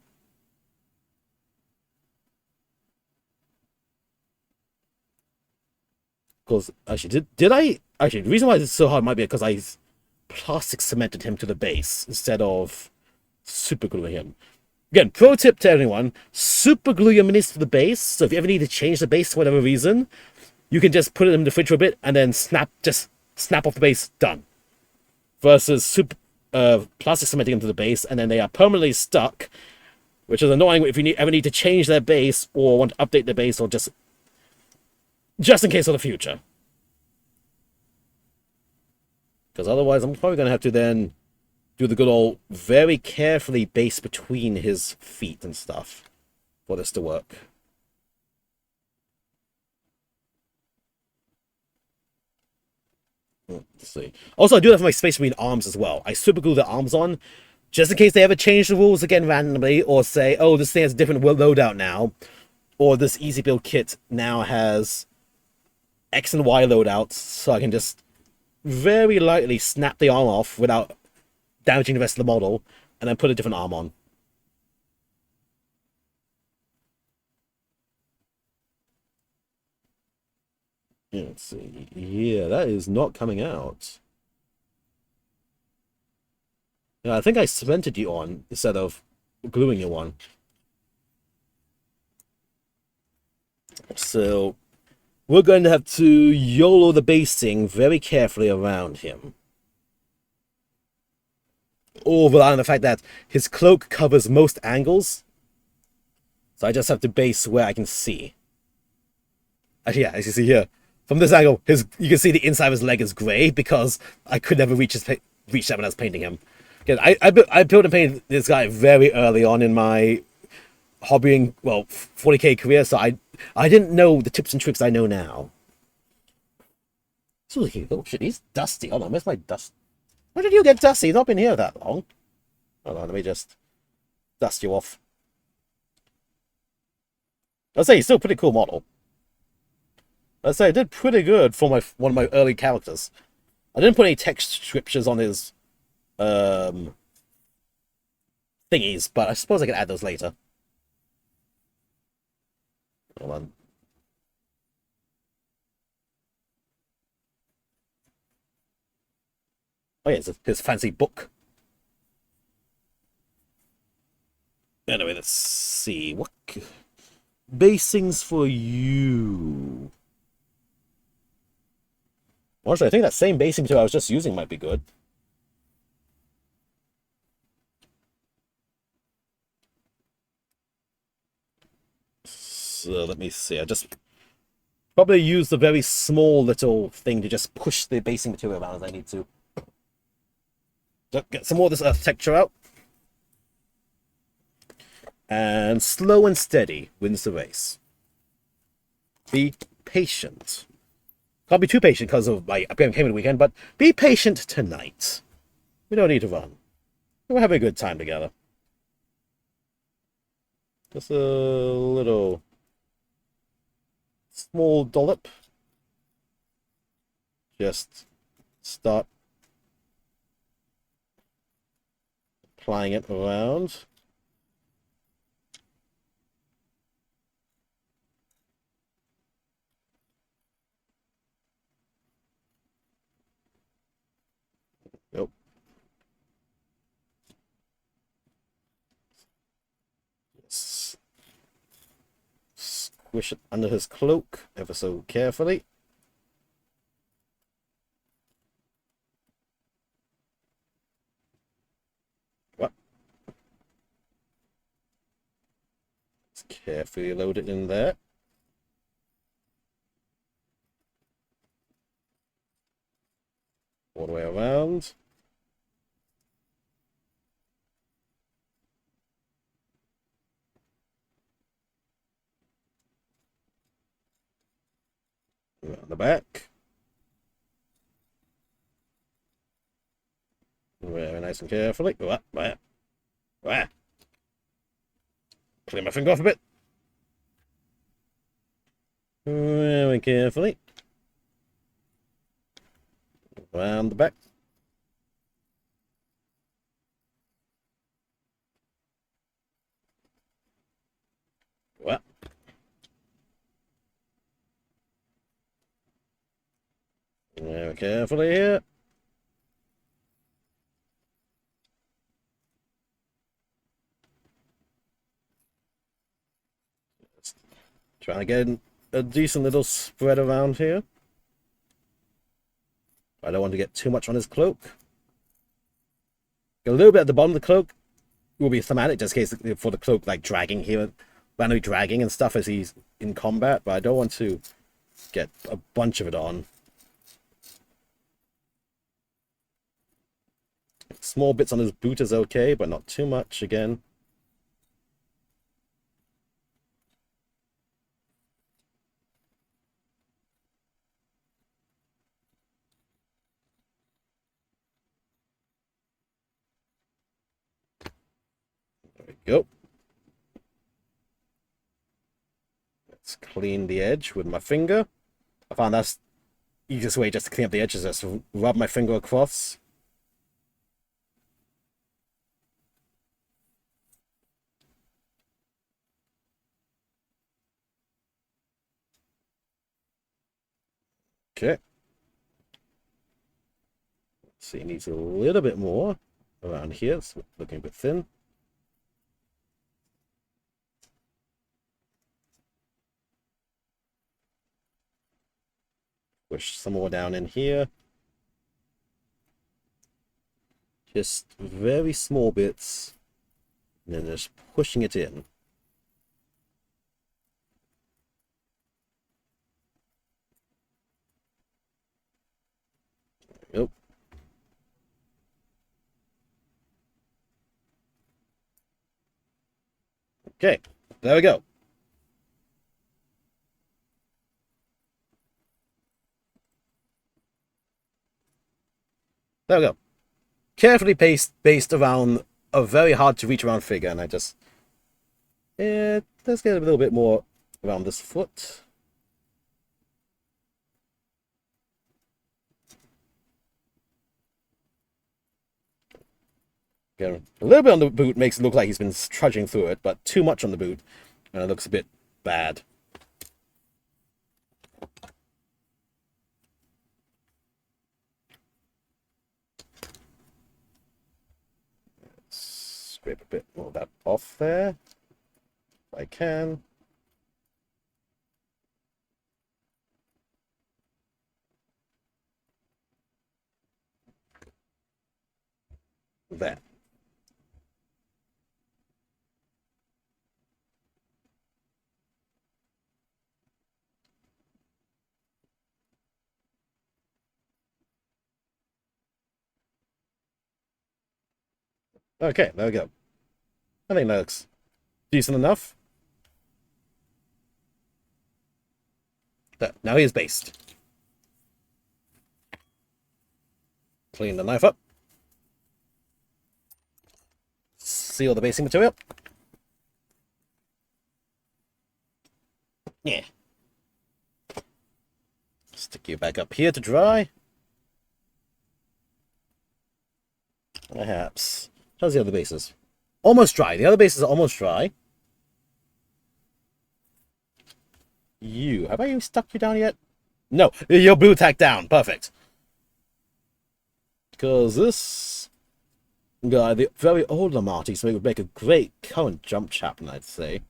Because actually, did I actually the reason why it's so hard might be because I plastic cemented him to the base instead of super gluing him. Again, pro tip to everyone, super glue your minis to the base, so if you ever need to change the base for whatever reason, you can just put it in the fridge for a bit and then snap off the base, done. Versus plastic cementing them to the base and then they are permanently stuck which is annoying if you ever need to change their base or want to update their base or just in case of the future. Because otherwise I'm probably going to have to then do the good old very carefully base between his feet and stuff for this to work. Let's see. Also, I do that for my space marine arms as well. I super glue the arms on, just in case they ever change the rules again randomly, or say, oh, this thing has a different loadout now, or this easy build kit now has X and Y loadouts, so I can just very lightly snap the arm off without damaging the rest of the model, and then put a different arm on. Let's see. Yeah, that is not coming out. Yeah, I think I cemented you on instead of gluing you on. So we're going to have to YOLO the basing very carefully around him. Or rely on the fact that his cloak covers most angles. So I just have to base where I can see. Actually, yeah, as you see here, from this angle, you can see the inside of his leg is grey because I could never reach that when I was painting him. Again, I built and painted this guy very early on in my hobbying, well, 40k career, so I didn't know the tips and tricks I know now. So, oh shit, he's dusty. Hold on, where's my dust? Where did you get dusty? He's not been here that long. Hold on, let me just dust you off. I'll say he's still a pretty cool model. I'd say I did pretty good for one of my early characters. I didn't put any text scriptures on his thingies, but I suppose I can add those later. Hold on. Oh yeah, it's his fancy book. Anyway, let's see. What basings for you? Honestly, I think that same basing material I was just using might be good. So let me see. I just probably use the very small little thing to just push the basing material around as I need to. Just get some more of this earth texture out. And slow and steady wins the race. Be patient. Can't be too patient because of my upcoming game of the weekend, but be patient tonight. We don't need to run. We're having a good time together. Just a little small dollop. Just start applying it around. Nope. Squish it under his cloak ever so carefully. What? Let's carefully load it in there. All the way around. Around the back. Very nice and carefully. Clear my finger off a bit. Very carefully. Around the back. Well. Very carefully here. Just trying to get a decent little spread around here. I don't want to get too much on his cloak. Get a little bit at the bottom of the cloak, will be thematic, just in case for the cloak, like dragging here, randomly dragging and stuff as he's in combat. But I don't want to get a bunch of it on. Small bits on his boot is okay, but not too much again. There we go. Let's clean the edge with my finger. I found that's the easiest way just to clean up the edges, is to rub my finger across. Okay. Let's see, it needs a little bit more around here. It's looking a bit thin. Push some more down in here. Just very small bits. And then just pushing it in. Yep. Okay, there we go. There we go. Carefully based around a very hard to reach around figure, and I just let's get a little bit more around this foot. Get a little bit on the boot makes it look like he's been trudging through it, but too much on the boot, and it looks a bit bad. Scrape a bit more of that off there, if I can. There. Okay, there we go. I think that looks decent enough. There, now he is based. Clean the knife up. Seal the basing material. Yeah. Stick you back up here to dry. Perhaps. How's the other bases? Almost dry. The other bases are almost dry. Have I even stuck you down yet? No, your blue tack down. Perfect. Because this guy, the very old Lamarty, so he would make a great current jump chaplain, I'd say.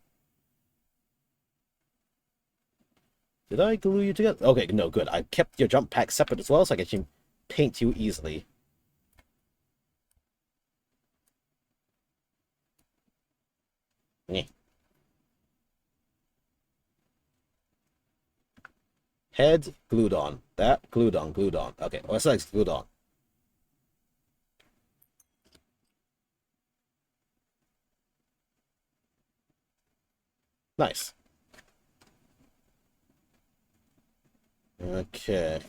Did I glue you together? Okay, no, good. I kept your jump pack separate as well, so I can paint you easily. Yeah. Head glued on. That glued on, glued on. Okay, OSX glued on. Nice. Okay.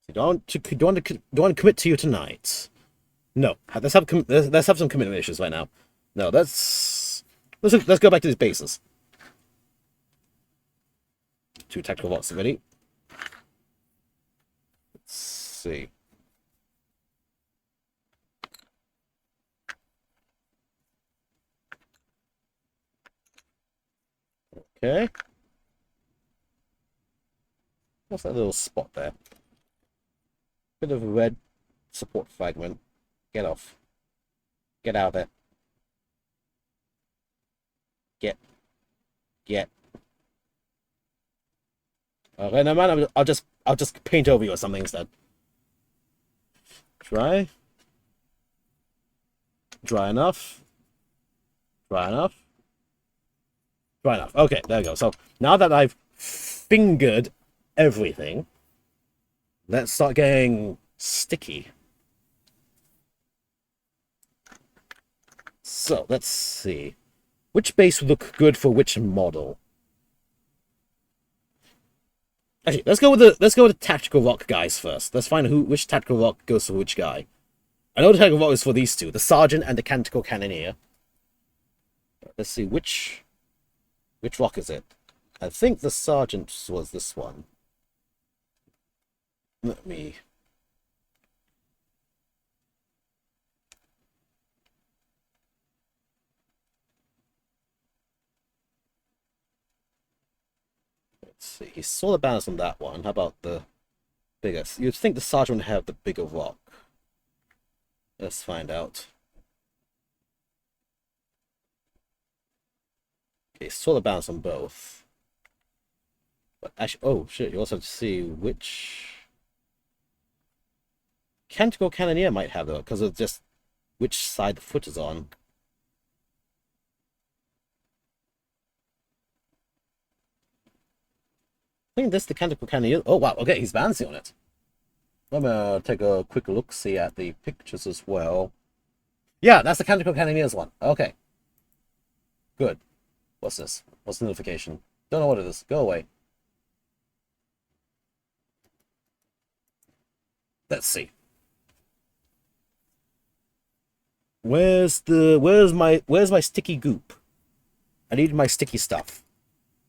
You don't want to commit to you tonight. No, let's have some commitment issues right now. No, let's go back to these bases. 2 tactical vaults already. Let's see. Okay. What's that little spot there? Bit of a red support fragment. Get off. Get out of there. Get. Okay, no man, I'll just paint over you or something instead. Try. Dry enough. Dry enough. Dry enough. Okay, there we go. So now that I've fingered everything, let's start getting sticky. So let's see. Which base would look good for which model? Actually, let's go with the tactical rock guys first. Let's find which tactical rock goes for which guy. I know the tactical rock is for these two, the sergeant and the canticle cannoneer. Let's see which rock is it. I think the sergeant was this one. Let me. Let's see. He saw the balance on that one. How about the biggest? You'd think the sergeant would have the bigger rock. Let's find out. Okay, saw the balance on both. But actually, oh shit! You also have to see which canticle cannoneer might have though, because of just which side the foot is on. I think this the canticle cannoneer. Oh wow! Okay, he's balancing on it. I'm gonna take a quick look, see at the pictures as well. Yeah, that's the canticle cannoneer's one. Okay, good. What's this? What's the notification? Don't know what it is. Go away. Let's see. Where's my sticky goop? I need my sticky stuff.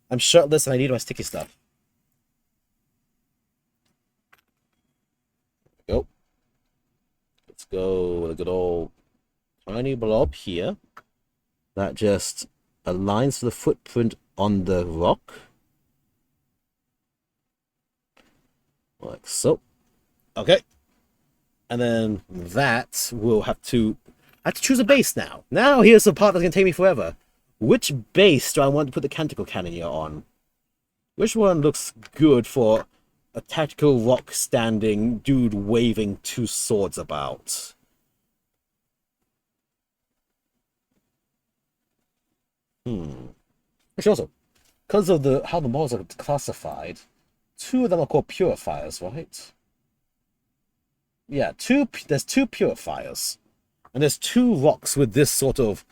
I'm shirtless and I need my sticky stuff. Go. Let's go with a good old tiny blob here. That just aligns to the footprint on the rock. Like so. Okay. And then that will have to... I have to choose a base now. Now here's the part that's going to take me forever. Which base do I want to put the canticle cannoneer on? Which one looks good for a tactical rock standing dude waving two swords about? Actually, also, because of how the models are classified, two of them are called purifiers, right? Yeah, there's two purifiers. And there's two rocks with this sort of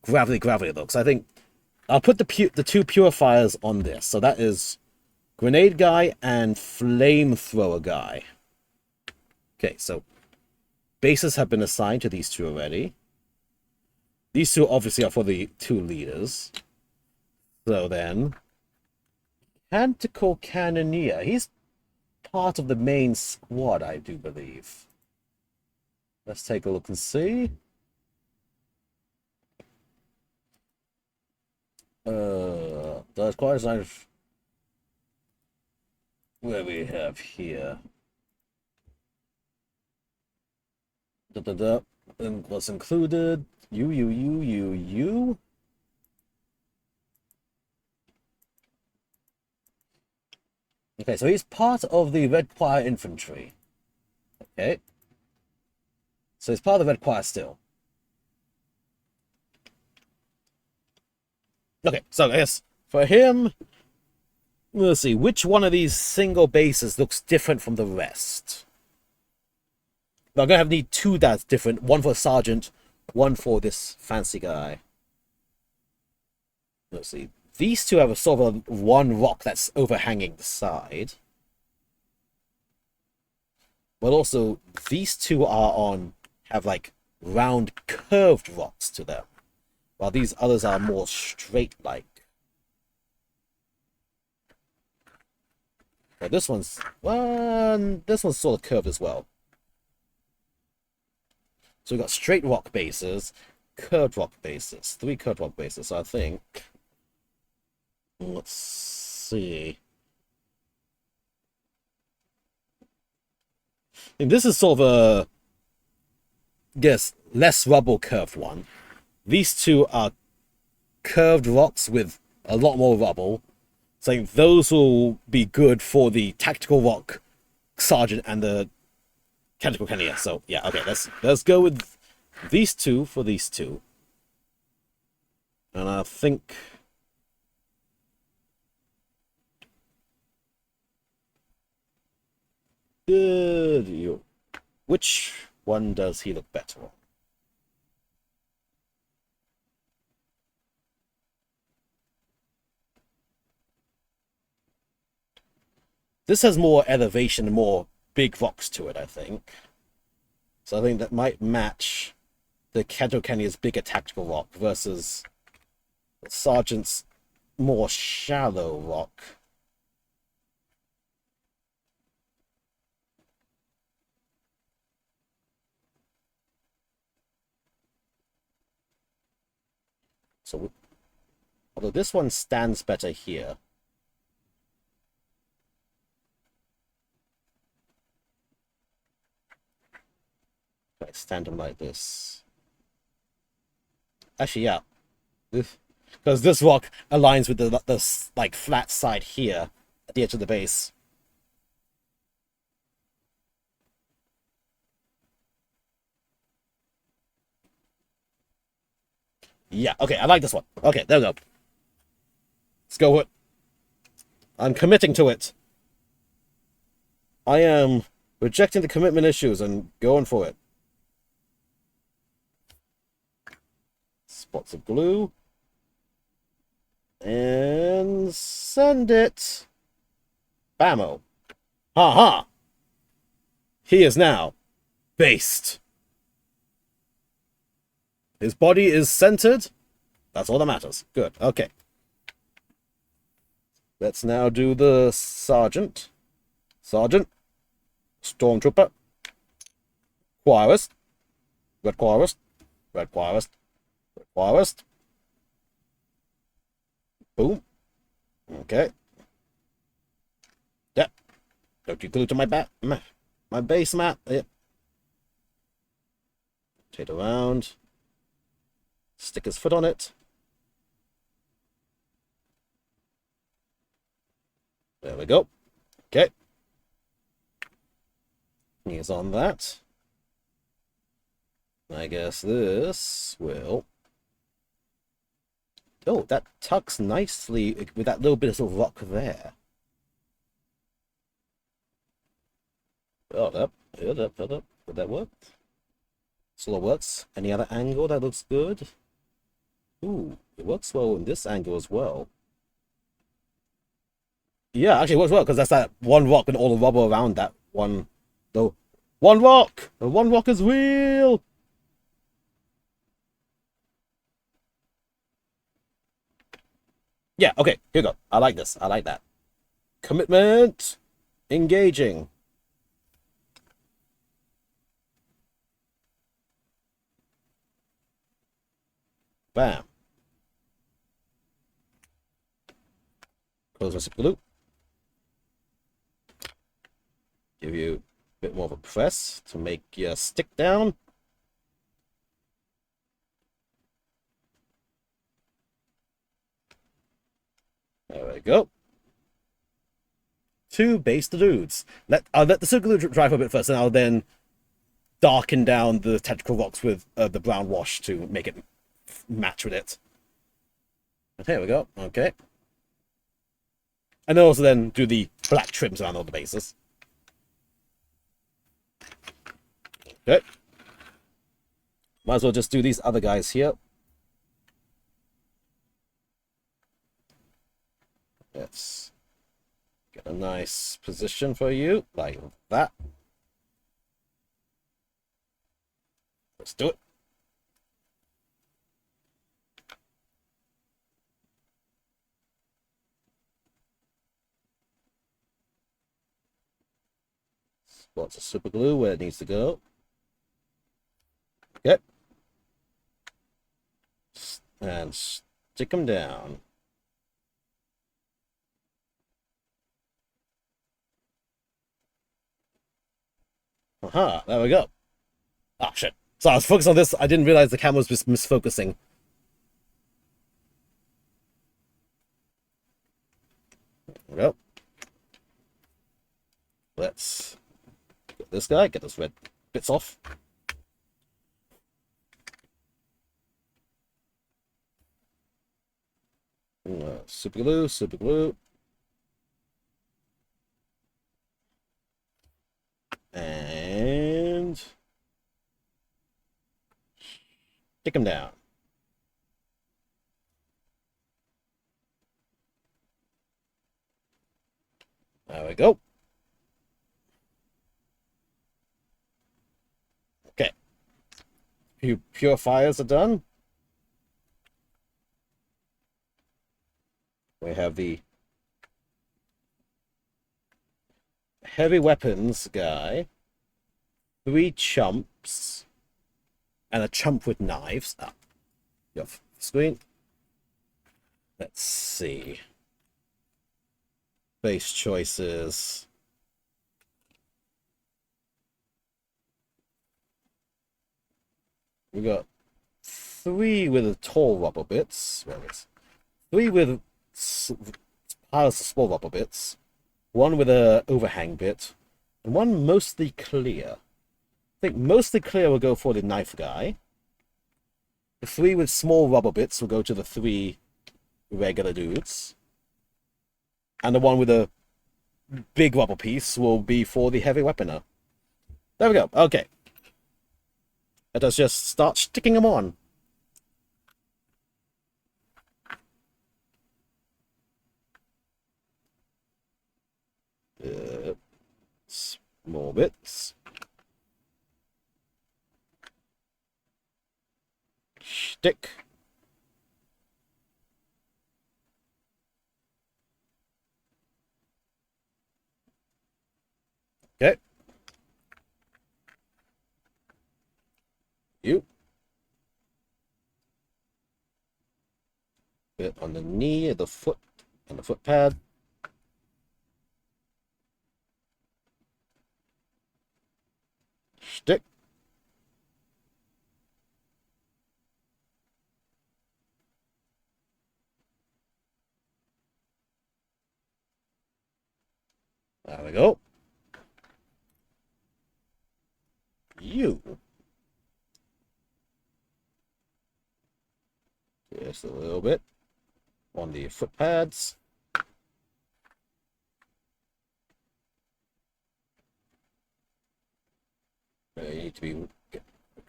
gravity look. So I think I'll put the two purifiers on this. So that is grenade guy and flamethrower guy. Okay, so bases have been assigned to these two already. These two obviously are for the two leaders. So then, Canticle Cannoneer. He's part of the main squad, I do believe. Let's take a look and see. There's quite a nice... Where we have here. And what's included? You. Okay, so he's part of the Red Choir Infantry. Okay. So he's part of the Red Choir still. Okay, so I guess for him, let's see, which one of these single bases looks different from the rest? Now, I'm going to need two that's different. One for Sergeant, one for this fancy guy. Let's see. These two have a sort of one rock that's overhanging the side. But also, these two have like round curved rocks to them. While these others are more straight-like. Well, this one's sort of curved as well. So we've got straight rock bases, curved rock bases, 3 curved rock bases. So I think, let's see. I think this is sort of a, I guess, less rubble curved one. These two are curved rocks with a lot more rubble. So those will be good for the tactical rock Sergeant and the Canticle Cannoneer. So yeah, okay, let's go with these two for these two. And I think... Good. Which one does he look better on? This has more elevation and more big rocks to it, I think. So I think that might match the Kato Canyon's bigger tactical rock versus Sergeant's more shallow rock. So, although this one stands better here. I stand him like this. Actually, yeah. Because this rock aligns with the like flat side here at the edge of the base. Yeah, okay, I like this one. Okay, there we go. Let's go with it. I'm committing to it. I am rejecting the commitment issues and going for it. Spots of glue. And send it. Bammo. Ha ha. He is now based. His body is centered. That's all that matters. Good. Okay. Let's now do the sergeant. Sergeant. Stormtrooper. Quirist. Red Quirist. Red Quirist. Red Quirist. Boom. Okay. Yep. Don't you glue to my base map. Yep. Take it around. Stick his foot on it. There we go. Okay. He's on that. I guess this will... Oh, that tucks nicely with that little bit of rock there. Hold up. Hold up. Hold up. Would that work? Still works. Any other angle that looks good? Ooh, it works well in this angle as well. Yeah, actually it works well because that's that one rock and all the rubber around that one. The one rock! The one rock is real! Yeah, okay, here we go. I like this. I like that. Commitment! Engaging. Bam. Close my super glue. Give you a bit more of a press to make your stick down. There we go. Two base the dudes. I'll let the super glue dry for a bit first, and I'll then darken down the tactical rocks with the brown wash to make it match with it. And here we go. Okay. And also then do the black trims around all the bases. Okay. Might as well just do these other guys here. Let's get a nice position for you, like that. Let's do it. Spots of super glue where it needs to go. Okay. And stick them down. Aha, there we go. Ah, shit. So I was focused on this. I didn't realize the camera was just misfocusing. There we go. Let's get this guy, get those red bits off. Super glue, super glue. And stick him down. There we go. Okay. Few purifiers are done. We have the heavy weapons guy, 3 chumps, and a chump with knives. Ah, off screen. Let's see. Base choices. We got 3 with tall rubber bits. Where is 3 with piles of small rubber bits. 1 with a overhang bit, and 1 mostly clear. I think mostly clear will go for the knife guy. The 3 with small rubber bits will go to the 3 regular dudes. And the 1 with a big rubber piece will be for the heavy weaponer. There we go. Okay. Let us just start sticking them on. Small bits. Stick. Okay. You. Bit on the knee, the foot, and the foot pad. Stick. There we go. You. Just a little bit on the foot pads. You need to be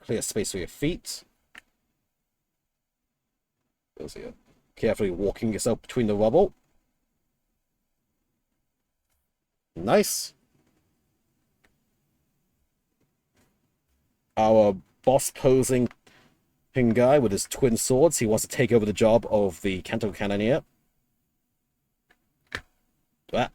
clear space for your feet. Carefully walking yourself between the rubble. Nice. Our boss posing ping guy with his twin swords. He wants to take over the job of the Canto Cannoneer. Ah.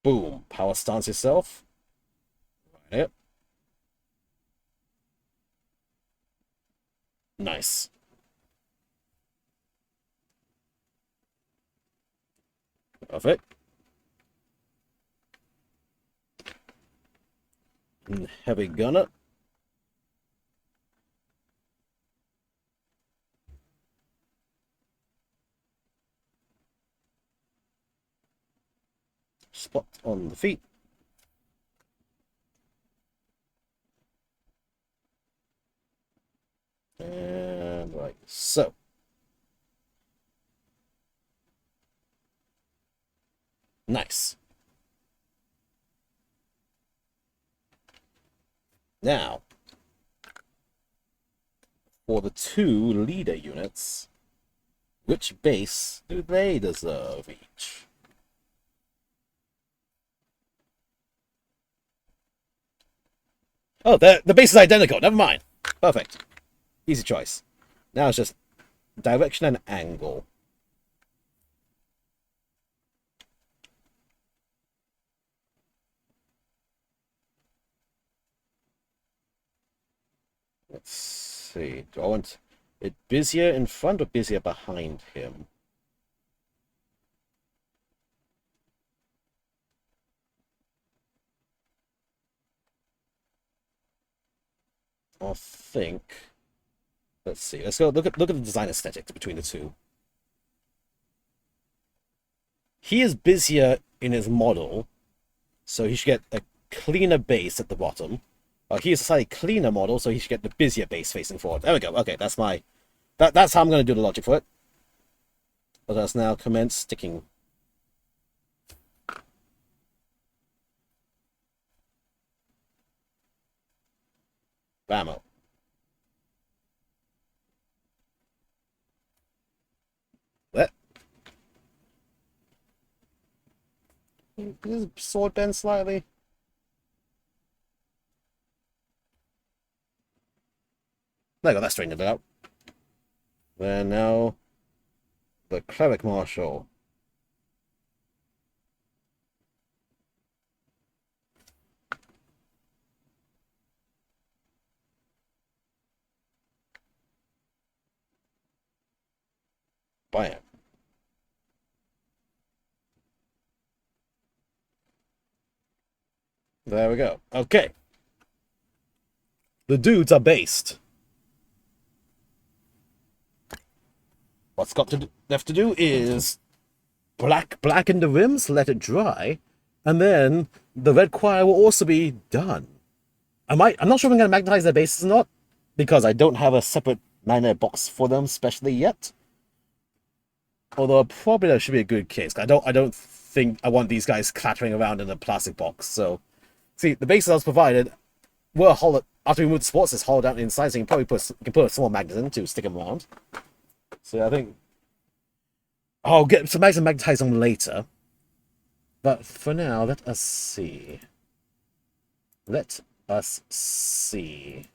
Boom. Power stance yourself. Right. Nice. Perfect. Heavy gunner. Spot on the feet. And right, so. Nice. Now, for the 2 leader units, which base do they deserve each? Oh, the base is identical. Never mind. Perfect. Easy choice. Now it's just direction and angle. Let's see. Do I want it busier in front or busier behind him? I think. Let's see. Let's go look at the design aesthetics between the 2. he is busier in his model, so he should get a cleaner base at the bottom. He is a slightly cleaner model, so he should get the busier base facing forward. There we go. Okay, that's my... That's how I'm going to do the logic for it. Let us now commence sticking. Bammo. What? Is sword bend slightly? There we go, that straightened it out. Then now, the cleric marshal. Bam. There we go. Okay. The dudes are based. What's got to left to do is blacken the rims, let it dry, and then the red choir will also be done. I'm not sure if I'm going to magnetize their bases or not, because I don't have a separate magnet box for them specially yet. Although probably that should be a good case. I don't think I want these guys clattering around in a plastic box. So, see, the bases I was provided were hollowed after we moved the sports. It's hollowed out inside, so you can probably put a small magnet in to stick them around. So I think I'll get some mags and magnetize them later. But for now, let us see. Let us see.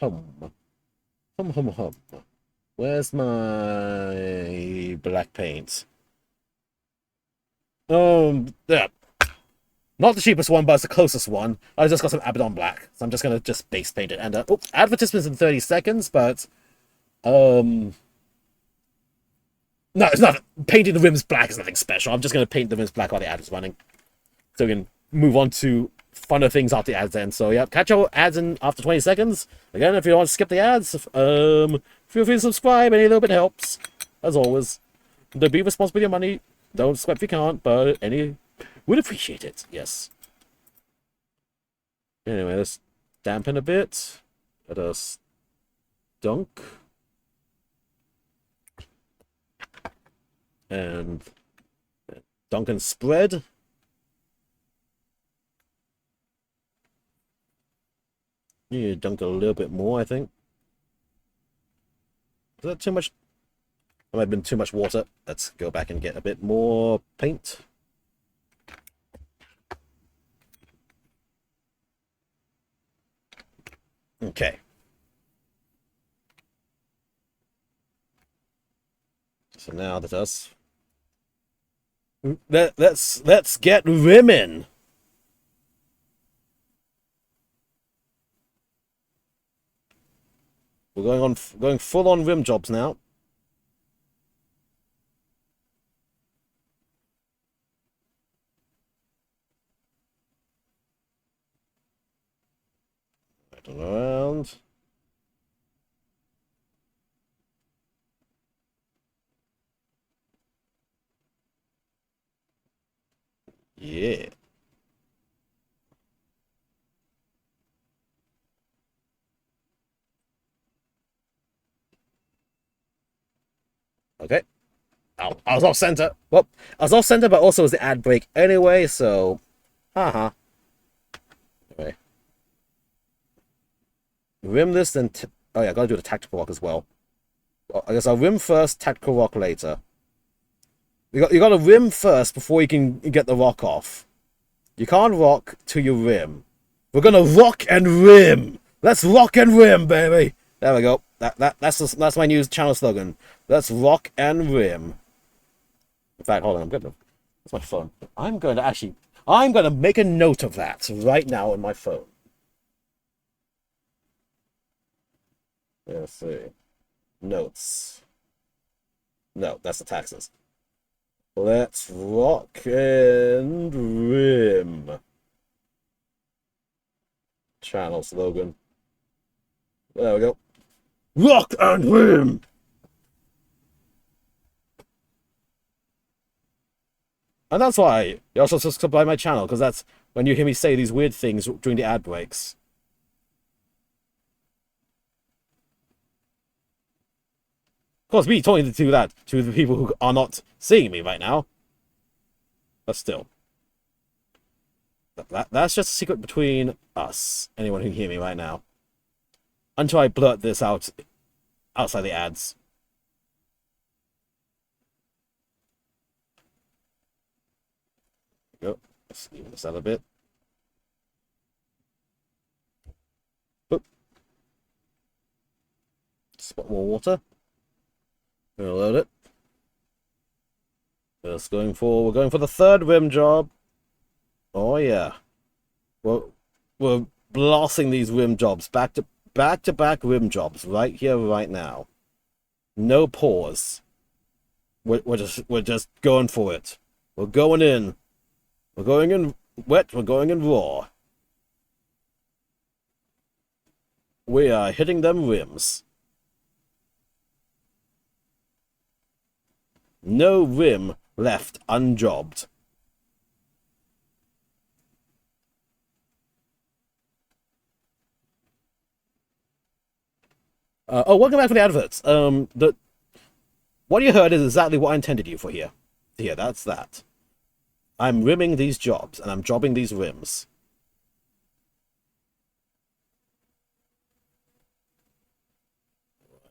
Hum. Where's my black paint? Yeah. Not the cheapest one, but it's the closest one. I just got some Abaddon black, so I'm just gonna base paint it. And advertisements in 30 seconds, but no, it's not. Painting the rims black is nothing special. I'm just gonna paint the rims black while the ad is running, so we can move on to funner things after the ads end. So yeah, catch your ads in after 20 seconds. Again, if you don't want to skip the ads, feel free to subscribe. Any little bit helps, as always. Don't be responsible with your money. Don't subscribe if you can't, but any would appreciate it. Yes. Anyway, let's dampen a bit. Let us dunk. And dunk and spread. You need to dunk a little bit more, I think. Is that too much? That might have been too much water. Let's go back and get a bit more paint. Okay. So now let's get rimming. We're going full on rim jobs now. Right around. Yeah. Okay. I was off center. Well, I was off center, but also was the ad break anyway, so... Haha. Anyway. Rim this, then... Oh yeah, I gotta do the tactical rock as well. I guess I'll rim first, tactical rock later. You gotta rim first before you can get the rock off. You can't rock till you rim. We're gonna rock and rim! Let's rock and rim, baby! There we go. That's my new channel slogan. Let's rock and rim. In fact, hold on, that's my phone. I'm going to make a note of that right now on my phone. Let's see. Notes. No, that's the taxes. Let's rock and rim. Channel slogan. There we go. Rock and rim! And that's why you also subscribe to my channel, because that's when you hear me say these weird things during the ad breaks. Of course, me telling to do that to the people who are not seeing me right now. But still. That's just a secret between us, anyone who can hear me right now. Until I blurt this out outside the ads. Go. Let's even this out a bit. Boop. Spot more water. We'll load it. We're going for the third rim job. Oh yeah. We're blasting these rim jobs back to back rim jobs right here, right now. No pause. We're just going for it. We're going in. We're going in wet. We're going in raw. We are hitting them rims. No rim left unjobbed. Welcome back for the adverts. What you heard is exactly what I intended you for here. Here, that's that. I'm rimming these jobs, and I'm jobbing these rims.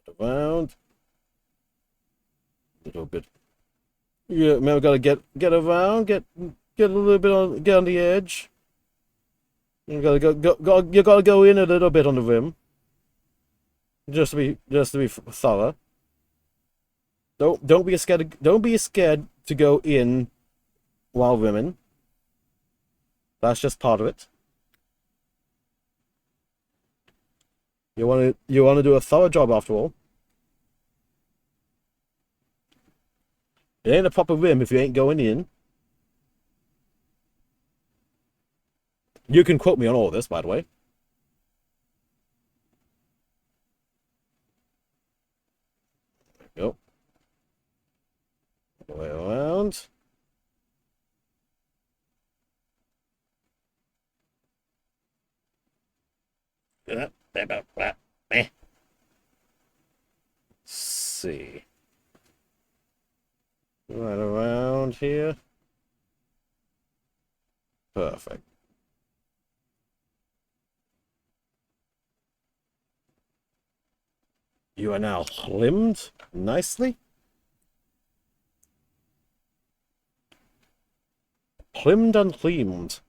Right around. A little bit. Yeah, man, we gotta get around, get a little bit on, get on the edge. You gotta go in a little bit on the rim. Just to be thorough. Don't be scared to go in while rimming. That's just part of it. You wanna do a thorough job after all. It ain't a proper rim if you ain't going in. You can quote me on all this, by the way. There we go. All the way around. See. Right around here. Perfect. You are now limmed nicely. Limmed and cleaned.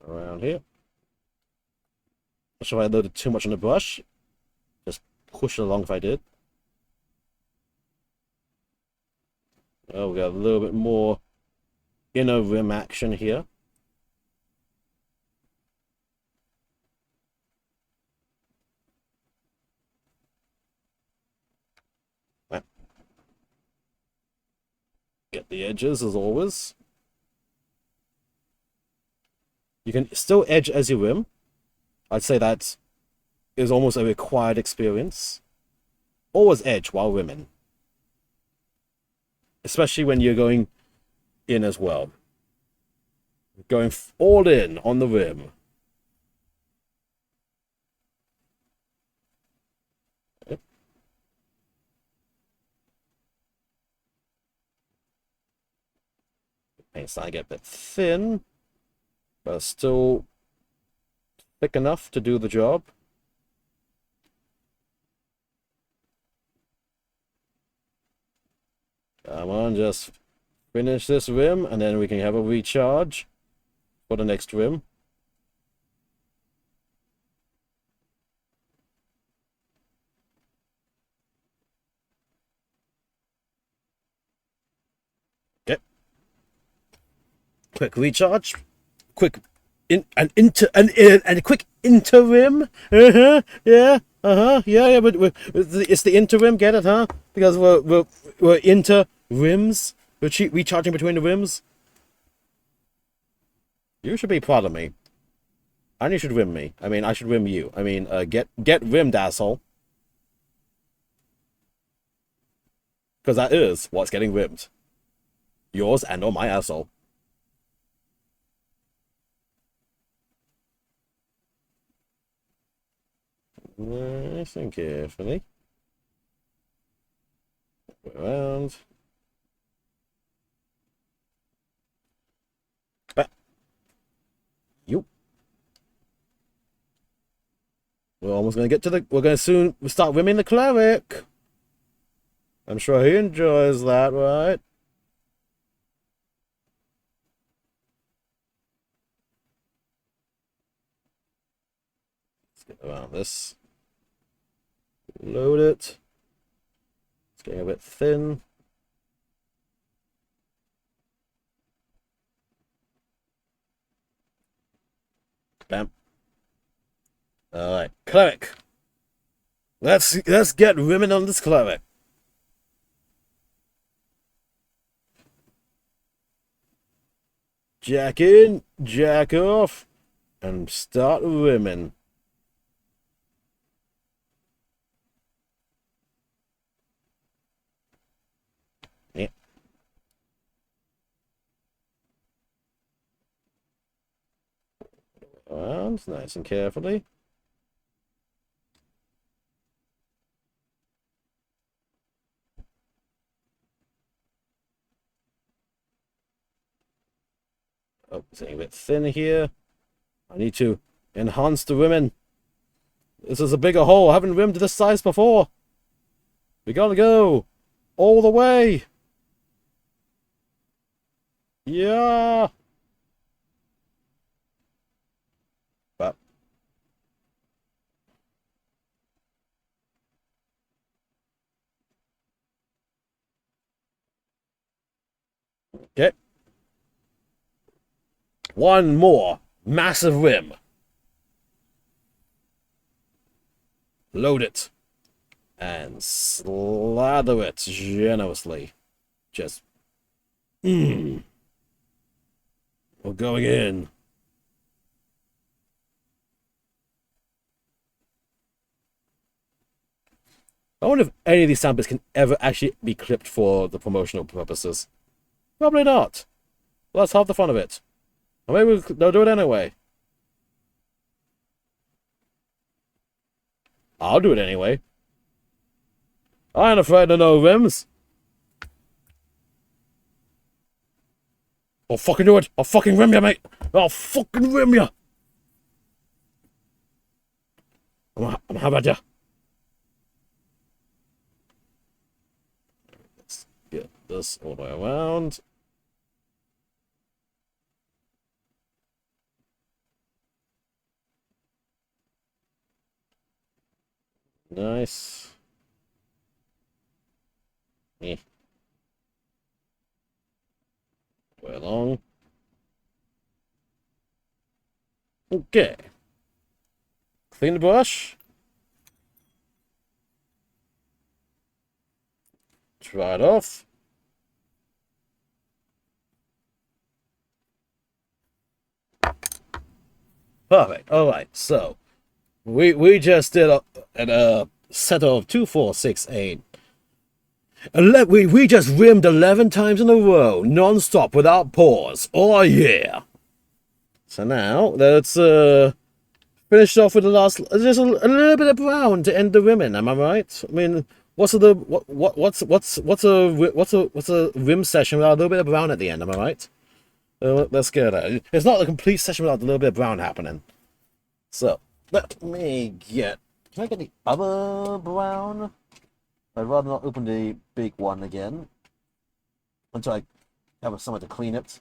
Around here. Not sure if I loaded too much on the brush. Just push it along if I did. Oh, we got a little bit more inner rim action here. Get the edges as always. You can still edge as you rim. I'd say that is almost a required experience. Always edge while rimming. Especially when you're going in as well. Going all in on the rim. Paint's starting to get a bit thin, but still thick enough to do the job. Come on, just finish this rim, and then we can have a recharge for the next rim. Okay. Quick recharge. Quick a quick interim. Yeah. Yeah. But it's the interim. Get it, huh? Because we're into rims. We're recharging between the rims. You should be proud of me. And you should rim me. I mean, I should rim you. I mean, get rimmed, asshole. Because that is what's getting rimmed. Yours and or my asshole. Nice and carefully. Around. You. We're almost gonna get to the. We're gonna soon start rimming the cleric. I'm sure he enjoys that, right? Let's get around this. Load it. It's getting a bit thin. Bam. Alright, cleric. Let's get rimming on this cleric. Jack in, jack off, and start rimming. Yeah. Around, nice and carefully. Oh, it's getting a bit thin here. I need to enhance the rimming. This is a bigger hole. I haven't rimmed this size before. We gotta go all the way. Yeah. But okay. One more massive rim. Load it. And slather it generously. Just. We're going in. I wonder if any of these samples can ever actually be clipped for the promotional purposes. Probably not. Well, that's half the fun of it. Or maybe they'll do it anyway. I'll do it anyway. I ain't afraid of no rims. I'll fucking do it. I'll fucking rim you, mate. I'll fucking rim you. I'm how about you? Let's get this all the way around. Nice. Eh. Way along. Okay. Clean the brush. Dry it off. Perfect. All right. So we just did a set of 2, 4, 6, 8. We just rimmed 11 times in a row, non-stop, without pause. Oh yeah! So now let's finish off with the last, just a little bit of brown to end the rimming. Am I right? I mean, what's a rim session without a little bit of brown at the end? Am I right? Let's get it. It's not a complete session without a little bit of brown happening. So let me get. Can I get the other brown? I'd rather not open the big one again until I have somewhere to clean it.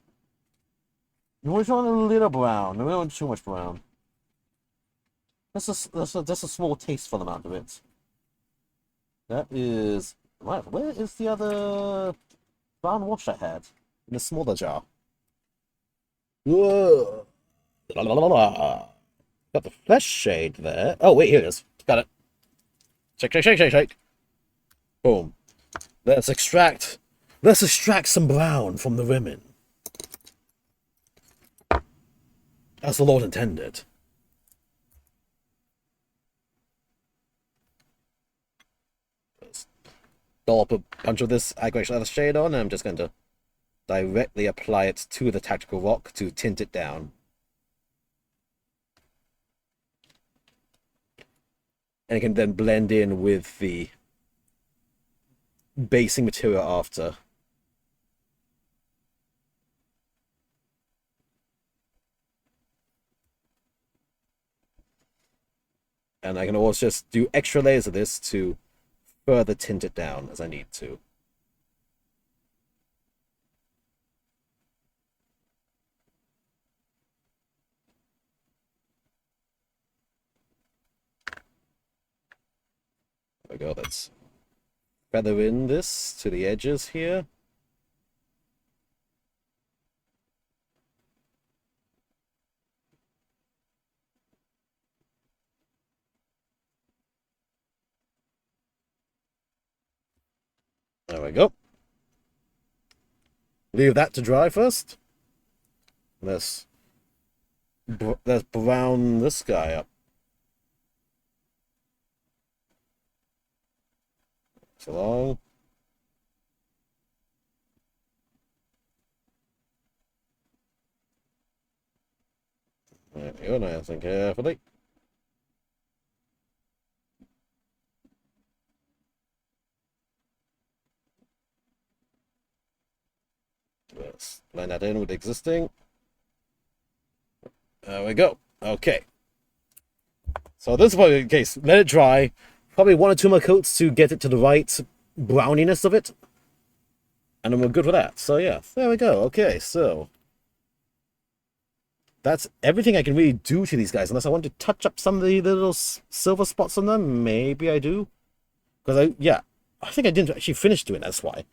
You always want a little brown. We don't want too much brown. That's a small taste for the amount of it. That is right. Where is the other brown wash I had in the smaller jar? Whoa! Got the flesh shade there. Oh wait, here it is. Got it. Shake, shake, shake, shake, shake. Boom. Let's extract some brown from the rimming. As the Lord intended. Just dollop a bunch of this aggregate shade on, and I'm just going to directly apply it to the tactical rock to tint it down. And it can then blend in with the basing material after. And I can also just do extra layers of this to further tint it down as I need to. There we go, let's feather in this to the edges here. There we go. Leave that to dry first. Let's brown this guy up. So long. There we go, nice and carefully. Let's blend that in with existing. There we go. Okay. So this is probably the case. Let it dry. Probably 1 or 2 more coats to get it to the right browniness of it. And then we're good with that. So yeah, there we go. Okay, so that's everything I can really do to these guys. Unless I want to touch up some of the little silver spots on them. Maybe I do. Because I think I didn't actually finish doing that. That's why.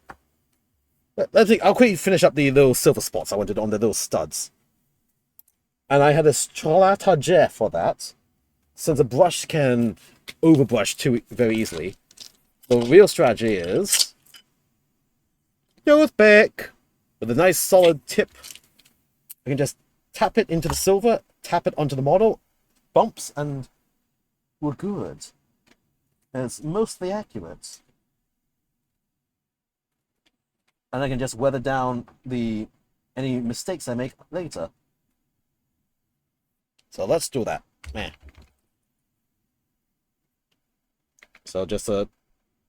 I'll quickly finish up the little silver spots I wanted on the little studs. And I had a Strata for that. Since a brush can overbrush too very easily. The real strategy is go with back with a nice solid tip. I can just tap it into the silver, tap it onto the model, bumps, and we're good. And it's mostly accurate. And I can just weather down any mistakes I make later. So let's do that. Man. So just a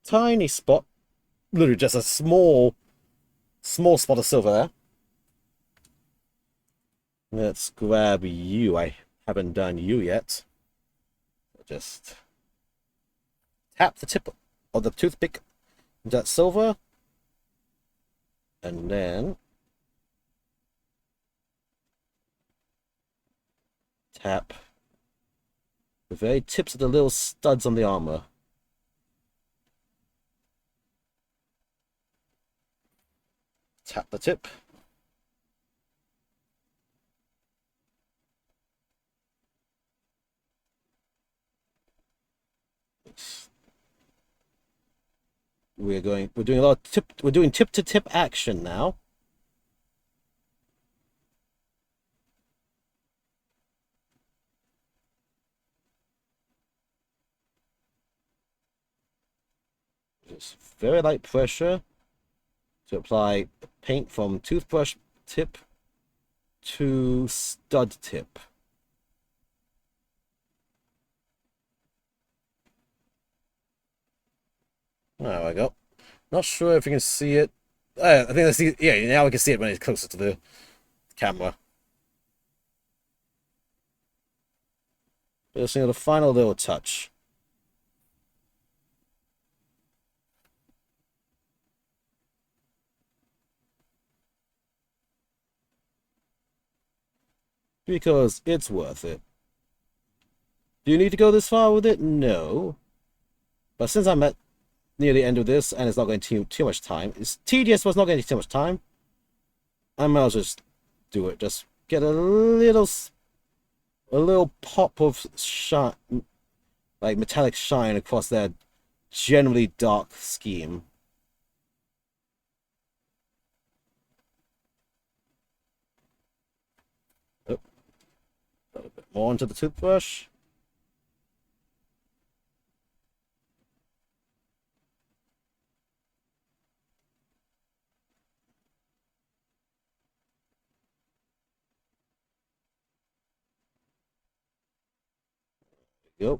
tiny spot, literally just a small spot of silver there. Let's grab you. I haven't done you yet. Just tap the tip of the toothpick into that silver. And then tap the very tips of the little studs on the armor. Tap the tip. We're doing a lot of we're doing tip to tip action now. Just very light pressure to apply paint from toothbrush tip to stud tip. There we go. Not sure if you can see it. I think I see. Yeah, now we can see it when it's closer to the camera. Just the final little touch. Because it's worth it. Do you need to go this far with it? No. But since I'm at near the end of this and it's not going to take too much time, it's tedious, but it's not going to take too much time, I might as well just do it. Just get a little pop of shine, like metallic shine across that generally dark scheme. Oh, a little bit more onto the toothbrush. Yep.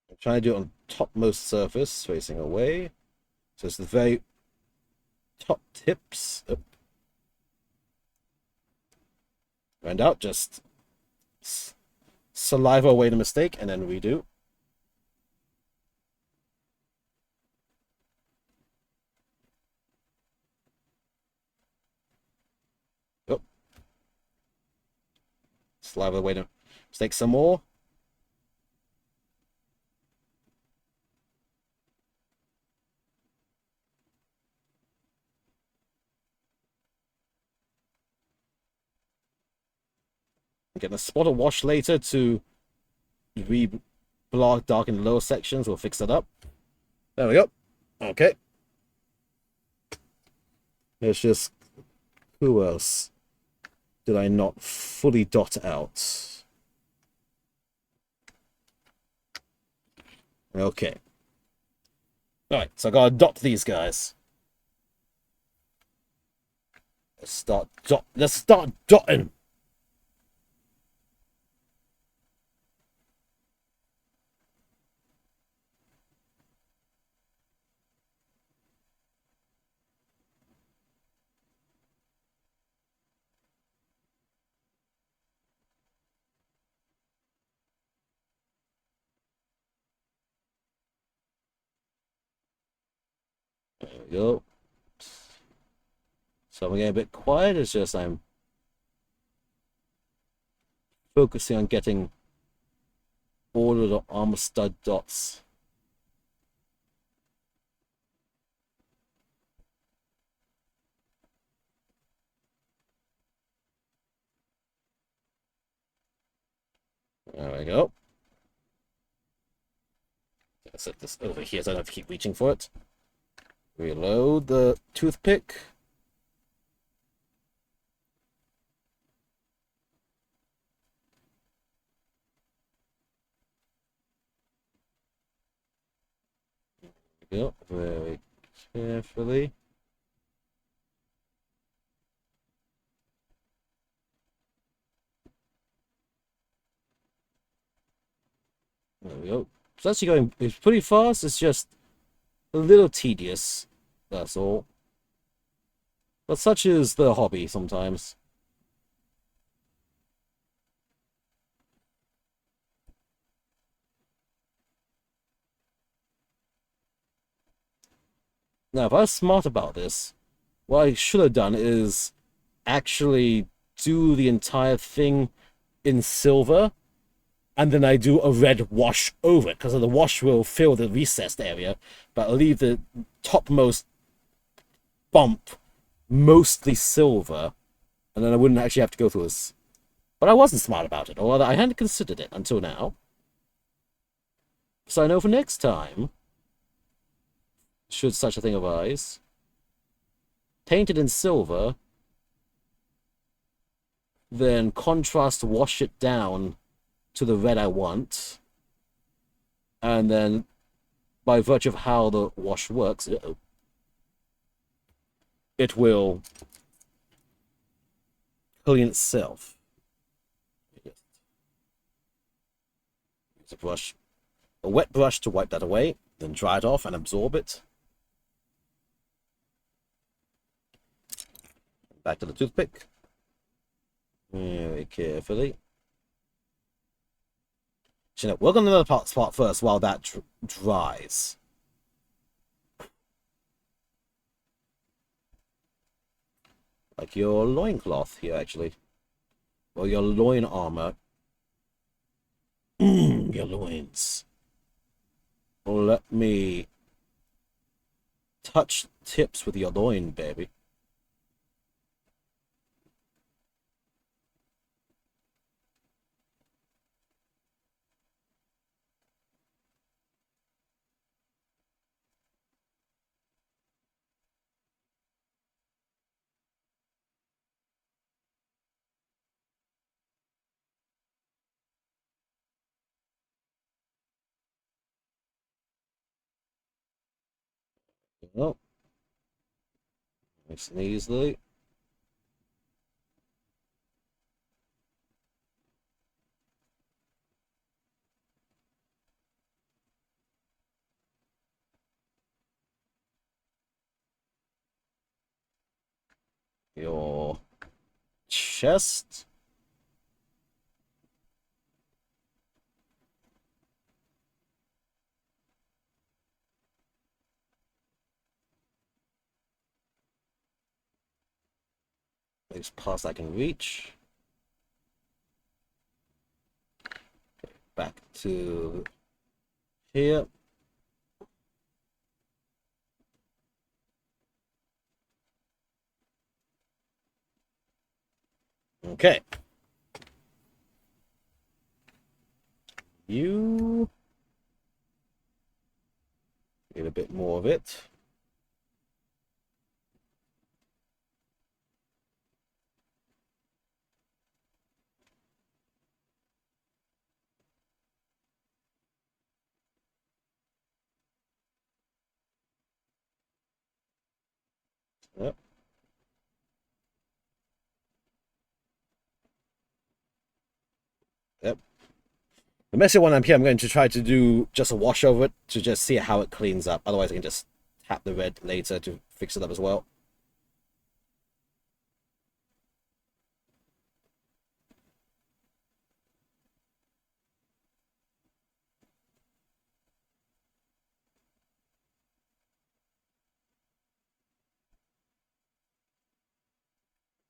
I'm trying to do it on topmost surface, facing away. So it's the very top tips. Up and out. Just saliva away the mistake, and then redo. Yep. Saliva away the mistake some more. Getting a spot of wash later to re-block darken the lower sections. We'll fix that up. There we go. Okay. Let's just... Who else did I not fully dot out? Okay. Alright, so I gotta dot these guys. Let's start dotting. There we go. So I'm getting a bit quiet. It's just I'm focusing on getting all of the armor stud dots. There we go. I'll set this over here so I don't have to keep reaching for it. Reload the toothpick. Go very carefully. There we go. It's actually going, it's pretty fast. It's just a little tedious. That's all. But such is the hobby sometimes. Now, if I was smart about this, what I should have done is actually do the entire thing in silver, and then I do a red wash over it, because the wash will fill the recessed area, but I'll leave the topmost bump mostly silver, and then I wouldn't actually have to go through this. But I wasn't smart about it, or I hadn't considered it until now. So I know for next time, should such a thing arise, paint it in silver, then contrast wash it down to the red I want, and then by virtue of how the wash works, it will clean itself. Use a brush, a wet brush to wipe that away, then dry it off and absorb it. Back to the toothpick. Very carefully. So, you know, work on another spot first while that dries. Like your loincloth here, actually. Or your loin armor. Your loins. Let me touch tips with your loin, baby. Oh, nice and easily. Your chest. As past I can reach. Back to here. Okay. You need a bit more of it. Yep. Yep. The messy one I'm here, I'm going to try to do just a wash over it to just see how it cleans up. Otherwise, I can just tap the red later to fix it up as well.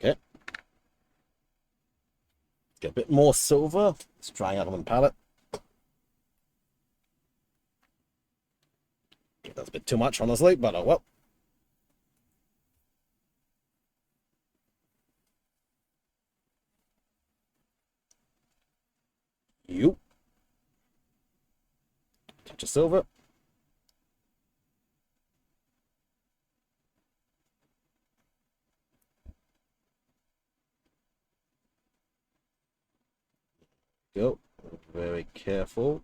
Okay. Get a bit more silver. It's drying out on the palette. That's a bit too much, honestly, but oh well. You. Touch of silver. Go. Very careful.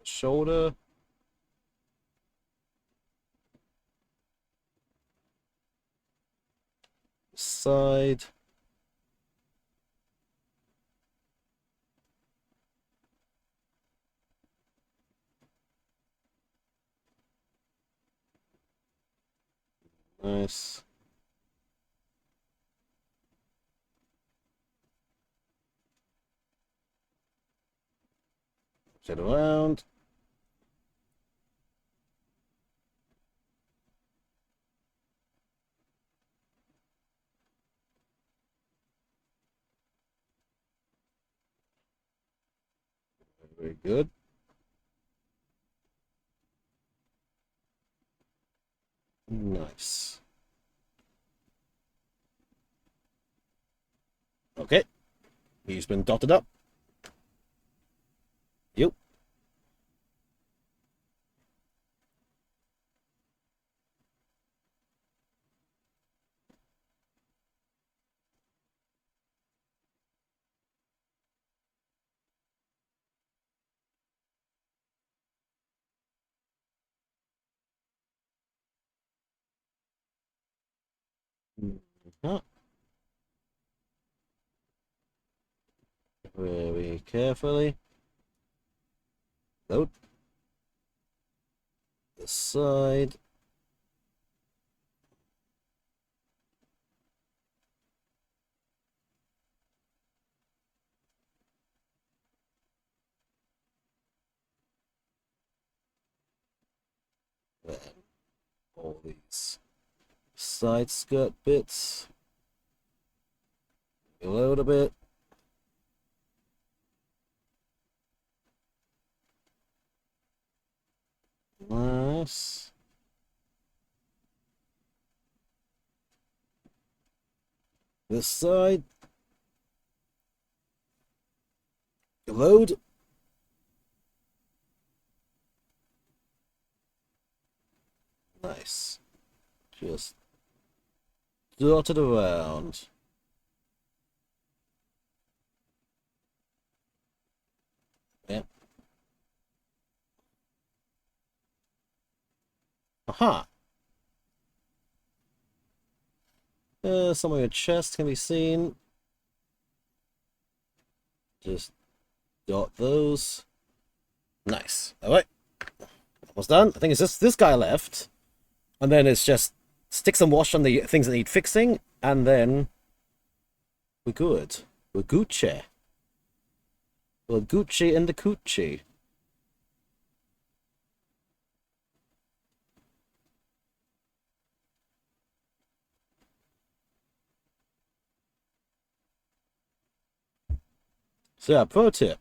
Shoulder. Side. Nice. Sit around. Very good. Nice. Okay. He's been dotted up. Yep. Mhm. Very carefully. Load. The side. Then all these side skirt bits. Load a bit. Nice. This side. Load. Nice. Just dot it around. Yeah. Aha. Some of your chest can be seen. Just dot those. Nice. Alright. Almost done. I think it's just this guy left. And then it's just stick some wash on the things that need fixing. And then we're good. We're Gucci. We're Gucci in the coochie. So yeah, pro tip.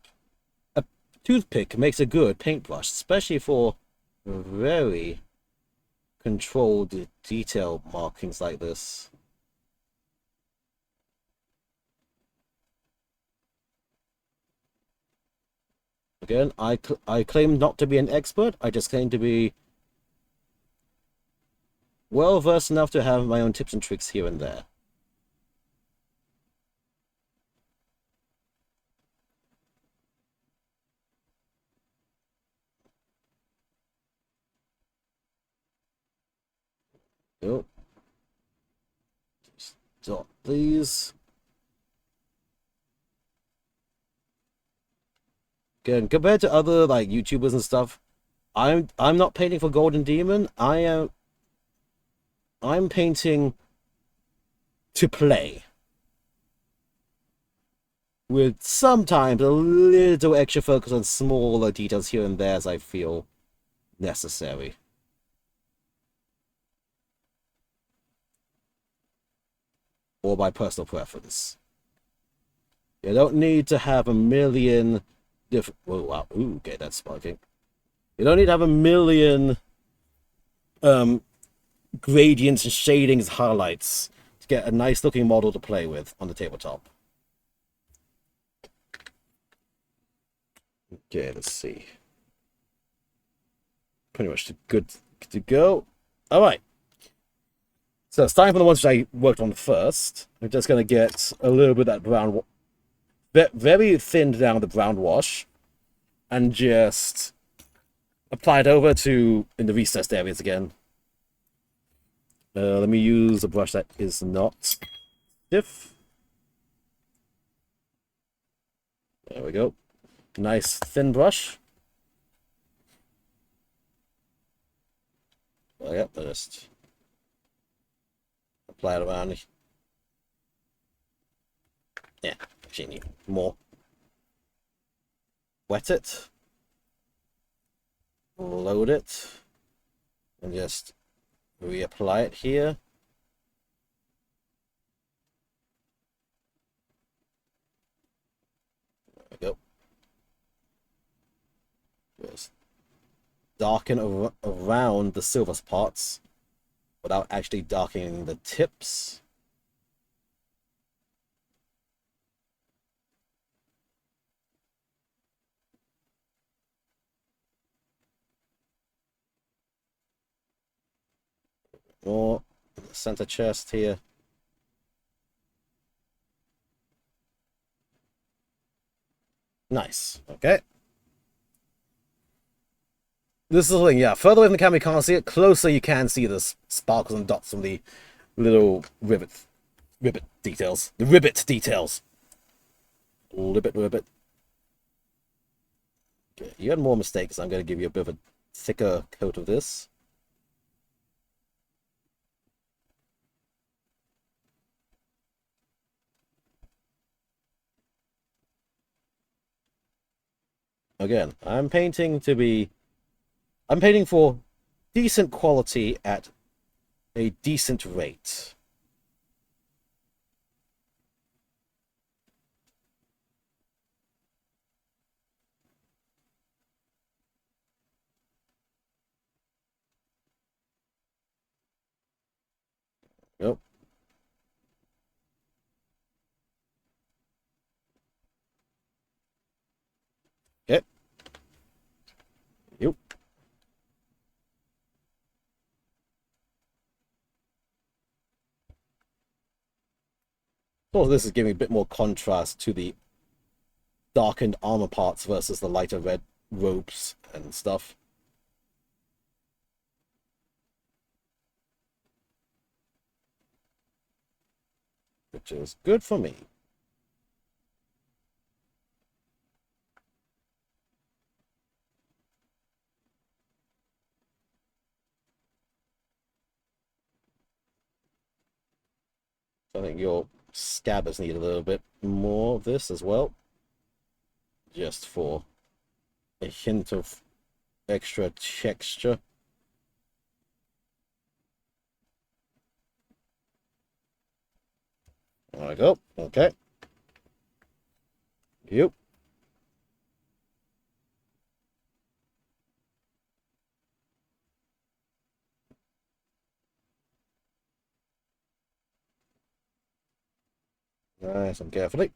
A toothpick makes a good paintbrush, especially for very controlled detail markings like this. Again, I claim not to be an expert. I just claim to be well versed enough to have my own tips and tricks here and there. Go. Just dot these. Again, compared to other like YouTubers and stuff, I'm not painting for Golden Demon. I'm painting to play. With sometimes a little extra focus on smaller details here and there as I feel necessary. Or by personal preference. You don't need to have a million different... Oh, wow. Ooh, okay, that's sparking. You don't need to have a million gradients and shadings, highlights to get a nice looking model to play with on the tabletop. Okay, let's see. Pretty much good to go. All right. So starting from the ones I worked on first, I'm just going to get a little bit of that brown, very thinned down the brown wash, and just apply it over to in the recessed areas again. Let me use a brush that is not stiff. There we go. Nice thin brush. Oh, yeah, just apply it around. Yeah, actually need more. Wet it. Load it. And just reapply it here. There we go. Just darken around the silver spots without actually darkening the tips. More in the center chest here. Nice. Okay. This is the thing, yeah. Further away from the camera you can't see it. Closer you can see the sparkles and dots from the little ribbit details. The ribbit details. Ribbit. Okay, you had more mistakes. I'm going to give you a bit of a thicker coat of this. Again, I'm painting for decent quality at a decent rate. Nope. Okay. Yep. Also, this is giving a bit more contrast to the darkened armor parts versus the lighter red robes and stuff. Which is good for me. I think your scabbards need a little bit more of this as well. Just for a hint of extra texture. There we go. Okay. Yep. Nice and carefully.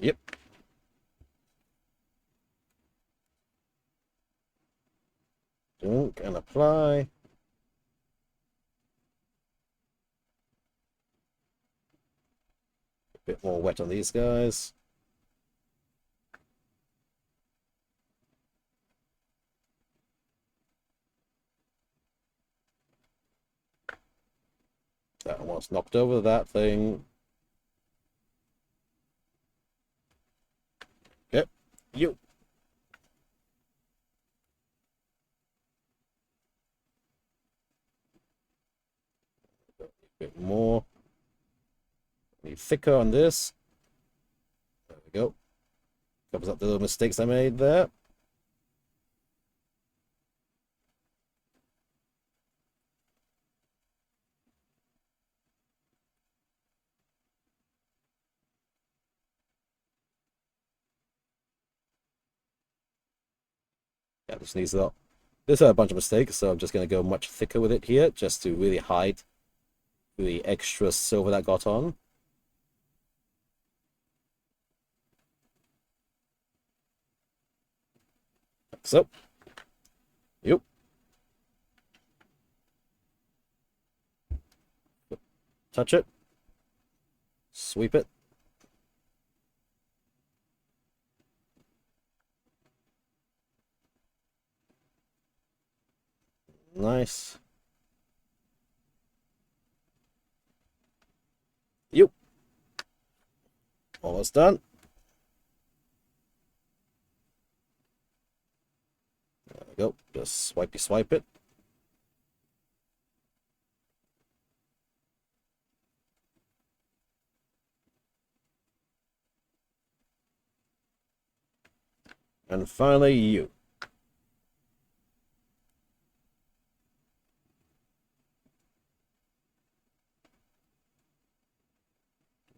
Yep. Dunk and apply. A bit more wet on these guys. That almost knocked over that thing. Yep. You. A bit more. Need thicker on this. There we go. Covers up the little mistakes I made there. Yeah, this needs a There's a bunch of mistakes, so I'm just going to go much thicker with it here, just to really hide the extra silver that got on. Like so. Yep. Touch it. Sweep it. Nice. Yep. Almost done. There we go. Just swipe it. And finally, you.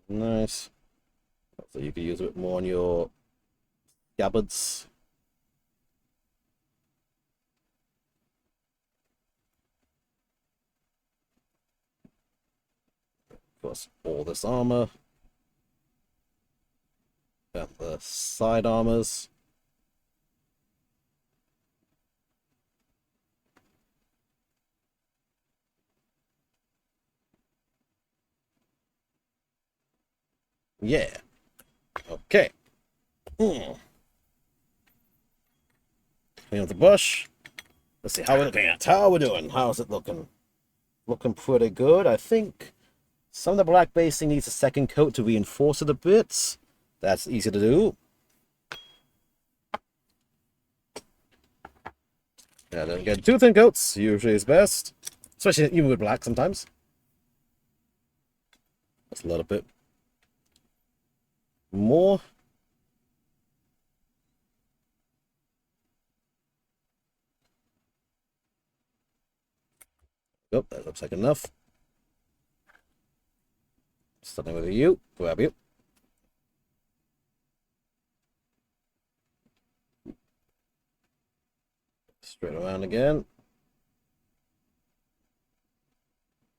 Nice. So you can use a bit more on your scabbards. Of course, all this armor. And the side armors. Yeah. Okay. Clean up the bush. Let's see how we're looking at. How are we doing? How's it looking? Looking pretty good. I think some of the black basing needs a second coat to reinforce it a bit. That's easy to do. And then get 2 thin coats, usually is best. Especially even with black sometimes. That's a little bit more. Oh, that looks like enough. Starting with you. Grab you. Straight around again.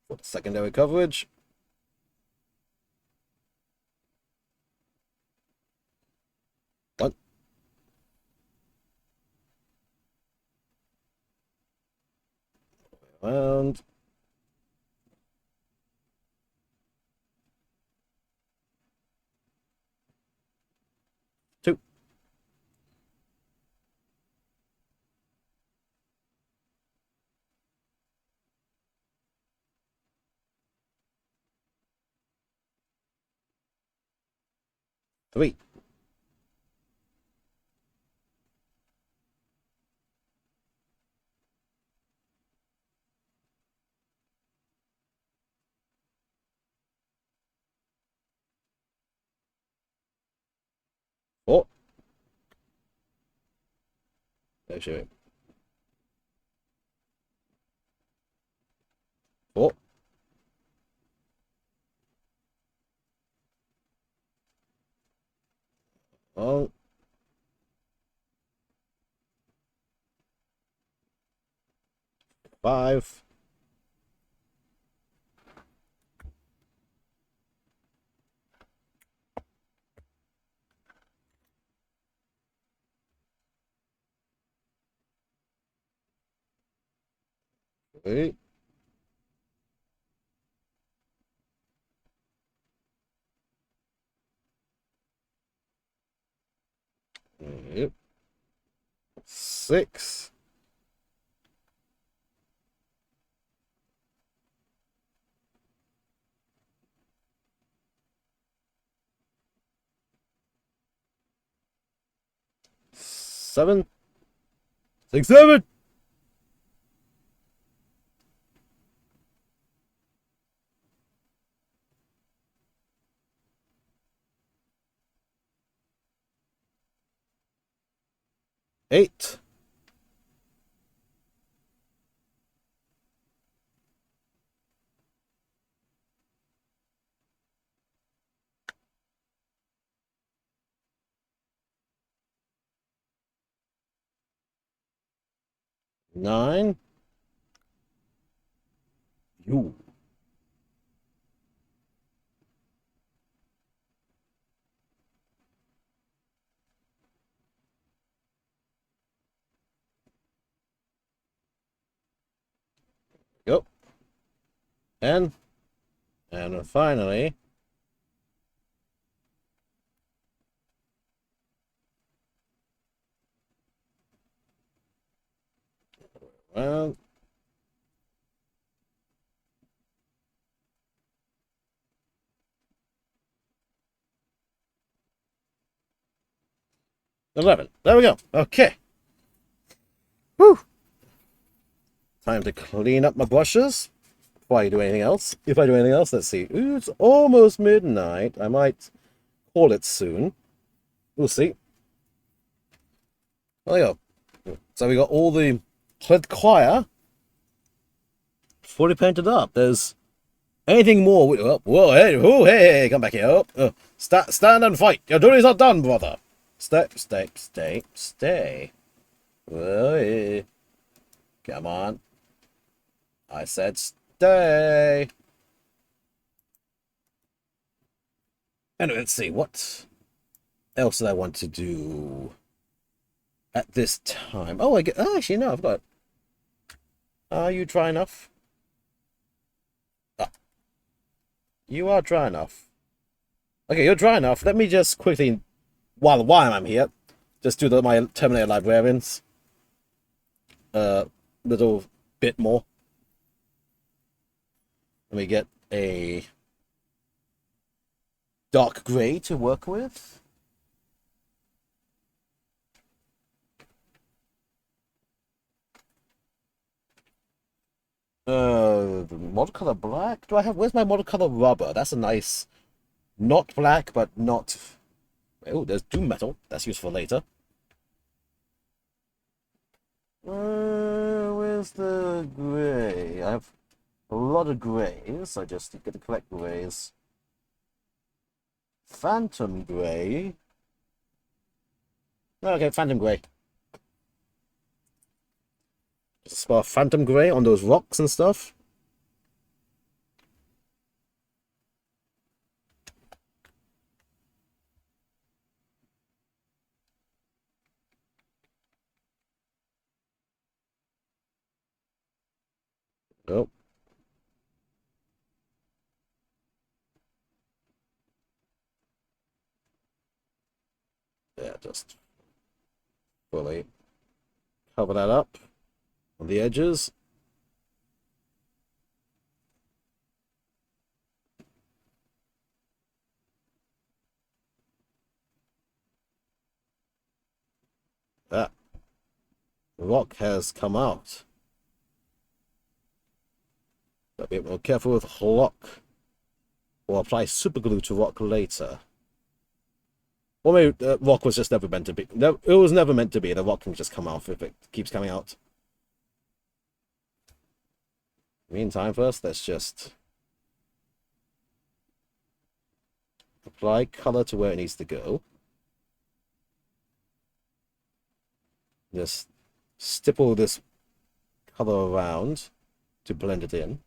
For the secondary coverage. And 2, 3, 4. Actually, 4. Oh, 5. 3. 6. 7. 6, 7. 8. 9. You. Yep. 10. And finally, well, 11. There we go. Okay. Whew. Time to clean up my brushes before I do anything else. If I do anything else, let's see. Ooh, it's almost midnight. I might call it soon. We'll see. There you go. So we got all the Red Choir fully painted up. There's anything more. Oh, whoa, hey, oh, hey, come back here. Stand and fight. Your duty's not done, brother. Stay. Whoa, hey. Come on. I said stay. Anyway, let's see. What else did I want to do at this time? Oh, actually, no, I've got... Are you dry enough? Ah, you are dry enough. Okay, you're dry enough. Let me just quickly, while I'm here, just do my Terminator librarians. Little bit more. Let me get a dark gray to work with. Model color black? Do I have... Where's my model color rubber? That's a nice... Not black, but not... Oh, there's doom metal. That's useful later. Where's the gray? I have a lot of grays. I just get to collect grays. Phantom gray. Okay, phantom gray. Just spot phantom gray on those rocks and stuff. Oh. Yeah, just fully cover that up on the edges. That rock has come out. Gotta be a bit more careful with rock, or apply super glue to rock later. Or maybe rock was just never meant to be. No, it was never meant to be. The rock can just come off if it keeps coming out. Meantime, first, let's just apply color to where it needs to go. Just stipple this color around to blend it in.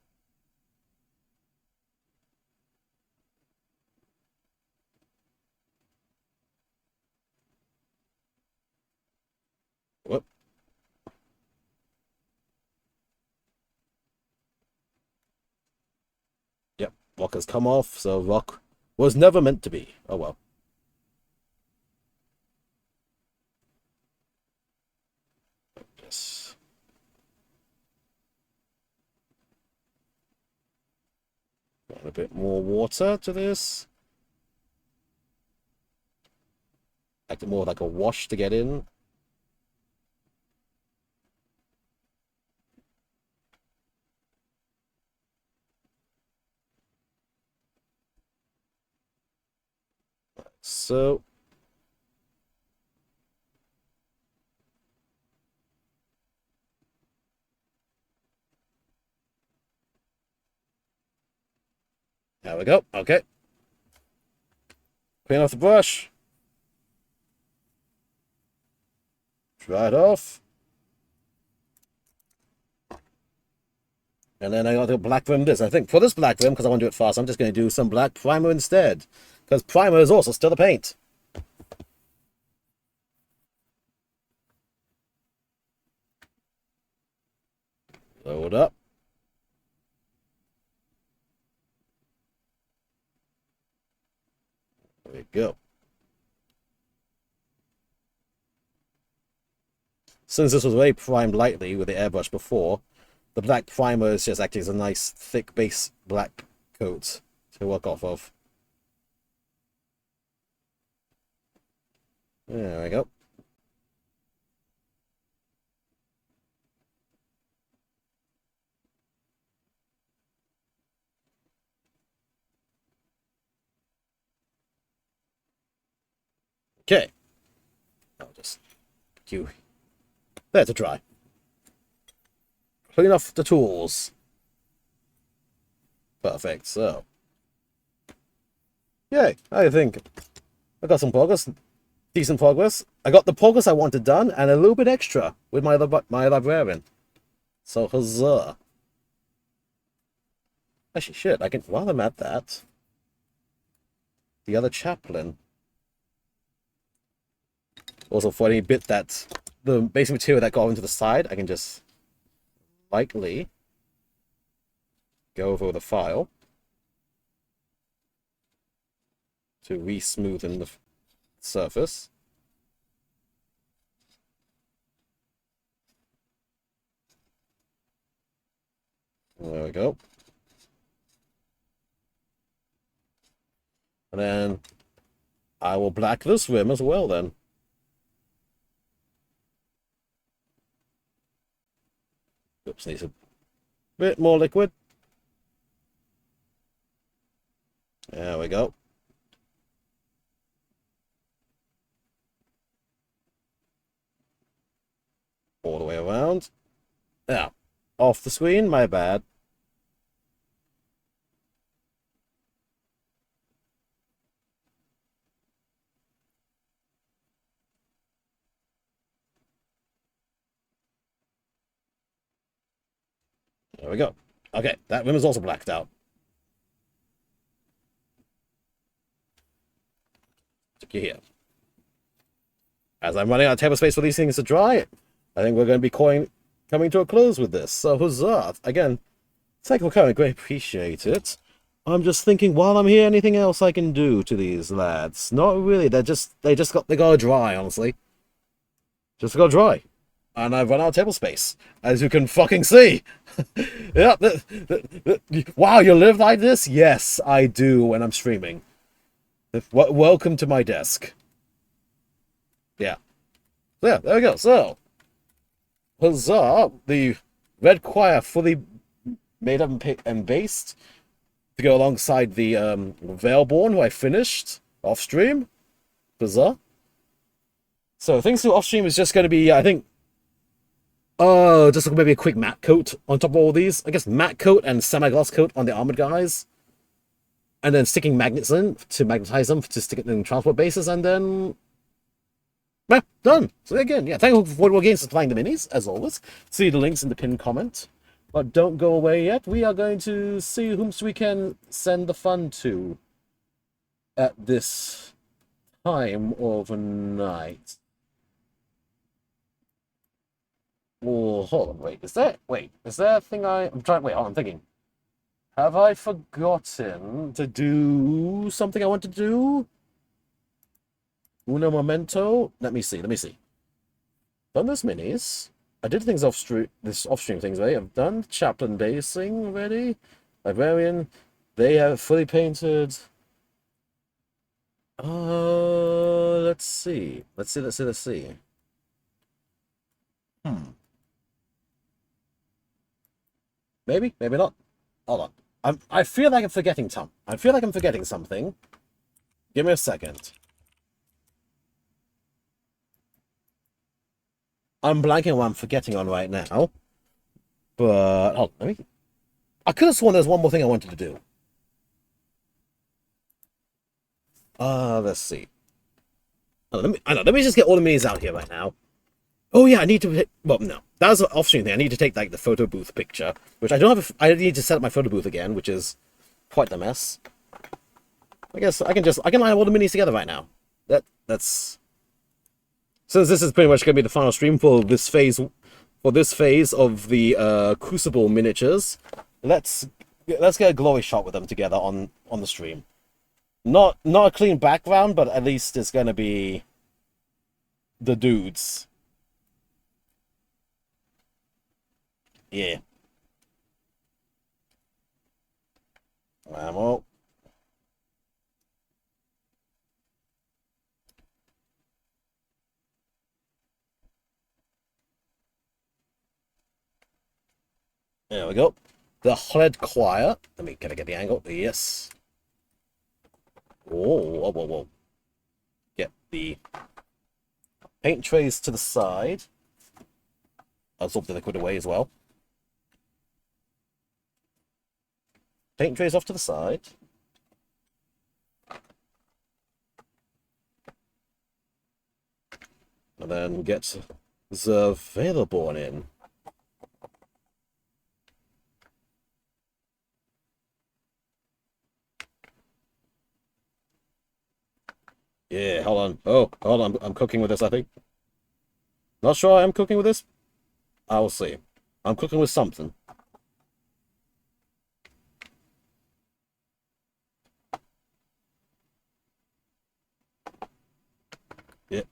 Whoop. Yep, rock has come off, so rock was never meant to be. Oh well. Yes. Add a bit more water to this. Act more like a wash to get in. So there we go. Okay. Clean off the brush. Dry it off. And then I got to black rim this. I think for this black rim, because I want to do it fast, I'm just going to do some black primer instead. Because primer is also still a paint. Load up. There we go. Since this was very primed lightly with the airbrush before, the black primer is just acting as a nice thick base black coat to work off of. There we go. Okay. I'll just do there to dry. Clean off the tools. Perfect. So, yay! I think I got some progress, decent progress. I got the progress I wanted done, and a little bit extra with my librarian. So huzzah! Actually, shit. I can while I'm at that, the other chaplain. Also, for any bit that the basic material that got into the side, I can just lightly go over the file to re-smoothen the surface. There we go. And then I will black this rim as well then. Oops, needs a bit more liquid. There we go. All the way around. Now, off the screen, my bad. There we go. Okay, that rim is also blacked out. Took you here. As I'm running out of table space for these things to dry, I think we're going to be coming to a close with this. So huzzah! Again, Thank you for coming. Great, appreciate it. I'm just thinking, while I'm here, anything else I can do to these lads? Not really. They got dry, honestly. Just got dry. And I've run out of table space, as you can fucking see. Yeah. Wow, you live like this? Yes, I do when I'm streaming. Welcome to my desk. Yeah. Yeah, there we go. So, huzzah! The Red Choir fully made up and based to go alongside the Veilborn, who I finished off stream. Huzzah! So things to off stream is just going to be, I think, just maybe a quick matte coat on top of all these. I guess matte coat and semi-gloss coat on the armored guys. And then sticking magnets in to magnetize them to stick it in transport bases, and then yeah, done. So again, yeah, thank you for Voidwall Games for supplying the minis, as always. See the links in the pinned comment. But don't go away yet. We are going to see whom we can send the fun to at this time of night. Oh, hold on, wait, is there a thing I'm thinking. Have I forgotten to do something I want to do? Uno momento. Let me see. Done this minis. I did things this off-stream things already. I've done chaplain basing already. Librarian. They have fully painted. Let's see. Maybe not. Hold on. I feel like I'm forgetting something. Give me a second. I'm blanking on what I'm forgetting on right now. But hold on, I could have sworn there's one more thing I wanted to do. Let's see. Let me just get all the minis out here right now. Oh yeah, I need to. Well, no, that was an off-stream thing. I need to take like the photo booth picture, which I don't have. I need to set up my photo booth again, which is quite the mess. I guess I can line all the minis together right now. That's since this is pretty much going to be the final stream for this phase of the Crucible miniatures. Let's get a glory shot with them together on the stream. Not a clean background, but at least it's going to be the dudes. Yeah. Ammo. There we go. The Red Choir. Can I get the angle? Yes. Whoa. Get the paint trays to the side. Absorb the liquid away as well. Paint trays off to the side. And then get the Veilborn in. Yeah, hold on. Oh, hold on. I'm cooking with this, I think. Not sure I'm cooking with this. I will see. I'm cooking with something. Yeah.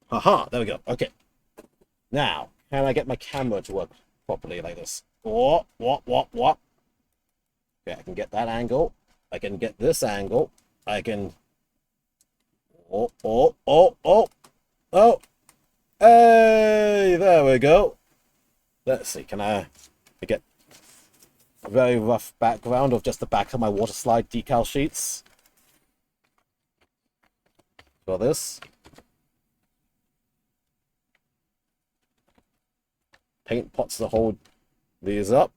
Haha, there we go. Okay. Now, can I get my camera to work properly like this? What? Okay, I can get that angle. I can get this angle. I can... Oh. Hey, there we go. Let's see, can I get a very rough background of just the back of my water slide decal sheets? For this. Paint pots to hold these up.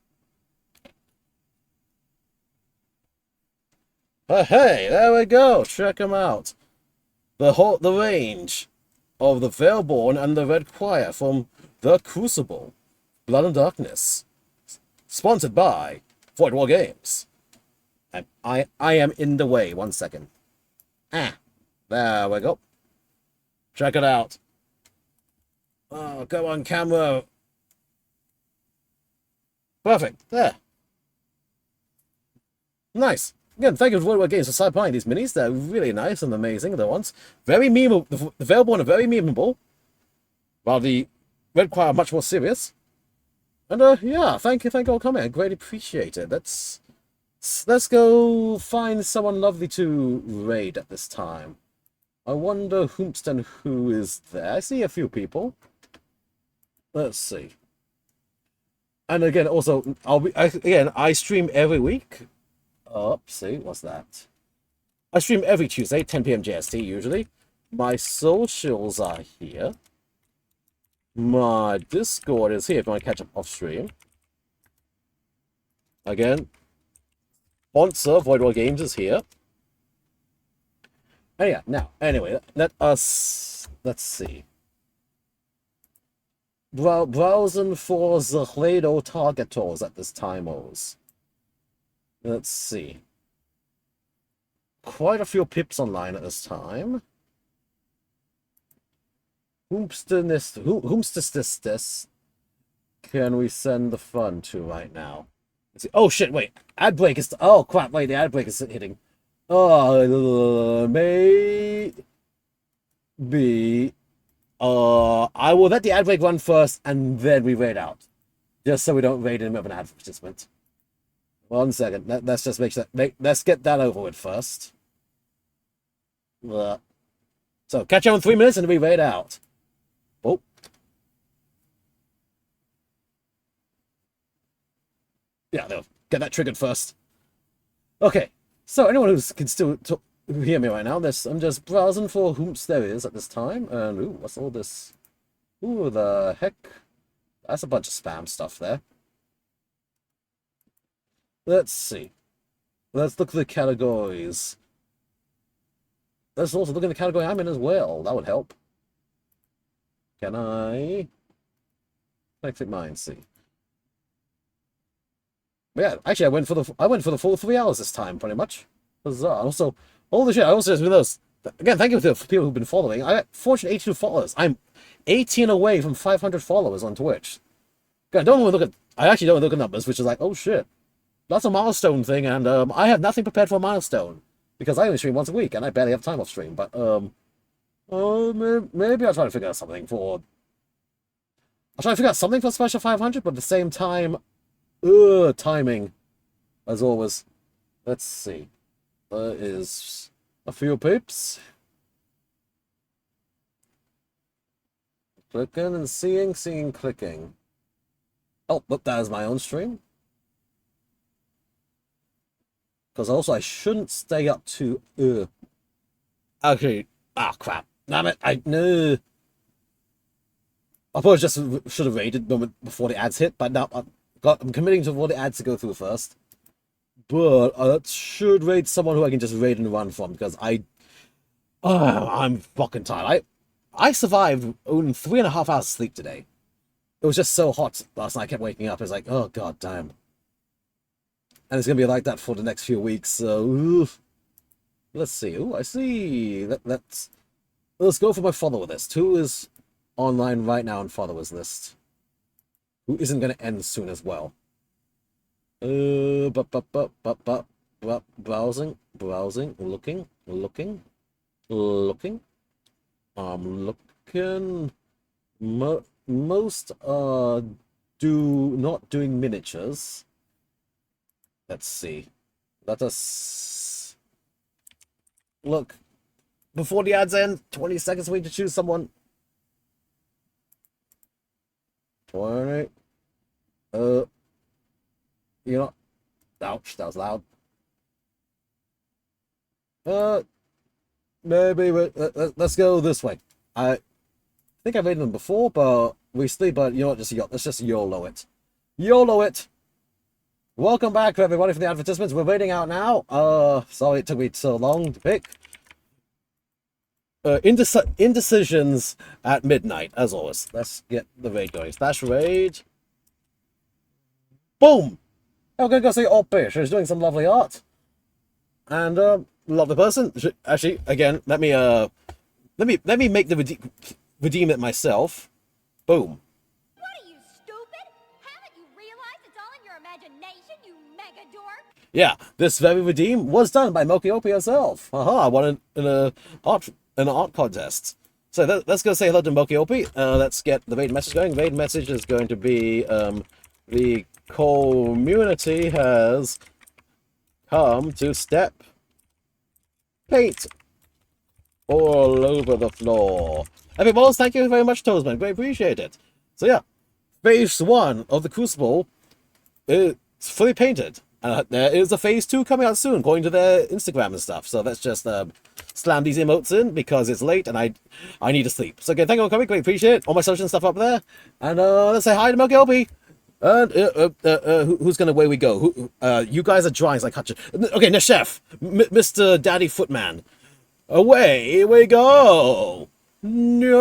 Oh, hey, there we go. Check them out. The range of the Veilborn and the Red Choir from the Crucible, Blood and Darkness, sponsored by Voidwall Games. I am in the way. 1 second. There we go. Check it out. Oh, go on camera. Perfect. There. Nice. Again, thank you for what games for side buying these minis. They're really nice and amazing. The ones very memeable. The available and are very memeable. While the Red Choir are much more serious. And yeah, thank you for coming. I greatly appreciate it. Let's go find someone lovely to raid at this time. I wonder whomston who is there. I see a few people. Let's see. And again, also, I stream every week. Oh, see, what's that? I stream every Tuesday, 10 p.m. JST, usually. My socials are here. My Discord is here if you want to catch up off stream. Again, sponsor Void War Games is here. And yeah, now, anyway, let's see. Browsing for the Clado targetors at this time, let's see. Quite a few pips online at this time. Whomstis can we send the fund to right now? Let's see. Oh shit, wait. Ad break is... Oh crap, wait, the ad break is hitting. Oh, maybe... I will let the ad break run first, and then we raid out. Just so we don't raid in the middle of an advertisement. 1 second. Let's just let's get that over with first. So, catch you in 3 minutes and we raid out. Oh. Yeah, they'll get that triggered first. Okay. So, anyone who can still hear me right now, I'm just browsing for whomst there is at this time. And, ooh, what's all this? Ooh, the heck? That's a bunch of spam stuff there. Let's see. Let's look at the categories. Let's also look at the category I'm in as well. That would help. Can I click mine? See. But yeah, actually, I went for the full 3 hours this time, pretty much. Bizarre. Also, holy shit! I also just realized. Again, thank you to people who've been following. I got 482 followers. I'm 18 away from 500 followers on Twitch. God, I actually don't look at numbers, which is like, oh shit. That's a milestone thing, and I have nothing prepared for a milestone because I only stream once a week and I barely have time off stream. But maybe I'll try to figure out something for. I'll try to figure out something for special 500, but at the same time, timing, as always. Let's see. There is a few peeps. Clicking and seeing, clicking. Oh, but that is my own stream. Because also, I shouldn't stay up to... Okay. Ah, crap. Damn it. No. I probably just should have raided before the ads hit, but now I'm committing to all the ads to go through first. But I should raid someone who I can just raid and run from, because I'm fucking tired. I survived only 3.5 hours of sleep today. It was just so hot last night. I kept waking up. It's like, oh, god damn. And it's going to be like that for the next few weeks, so... Let's see. Oh, I see. Let's go for my follower list. Who is online right now on followers list? Who isn't going to end soon as well? Browsing, looking. I'm looking. Most are not doing miniatures. Let's see. Let us look. Before the ads end, 20 seconds for me to choose someone. 20. You know. Ouch, that was loud. Maybe let's go this way. I think I've made them before, but recently, but you know what, let's just YOLO it. YOLO it! Welcome back, everybody, for the advertisements. We're waiting out now. Sorry it took me so long to pick. Indecisions at midnight, as always. Let's get the raid going. Slash raid. Boom! I'm gonna go see Oppish, who's doing some lovely art. And, lovely person. Actually, again, let me make the redeem it myself. Boom. What are you, stupid? Haven't you realized it's all in your imagination, you mega dork? Yeah, this very redeem was done by Mokiopi herself. Haha, I won in an art contest. So let's go say hello to Mokiopi. Let's get the raid message going. Raid message is going to be the community has come to step paint all over the floor. Happy balls, thank you very much, Toastman. Great, appreciate it. So yeah, phase 1 of the Crucible is fully painted. There is a phase 2 coming out soon, according to their Instagram and stuff. So let's just slam these emotes in because it's late and I need to sleep. So again, thank you for coming. Great, appreciate it. All my social stuff up there. And let's say hi to Milky Opie. And who's gonna away we go? You guys are drawings like Hutchin. Okay, Neshef, Mr. Daddy Footman. Away we go. No.